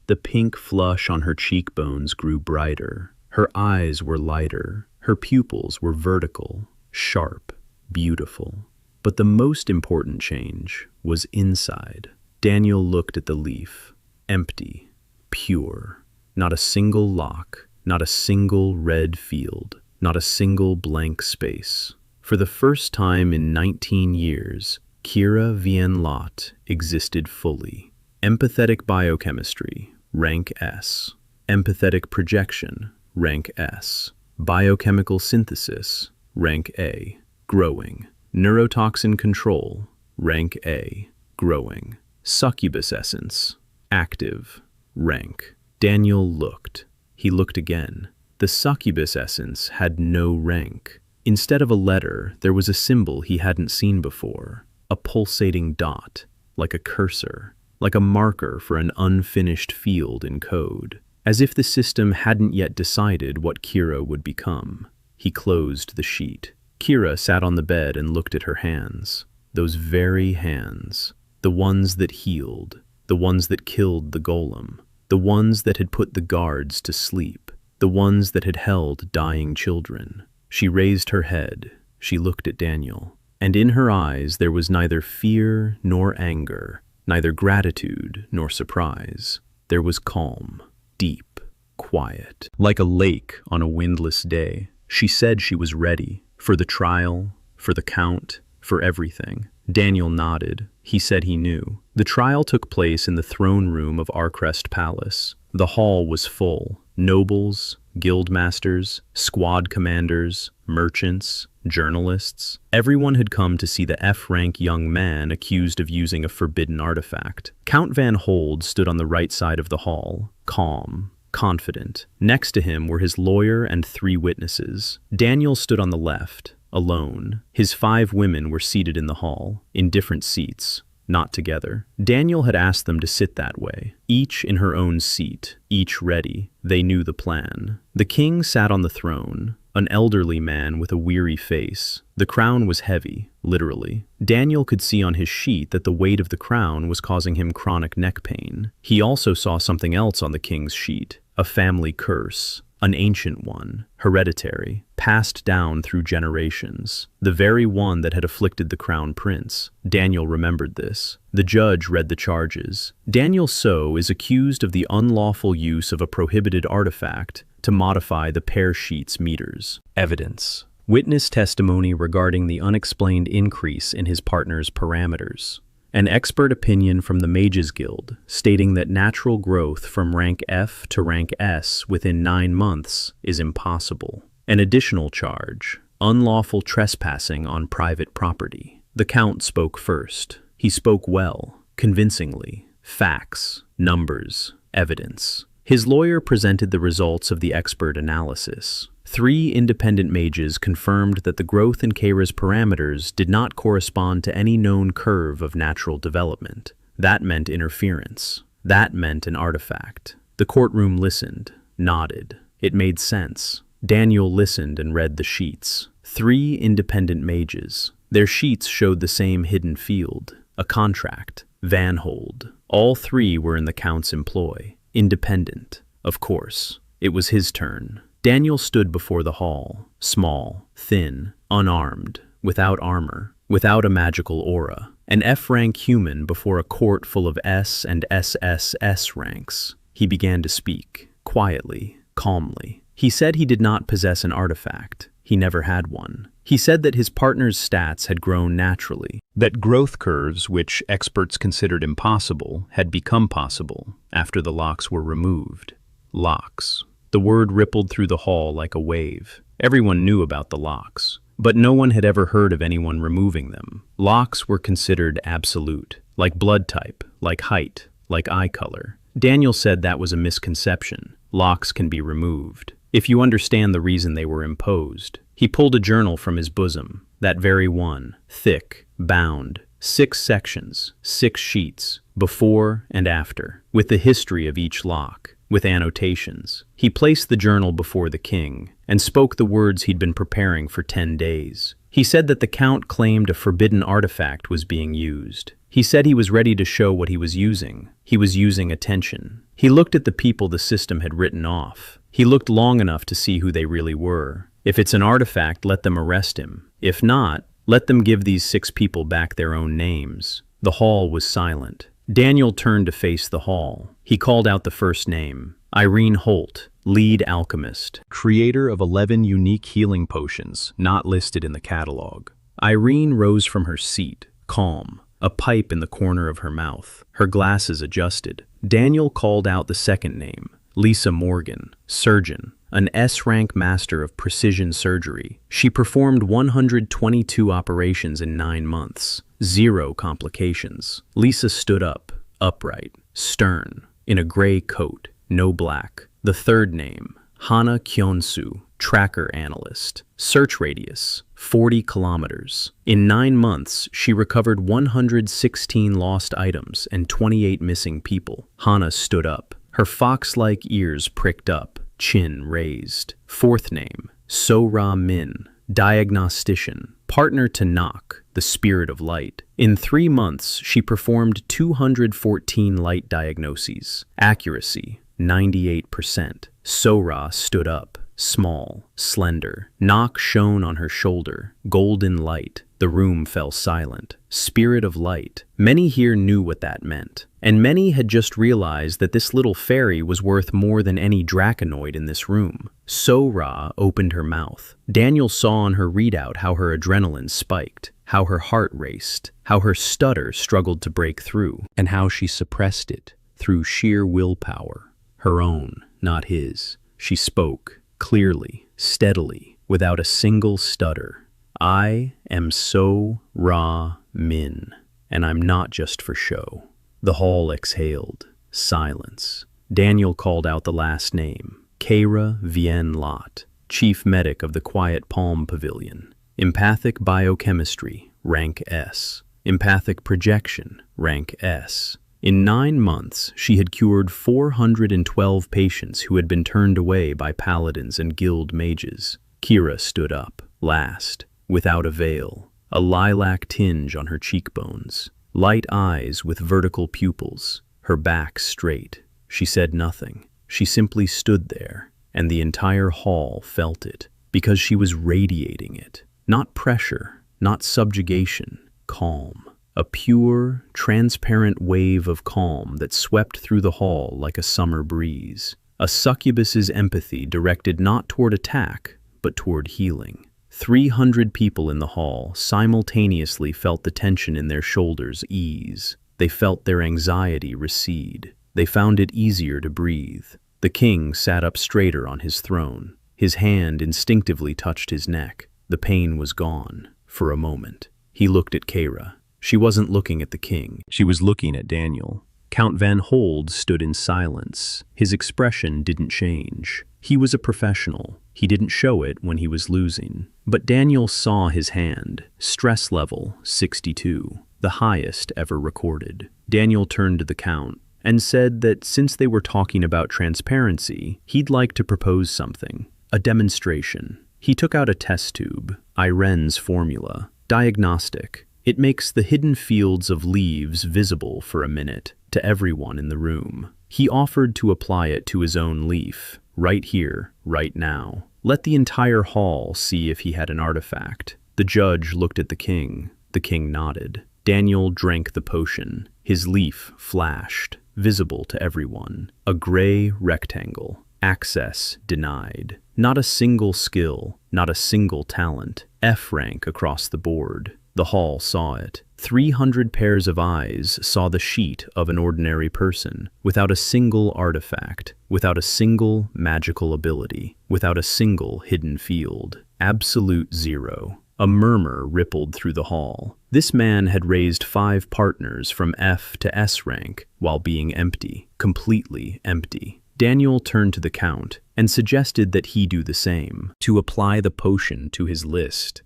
The pink flush on her cheekbones grew brighter, her eyes were lighter, her pupils were vertical, sharp, beautiful. But the most important change was inside. Daniel looked at the leaf, empty, pure, not a single lock, not a single red field, not a single blank space. For the first time in 19 years, Keira Van-Hold existed fully. Empathetic biochemistry, rank S. Empathetic projection, rank S. Biochemical synthesis, rank A, growing. Neurotoxin control, rank A, growing. Succubus essence, active, rank. Daniel looked. He looked again. The succubus essence had no rank. Instead of a letter, there was a symbol he hadn't seen before. A pulsating dot, like a cursor, like a marker for an unfinished field in code. As if the system hadn't yet decided what Keira would become. He closed the sheet. Keira sat on the bed and looked at her hands. Those very hands. The ones that healed. The ones that killed the golem. The ones that had put the guards to sleep. The ones that had held dying children. She raised her head. She looked at Daniel. And in her eyes there was neither fear nor anger, neither gratitude nor surprise. There was calm, deep, quiet, like a lake on a windless day. She said she was ready for the trial, for the count, for everything. Daniel nodded. He said he knew. The trial took place in the throne room of Arcrest Palace. The hall was full. Nobles, guildmasters, squad commanders, merchants, journalists. Everyone had come to see the F-rank young man accused of using a forbidden artifact. Count Van-Hold stood on the right side of the hall, calm, confident. Next to him were his lawyer and 3 witnesses. Daniel stood on the left, alone. His 5 women were seated in the hall, in different seats, not together. Daniel had asked them to sit that way, each in her own seat, each ready. They knew the plan. The king sat on the throne, an elderly man with a weary face. The crown was heavy, literally. Daniel could see on his sheet that the weight of the crown was causing him chronic neck pain. He also saw something else on the king's sheet, a family curse. An ancient one, hereditary, passed down through generations, the very one that had afflicted the crown prince. Daniel remembered this. The judge read the charges. Daniel So is accused of the unlawful use of a prohibited artifact to modify the pair sheet's meters. Evidence. Witness testimony regarding the unexplained increase in his partner's parameters. An expert opinion from the Mages Guild stating that natural growth from rank F to rank S within 9 months is impossible. An additional charge, unlawful trespassing on private property. The Count spoke first. He spoke well, convincingly. Facts, numbers, evidence. His lawyer presented the results of the expert analysis. 3 independent mages confirmed that the growth in Keira's parameters did not correspond to any known curve of natural development. That meant interference. That meant an artifact. The courtroom listened, nodded. It made sense. Daniel listened and read the sheets. 3 independent mages. Their sheets showed the same hidden field, a contract, Van-Hold. All 3 were in the Count's employ. Independent, of course. It was his turn. Daniel stood before the hall, small, thin, unarmed, without armor, without a magical aura. An F-rank human before a court full of S and SSS ranks. He began to speak, quietly, calmly. He said he did not possess an artifact. He never had one. He said that his partner's stats had grown naturally, that growth curves, which experts considered impossible, had become possible after the locks were removed. Locks. The word rippled through the hall like a wave. Everyone knew about the locks. but no one had ever heard of anyone removing them. Locks were considered absolute, like blood type, like height, like eye color. Daniel said that was a misconception. Locks can be removed, if you understand the reason they were imposed. He pulled a journal from his bosom, that very one, thick, bound, 6 sections, 6 sheets, before and after, with the history of each lock, with annotations. He placed the journal before the king and spoke the words he'd been preparing for 10 days. He said that the count claimed a forbidden artifact was being used. He said he was ready to show what he was using. He was using attention. He looked at the people the system had written off. He looked long enough to see who they really were. If it's an artifact, let them arrest him. If not, let them give these 6 people back their own names. The hall was silent. Daniel turned to face the hall. He called out the first name. Irene Holt, lead alchemist, creator of 11 unique healing potions not listed in the catalogue. Irene rose from her seat, calm, a pipe in the corner of her mouth, her glasses adjusted. Daniel called out the second name. Lisa Morgan, surgeon, an S-rank master of precision surgery. She performed 122 operations in 9 months, 0 complications. Lisa stood up, upright, stern, in a gray coat, no black. The third name, Hana Kyung-soo, tracker analyst, search radius, 40 kilometers. In 9 months, she recovered 116 lost items and 28 missing people. Hana stood up, her fox-like ears pricked up, chin raised. Fourth name, So-Ra Min, diagnostician, partner to Nok, the spirit of light. In 3 months, she performed 214 light diagnoses. Accuracy, 98%. So-Ra stood up, small, slender. Nok shone on her shoulder, golden light. The room fell silent. Spirit of light. Many here knew what that meant. And many had just realized that this little fairy was worth more than any draconoid in this room. So-Ra opened her mouth. Daniel saw on her readout how her adrenaline spiked, how her heart raced, how her stutter struggled to break through, and how she suppressed it through sheer willpower. Her own, not his. She spoke, clearly, steadily, without a single stutter. I am So-Ra Min, and I'm not just for show. The hall exhaled. Silence. Daniel called out the last name. Keira Vien-Lot, chief medic of the Quiet Palm Pavilion. Empathic Biochemistry, rank S. Empathic Projection, rank S. In 9 months, she had cured 412 patients who had been turned away by paladins and guild mages. Keira stood up, last, without a veil, a lilac tinge on her cheekbones, light eyes with vertical pupils, her back straight. She said nothing. She simply stood there, and the entire hall felt it, because she was radiating it. Not pressure, not subjugation, calm. A pure, transparent wave of calm that swept through the hall like a summer breeze. A succubus's empathy directed not toward attack, but toward healing. 300 people in the hall simultaneously felt the tension in their shoulders ease. They felt their anxiety recede. They found it easier to breathe. The king sat up straighter on his throne. His hand instinctively touched his neck. The pain was gone, for a moment. He looked at Keira. She wasn't looking at the king. She was looking at Daniel. Count Van-Hold stood in silence. His expression didn't change. He was a professional. He didn't show it when he was losing. But Daniel saw his hand. Stress level 62, the highest ever recorded. Daniel turned to the count and said that since they were talking about transparency, he'd like to propose something. A demonstration. He took out a test tube. Irene's formula. Diagnostic. It makes the hidden fields of leaves visible for a minute to everyone in the room. He offered to apply it to his own leaf, right here, right now. Let the entire hall see if he had an artifact. The judge looked at the king. The king nodded. Daniel drank the potion. His leaf flashed, visible to everyone. A gray rectangle. Access denied. Not a single skill, not a single talent. F rank across the board. The hall saw it. 300 pairs of eyes saw the sheet of an ordinary person, without a single artifact, without a single magical ability, without a single hidden field. Absolute zero. A murmur rippled through the hall. This man had raised 5 partners from F to S rank while being empty, completely empty. Daniel turned to the Count and suggested that he do the same, to apply the potion to his list.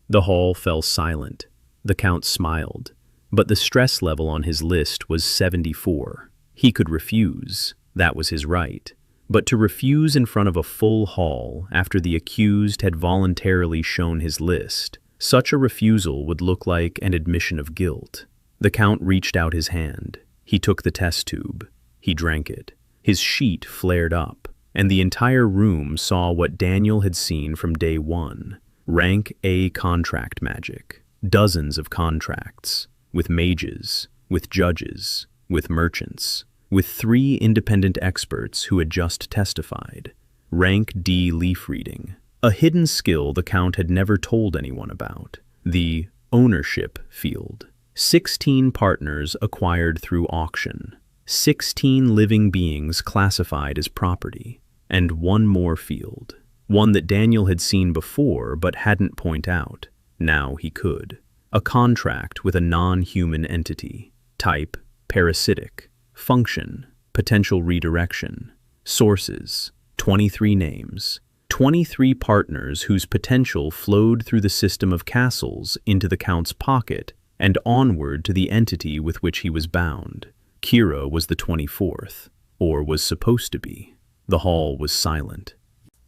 The hall fell silent. The Count smiled, but the stress level on his list was 74. He could refuse, that was his right. But to refuse in front of a full hall after the accused had voluntarily shown his list, such a refusal would look like an admission of guilt. The Count reached out his hand. He took the test tube. He drank it. His sheet flared up, and the entire room saw what Daniel had seen from day 1. Rank A contract magic. Dozens of contracts. With mages, with judges, with merchants, with 3 independent experts who had just testified. Rank D leaf reading. A hidden skill the Count had never told anyone about. The ownership field. 16 partners acquired through auction. 16 living beings classified as property. And 1 more field. One that Daniel had seen before but hadn't point out. Now he could. A contract with a non-human entity. Type, parasitic. Function, potential redirection. Sources, 23 names. 23 partners whose potential flowed through the system of castles into the Count's pocket and onward to the entity with which he was bound. Keira was the 24th, or was supposed to be. The hall was silent.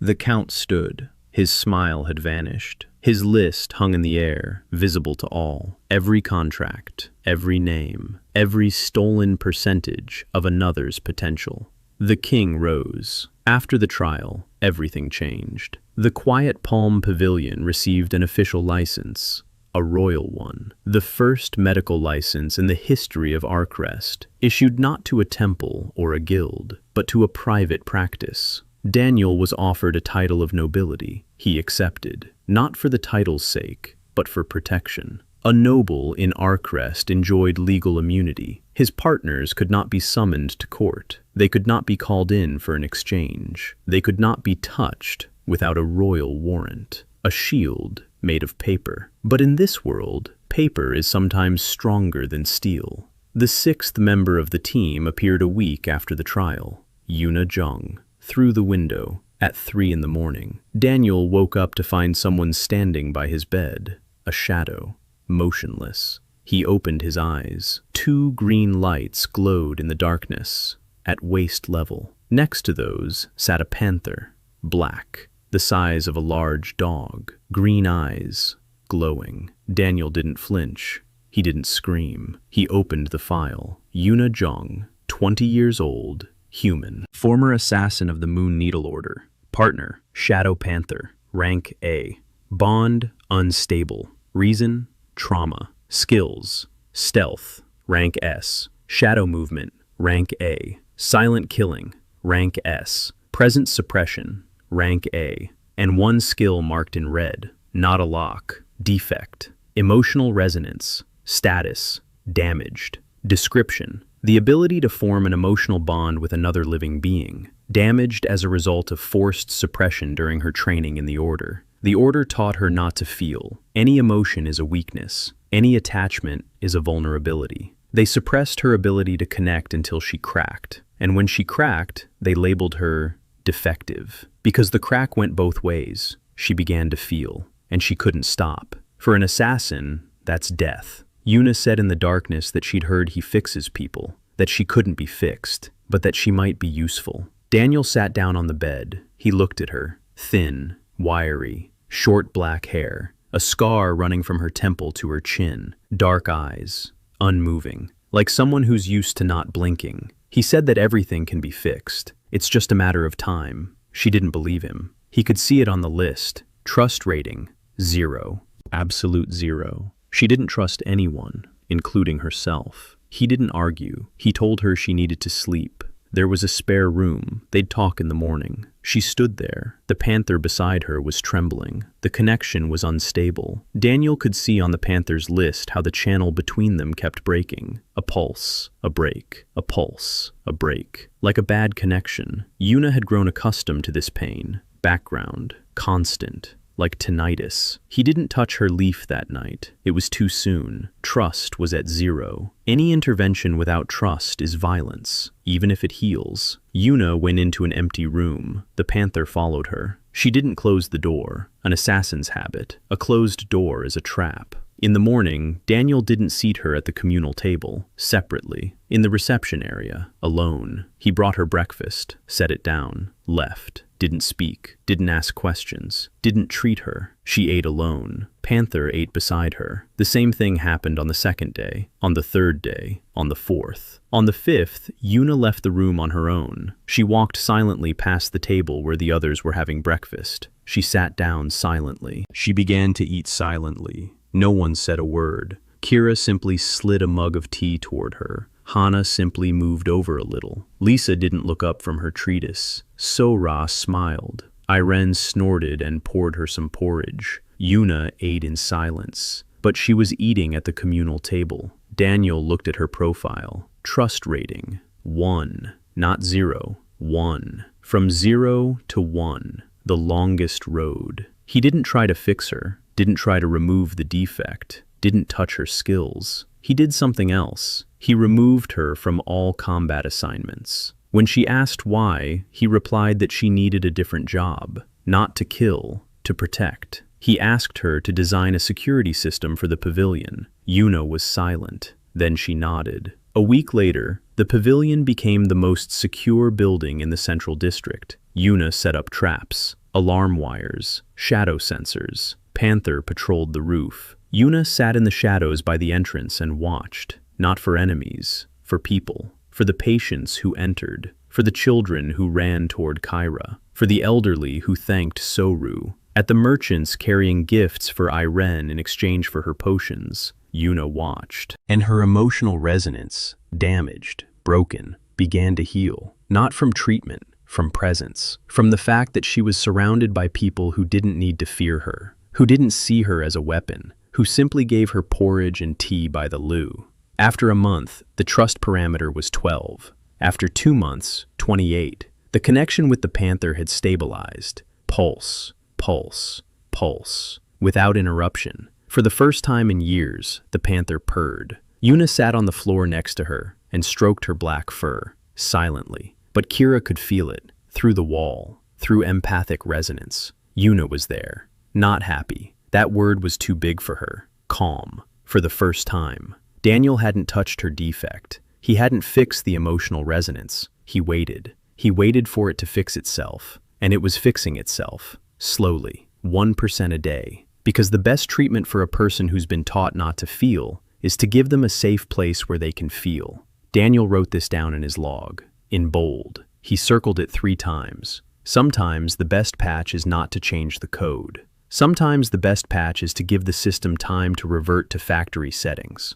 The Count stood. His smile had vanished. His list hung in the air, visible to all. Every contract, every name, every stolen percentage of another's potential. The king rose. After the trial, everything changed. The Quiet Palm Pavilion received an official license, a royal one. The first medical license in the history of Arkrest, issued not to a temple or a guild, but to a private practice. Daniel was offered a title of nobility. He accepted, not for the title's sake, but for protection. A noble in Arkrest enjoyed legal immunity. His partners could not be summoned to court. They could not be called in for an exchange. They could not be touched without a royal warrant, a shield made of paper. But in this world, paper is sometimes stronger than steel. The 6th member of the team appeared a week after the trial, Yuna Jung. Through the window, at 3 in the morning, Daniel woke up to find someone standing by his bed, a shadow, motionless. He opened his eyes. 2 green lights glowed in the darkness, at waist level. Next to those sat a panther, black, the size of a large dog, green eyes, glowing. Daniel didn't flinch. He didn't scream. He opened the file. Yuna Jung, 20 years old, human. Former assassin of the Moon Needle Order. Partner, Shadow Panther. Rank A. Bond, unstable. Reason, trauma. Skills, stealth. Rank S. Shadow movement. Rank A. Silent killing. Rank S. Presence suppression. Rank A. And 1 skill marked in red. Not a lock. Defect. Emotional resonance. Status, damaged. Description, the ability to form an emotional bond with another living being, damaged as a result of forced suppression during her training in the Order. The Order taught her not to feel. Any emotion is a weakness. Any attachment is a vulnerability. They suppressed her ability to connect until she cracked. And when she cracked, they labeled her defective. Because the crack went both ways. She began to feel, and she couldn't stop. For an assassin, that's death. Yuna said in the darkness that she'd heard he fixes people, that she couldn't be fixed, but that she might be useful. Daniel sat down on the bed. He looked at her, thin, wiry, short black hair, a scar running from her temple to her chin, dark eyes, unmoving, like someone who's used to not blinking. He said that everything can be fixed. It's just a matter of time. She didn't believe him. He could see it on the list. Trust rating, 0. Absolute 0. She didn't trust anyone, including herself. He didn't argue. He told her she needed to sleep. There was a spare room. They'd talk in the morning. She stood there. The panther beside her was trembling. The connection was unstable. Daniel could see on the panther's list how the channel between them kept breaking. A pulse, a break, a pulse, a break. Like a bad connection. Yuna had grown accustomed to this pain. Background, constant. like tinnitus. He didn't touch her leaf that night. It was too soon. Trust was at zero. Any intervention without trust is violence, even if it heals. Yuna went into an empty room. The panther followed her. She didn't close the door, an assassin's habit. A closed door is a trap. In the morning, Daniel didn't seat her at the communal table, separately, in the reception area, alone. He brought her breakfast, set it down, left, didn't speak, didn't ask questions, didn't treat her. She ate alone. Panther ate beside her. The same thing happened on the second day, on the third day, on the fourth. On the fifth, Yuna left the room on her own. She walked silently past the table where the others were having breakfast. She sat down silently. She began to eat silently. No one said a word. Keira simply slid a mug of tea toward her. Hana simply moved over a little. Lisa didn't look up from her treatise. Sora smiled. Irene snorted and poured her some porridge. Yuna ate in silence. But she was eating at the communal table. Daniel looked at her profile. Trust rating, 1. Not 0, 1. From 0 to 1, the longest road. He didn't try to fix her. Didn't try to remove the defect, didn't touch her skills. He did something else. He removed her from all combat assignments. When she asked why, he replied that she needed a different job, not to kill, to protect. He asked her to design a security system for the pavilion. Yuna was silent. Then she nodded. A week later, the pavilion became the most secure building in the central district. Yuna set up traps, alarm wires, shadow sensors. Panther patrolled the roof. Yuna sat in the shadows by the entrance and watched, not for enemies, for people, for the patients who entered, for the children who ran toward Keira, for the elderly who thanked Soru, at the merchants carrying gifts for Irene in exchange for her potions. Yuna watched, and her emotional resonance, damaged, broken, began to heal, not from treatment, from presence, from the fact that she was surrounded by people who didn't need to fear her, who didn't see her as a weapon, who simply gave her porridge and tea by the loo. After a month, the trust parameter was 12. After 2 months, 28. The connection with the panther had stabilized. Pulse, pulse, pulse, without interruption. For the first time in years, the panther purred. Yuna sat on the floor next to her and stroked her black fur, silently. But Keira could feel it, through the wall, through empathic resonance. Yuna was there. Not happy. That word was too big for her. Calm. For the first time. Daniel hadn't touched her defect. He hadn't fixed the emotional resonance. He waited. He waited for it to fix itself. And it was fixing itself. Slowly. 1% a day. Because the best treatment for a person who's been taught not to feel is to give them a safe place where they can feel. Daniel wrote this down in his log. In bold. He circled it 3 times. Sometimes the best patch is not to change the code. Sometimes the best patch is to give the system time to revert to factory settings.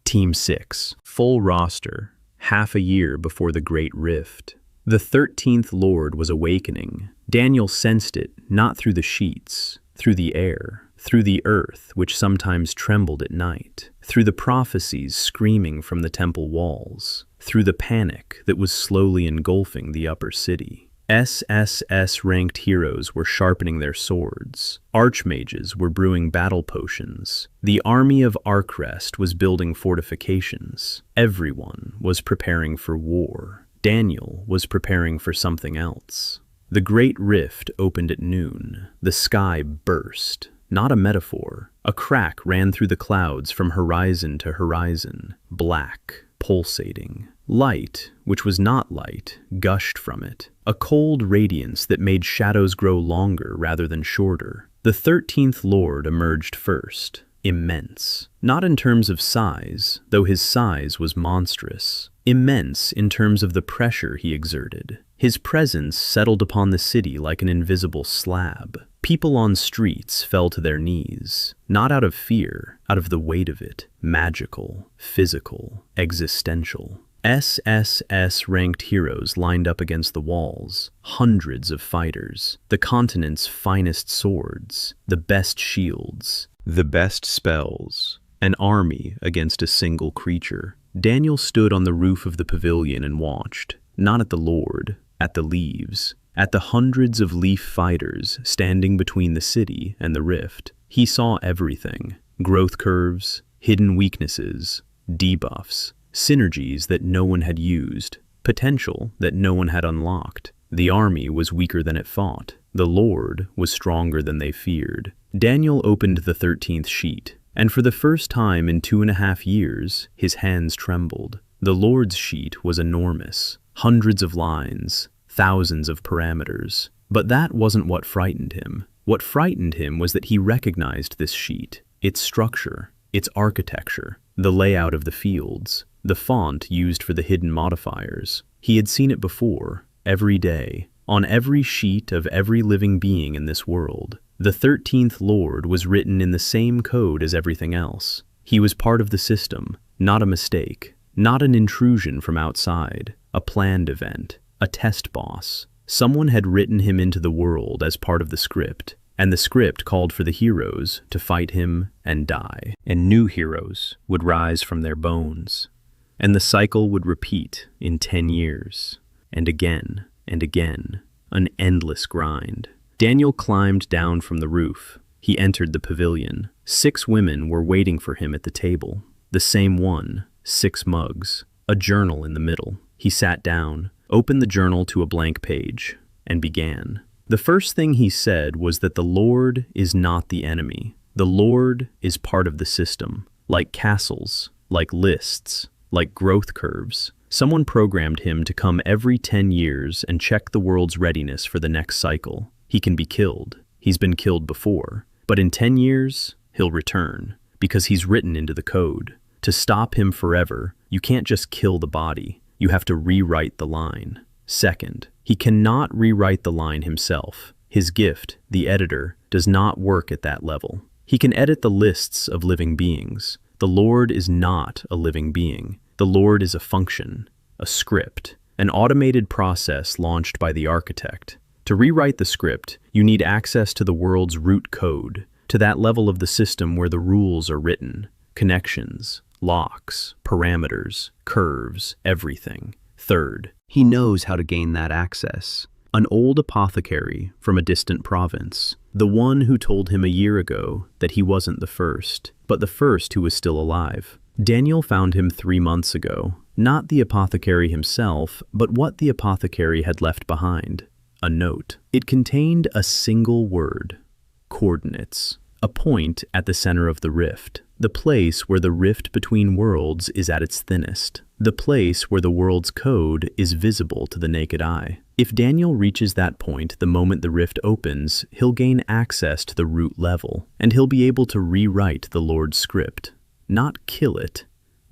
Team 6. Full roster. Half a year before the Great Rift. The 13th Lord was awakening. Daniel sensed it, not through the sheets, through the air, through the earth, which sometimes trembled at night, through the prophecies screaming from the temple walls, through the panic that was slowly engulfing the upper city. S-ranked heroes were sharpening their swords. Archmages were brewing battle potions. The army of Arkrest was building fortifications. Everyone was preparing for war. Daniel was preparing for something else. The Great Rift opened at noon. The sky burst. Not a metaphor. A crack ran through the clouds from horizon to horizon. Black, pulsating. Light, which was not light, gushed from it. A cold radiance that made shadows grow longer rather than shorter. The 13th Lord emerged first. Immense. Not in terms of size, though his size was monstrous. Immense in terms of the pressure he exerted. His presence settled upon the city like an invisible slab. People on streets fell to their knees, not out of fear, out of the weight of it. Magical, physical, existential. S-ranked heroes lined up against the walls, hundreds of fighters, the continent's finest swords, the best shields, the best spells, an army against a single creature. Daniel stood on the roof of the pavilion and watched, not at the Lord, at the leaves, at the hundreds of leaf fighters standing between the city and the rift. He saw everything: growth curves, hidden weaknesses, debuffs, synergies that no one had used, potential that no one had unlocked. The army was weaker than it fought. The Lord was stronger than they feared. Daniel opened the 13th sheet, and for the first time in 2.5 years, his hands trembled. The Lord's sheet was enormous, hundreds of lines, thousands of parameters. But that wasn't what frightened him. What frightened him was that he recognized this sheet, its structure, its architecture, the layout of the fields, the font used for the hidden modifiers. He had seen it before, every day, on every sheet of every living being in this world. The 13th Lord was written in the same code as everything else. He was part of the system, not a mistake, not an intrusion from outside, a planned event, a test boss. Someone had written him into the world as part of the script, and the script called for the heroes to fight him and die. And new heroes would rise from their bones, and the cycle would repeat in 10 years, and again, an endless grind. Daniel climbed down from the roof. He entered the pavilion. 6 women were waiting for him at the table. The same one, 6 mugs, a journal in the middle. He sat down, opened the journal to a blank page, and began. The first thing he said was that the Lord is not the enemy. The Lord is part of the system, like castles, like lists, like growth curves. Someone programmed him to come every 10 years and check the world's readiness for the next cycle. He can be killed. He's been killed before. But in 10 years, he'll return, because he's written into the code. To stop him forever, you can't just kill the body. You have to rewrite the line. Second, he cannot rewrite the line himself. His gift, the editor, does not work at that level. He can edit the lists of living beings. The Lord is not a living being. The Lord is a function, a script, an automated process launched by the architect. To rewrite the script, you need access to the world's root code, to that level of the system where the rules are written, connections, locks, parameters, curves, everything. Third, he knows how to gain that access. An old apothecary from a distant province, the one who told him a year ago that he wasn't the first, but the first who was still alive. Daniel found him 3 months ago, not the apothecary himself, but what the apothecary had left behind. A note. It contained a single word: coordinates. A point at the center of the rift. The place where the rift between worlds is at its thinnest. The place where the world's code is visible to the naked eye. If Daniel reaches that point the moment the rift opens, he'll gain access to the root level, and he'll be able to rewrite the Lord's script. Not kill it,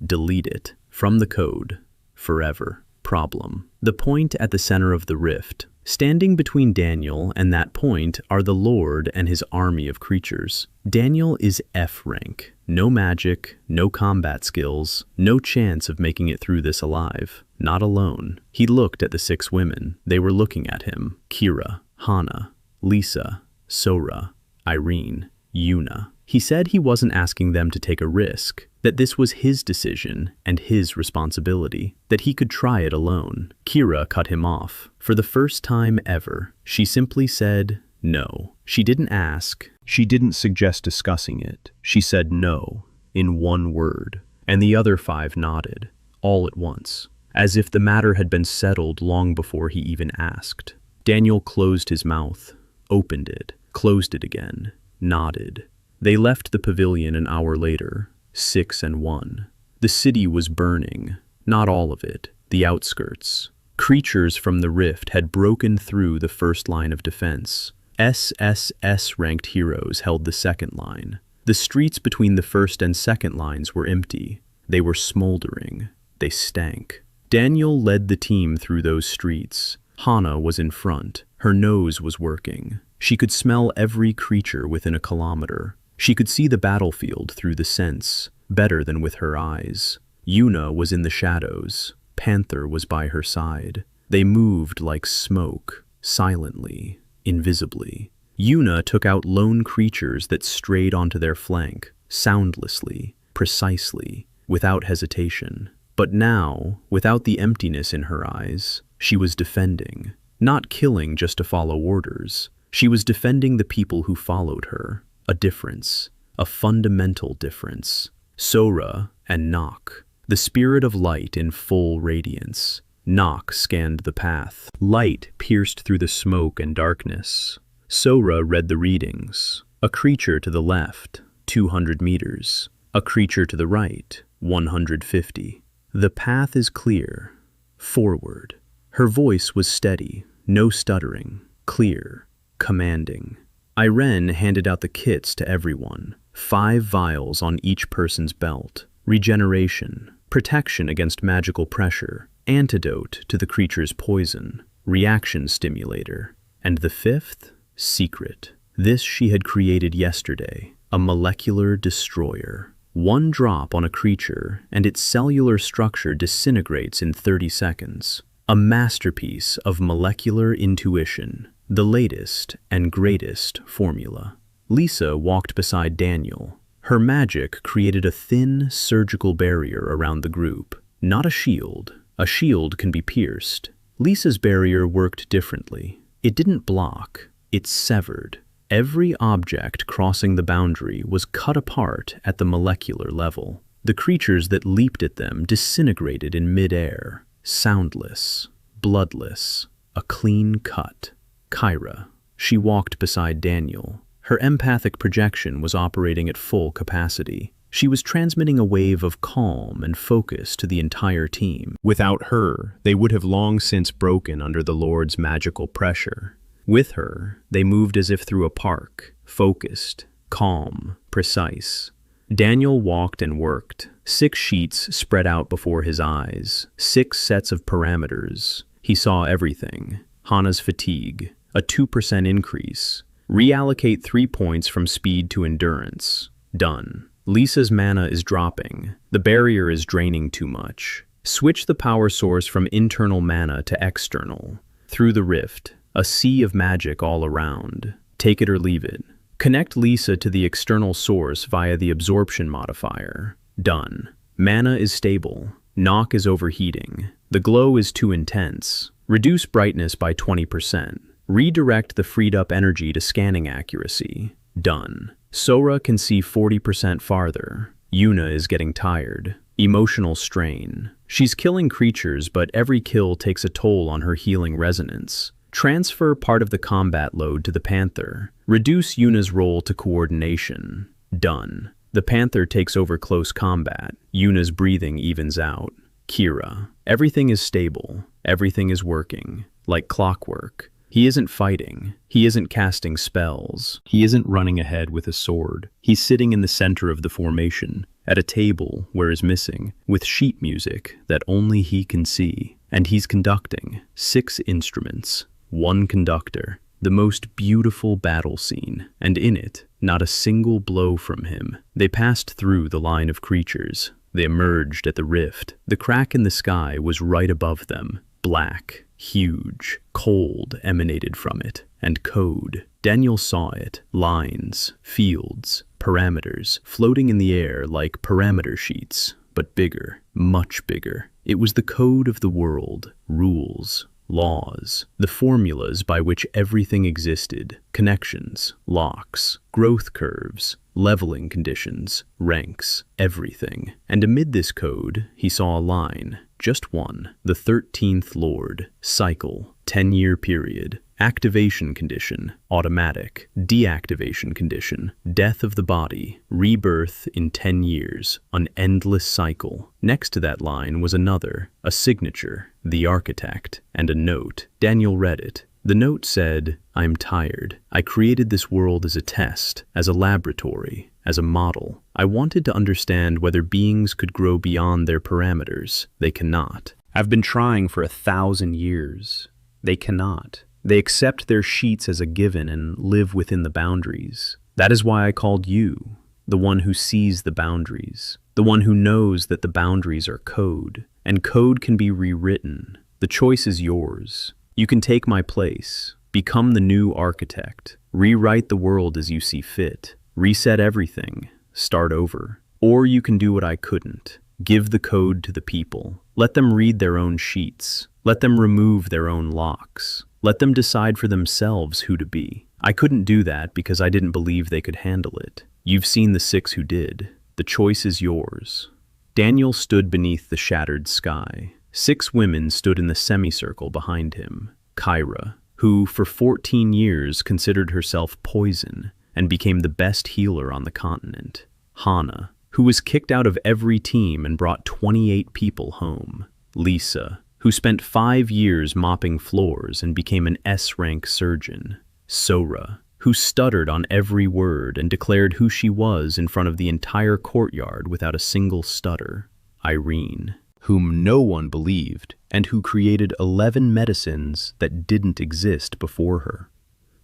delete it from the code, forever. Problem. The point at the center of the rift. Standing between Daniel and that point are the Lord and his army of creatures. Daniel is F rank. No magic, no combat skills, no chance of making it through this alive. Not alone. He looked at the 6 women. They were looking at him. Keira, Hana, Lisa, Sora, Irene, Yuna. He said he wasn't asking them to take a risk, that this was his decision and his responsibility, that he could try it alone. Keira cut him off. For the first time ever, she simply said no. She didn't ask. She didn't suggest discussing it. She said no, in one word, and the other 5 nodded, all at once, as if the matter had been settled long before he even asked. Daniel closed his mouth, opened it, closed it again, nodded. They left the pavilion an hour later, 6 and 1. The city was burning, not all of it, the outskirts. Creatures from the rift had broken through the first line of defense. S-ranked heroes held the second line. The streets between the first and second lines were empty. They were smoldering. They stank. Daniel led the team through those streets. Hana was in front. Her nose was working. She could smell every creature within a kilometer. She could see the battlefield through the sense, better than with her eyes. Yuna was in the shadows. Panther was by her side. They moved like smoke, silently, invisibly. Yuna took out lone creatures that strayed onto their flank, soundlessly, precisely, without hesitation. But now, without the emptiness in her eyes, she was defending. not killing just to follow orders. She was defending the people who followed her. A difference, a fundamental difference. Sora and Nock, the spirit of light in full radiance. Nock scanned the path. Light pierced through the smoke and darkness. Sora read the readings. A creature to the left, 200 meters. A creature to the right, 150. The path is clear. Forward. Her voice was steady, no stuttering, clear, commanding. Irene handed out the kits to everyone. 5 vials on each person's belt. Regeneration, protection against magical pressure, antidote to the creature's poison, reaction stimulator. And the 5th? Secret. This she had created yesterday, a molecular destroyer. 1 drop on a creature and its cellular structure disintegrates in 30 seconds. A masterpiece of molecular intuition, the latest and greatest formula. Lisa walked beside Daniel. Her magic created a thin, surgical barrier around the group. Not a shield. A shield can be pierced. Lisa's barrier worked differently. It didn't block, it severed. Every object crossing the boundary was cut apart at the molecular level. The creatures that leaped at them disintegrated in mid-air, soundless, bloodless, a clean cut. Keira. She walked beside Daniel. Her empathic projection was operating at full capacity. She was transmitting a wave of calm and focus to the entire team. Without her, they would have long since broken under the Lord's magical pressure. With her, they moved as if through a park, focused, calm, precise. Daniel walked and worked. 6 sheets spread out before his eyes, 6 sets of parameters. He saw everything. Hana's fatigue, a 2% increase. Reallocate 3 points from speed to endurance. Done. Lisa's mana is dropping. The barrier is draining too much. Switch the power source from internal mana to external. Through the rift, a sea of magic all around. Take it or leave it. Connect Lisa to the external source via the absorption modifier. Done. Mana is stable. Nock is overheating. The glow is too intense. Reduce brightness by 20%. Redirect the freed up energy to scanning accuracy. Done. Sora can see 40% farther. Yuna is getting tired. Emotional strain. She's killing creatures, but every kill takes a toll on her healing resonance. Transfer part of the combat load to the panther. Reduce Yuna's role to coordination. Done. The panther takes over close combat. Yuna's breathing evens out. Keira. Everything is stable. Everything is working. Like clockwork. He isn't fighting. He isn't casting spells. He isn't running ahead with a sword. He's sitting in the center of the formation, at a table where is missing, with sheet music that only he can see. And he's conducting 6 instruments, 1 conductor, the most beautiful battle scene, and in it, not a single blow from him. They passed through the line of creatures. They emerged at the rift. The crack in the sky was right above them. Black, huge, cold emanated from it, and code. Daniel saw it. Lines, fields, parameters, floating in the air like parameter sheets, but bigger, much bigger. It was the code of the world, rules, laws, the formulas by which everything existed, connections, locks, growth curves, leveling conditions, ranks, everything. And amid this code, he saw a line, just one, the 13th Lord, cycle, 10-year period, activation condition, automatic, deactivation condition, death of the body, rebirth in 10 years, an endless cycle. Next to that line was another, a signature, the architect, and a note. Daniel read it. The note said, "I'm tired. I created this world as a test, as a laboratory, as a model. I wanted to understand whether beings could grow beyond their parameters. They cannot. I've been trying for 1,000 years. They cannot. They accept their sheets as a given and live within the boundaries. That is why I called you, the one who sees the boundaries, the one who knows that the boundaries are code, and code can be rewritten. The choice is yours. You can take my place, become the new architect, rewrite the world as you see fit, reset everything, start over. Or you can do what I couldn't, give the code to the people. Let them read their own sheets. Let them remove their own locks. Let them decide for themselves who to be. I couldn't do that because I didn't believe they could handle it. You've seen the 6 who did. The choice is yours. Daniel stood beneath the shattered sky. 6 women stood in the semicircle behind him. Keira, who for 14 years considered herself poison and became the best healer on the continent. Hana, who was kicked out of every team and brought 28 people home. Lisa, who spent 5 years mopping floors and became an S-rank surgeon. Sora, who stuttered on every word and declared who she was in front of the entire courtyard without a single stutter. Irene, whom no one believed and who created 11 medicines that didn't exist before her.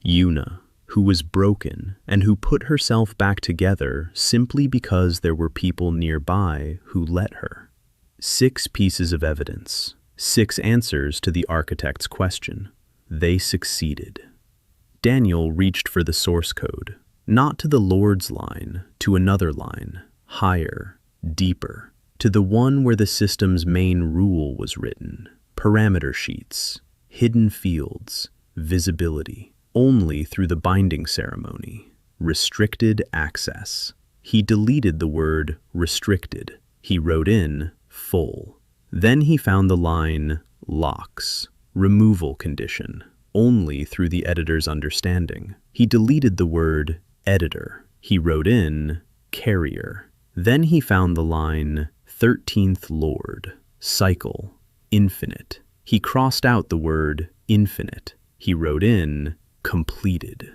Yuna, who was broken and who put herself back together simply because there were people nearby who let her. 6 pieces of evidence, 6 answers to the architect's question. They succeeded. Daniel reached for the source code, not to the Lord's line, to another line, higher, deeper, to the one where the system's main rule was written. Parameter sheets, hidden fields, visibility, only through the binding ceremony. Restricted access. He deleted the word restricted. He wrote in full. Then he found the line locks, removal condition, only through the editor's understanding. He deleted the word editor. He wrote in carrier. Then he found the line 13th Lord, cycle, infinite. He crossed out the word infinite. He wrote in completed.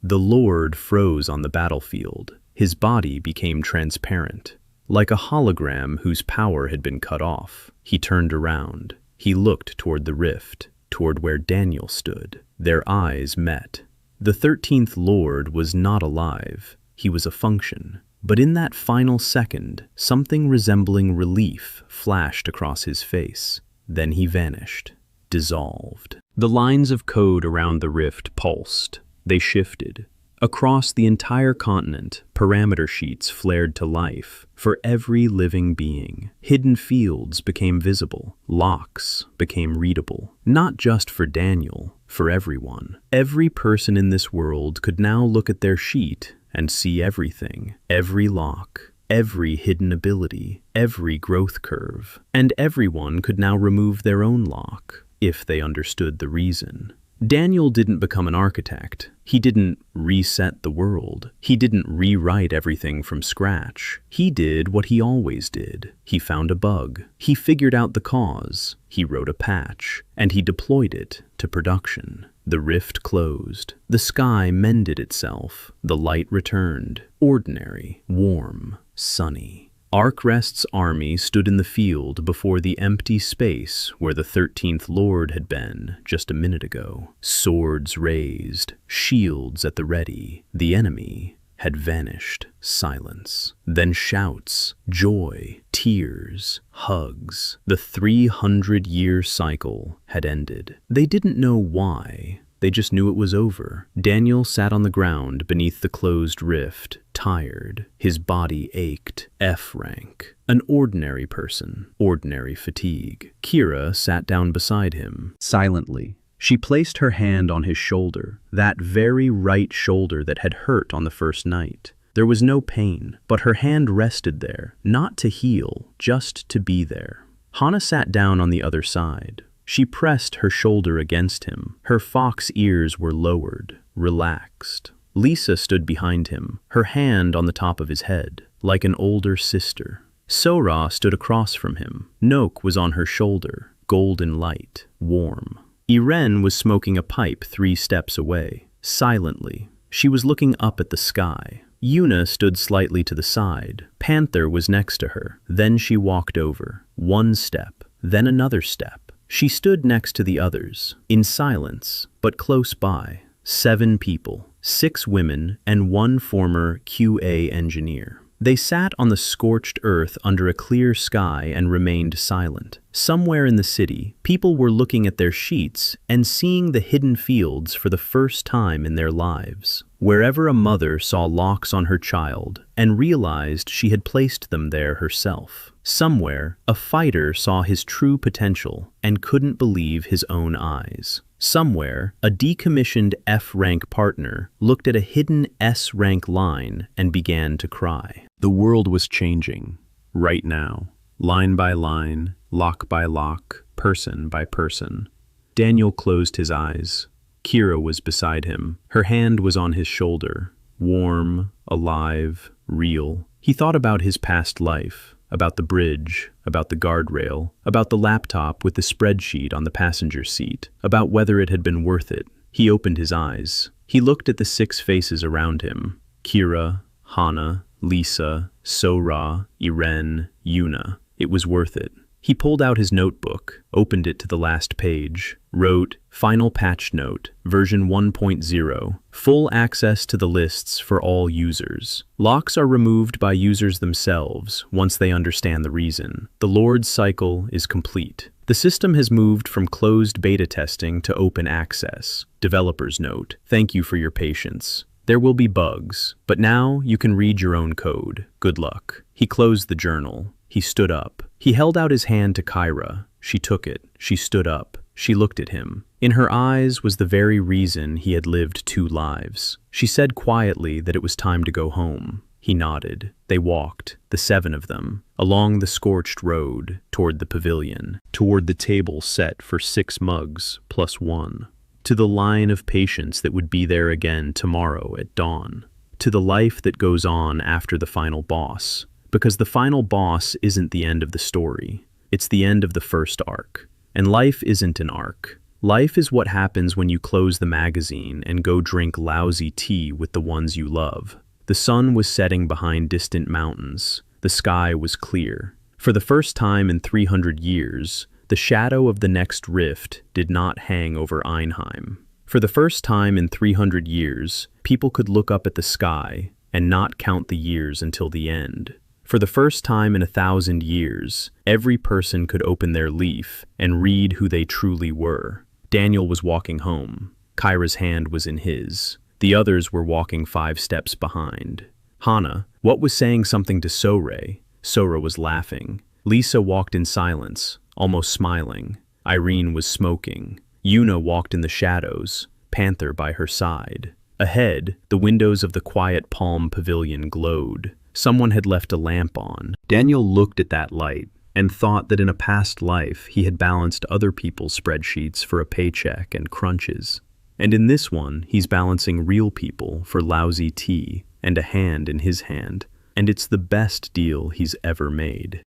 The Lord froze on the battlefield. His body became transparent, like a hologram whose power had been cut off. He turned around. He looked toward the rift, toward where Daniel stood. Their eyes met. The 13th Lord was not alive. He was a function. But in that final second, something resembling relief flashed across his face. Then he vanished, dissolved. The lines of code around the rift pulsed. They shifted. Across the entire continent, parameter sheets flared to life for every living being. Hidden fields became visible. Locks became readable. Not just for Daniel, for everyone. Every person in this world could now look at their sheet and see everything. Every lock, every hidden ability, every growth curve. And everyone could now remove their own lock, if they understood the reason. Daniel didn't become an architect. He didn't reset the world. He didn't rewrite everything from scratch. He did what he always did. He found a bug. He figured out the cause. He wrote a patch, and he deployed it to production. The rift closed. The sky mended itself. The light returned. Ordinary, warm, sunny. Arkrest's army stood in the field before the empty space where the 13th Lord had been just a minute ago. Swords raised, shields at the ready. The enemy had vanished. Silence. Then shouts, joy, tears, hugs. The 300-year cycle had ended. They didn't know why. They just knew it was over. Daniel sat on the ground beneath the closed rift, tired. His body ached. F-rank. An ordinary person. Ordinary fatigue. Keira sat down beside him, silently. She placed her hand on his shoulder, that very right shoulder that had hurt on the first night. There was no pain, but her hand rested there, not to heal, just to be there. Hana sat down on the other side. She pressed her shoulder against him. Her fox ears were lowered, relaxed. Lisa stood behind him, her hand on the top of his head, like an older sister. Sora stood across from him. Noke was on her shoulder, golden light, warm. Irene was smoking a pipe 3 steps away, silently. She was looking up at the sky. Yuna stood slightly to the side. Panther was next to her. Then she walked over. 1 step, then another step. She stood next to the others, in silence, but close by. 7 people, 6 women, and 1 former QA engineer. They sat on the scorched earth under a clear sky and remained silent. Somewhere in the city, people were looking at their sheets and seeing the hidden fields for the first time in their lives. Wherever a mother saw locks on her child and realized she had placed them there herself. Somewhere, a fighter saw his true potential and couldn't believe his own eyes. Somewhere, a decommissioned F-rank partner looked at a hidden S-rank line and began to cry. The world was changing, right now, line by line, lock by lock, person by person. Daniel closed his eyes. Keira was beside him. Her hand was on his shoulder, warm, alive, real. He thought about his past life, about the bridge, about the guardrail, about the laptop with the spreadsheet on the passenger seat, about whether it had been worth it. He opened his eyes. He looked at the 6 faces around him: Keira, Hana, Lisa, Sora, Irene, Yuna. It was worth it. He pulled out his notebook, opened it to the last page, wrote, "Final patch note, version 1.0, full access to the lists for all users. Locks are removed by users themselves once they understand the reason. The Lord's cycle is complete. The system has moved from closed beta testing to open access. Developer's note, thank you for your patience. There will be bugs, but now you can read your own code. Good luck." He closed the journal. He stood up. He held out his hand to Keira. She took it. She stood up. She looked at him. In her eyes was the very reason he had lived 2 lives. She said quietly that it was time to go home. He nodded. They walked, the 7 of them, along the scorched road, toward the pavilion, toward the table set for 6 mugs plus 1, to the line of patients that would be there again tomorrow at dawn, to the life that goes on after the final boss. Because the final boss isn't the end of the story. It's the end of the first arc. And life isn't an arc. Life is what happens when you close the magazine and go drink lousy tea with the ones you love. The sun was setting behind distant mountains. The sky was clear. For the first time in 300 years, the shadow of the next rift did not hang over Einheim. For the first time in 300 years, people could look up at the sky and not count the years until the end. For the first time in 1,000 years, every person could open their leaf and read who they truly were. Daniel was walking home. Keira's hand was in his. The others were walking 5 steps behind. Hana, what was saying something to Sora? Sora was laughing. Lisa walked in silence, almost smiling. Irene was smoking. Yuna walked in the shadows, Panther by her side. Ahead, the windows of the quiet palm pavilion glowed. Someone had left a lamp on. Daniel looked at that light and thought that in a past life he had balanced other people's spreadsheets for a paycheck and crunches. And in this one, he's balancing real people for lousy tea and a hand in his hand. And it's the best deal he's ever made.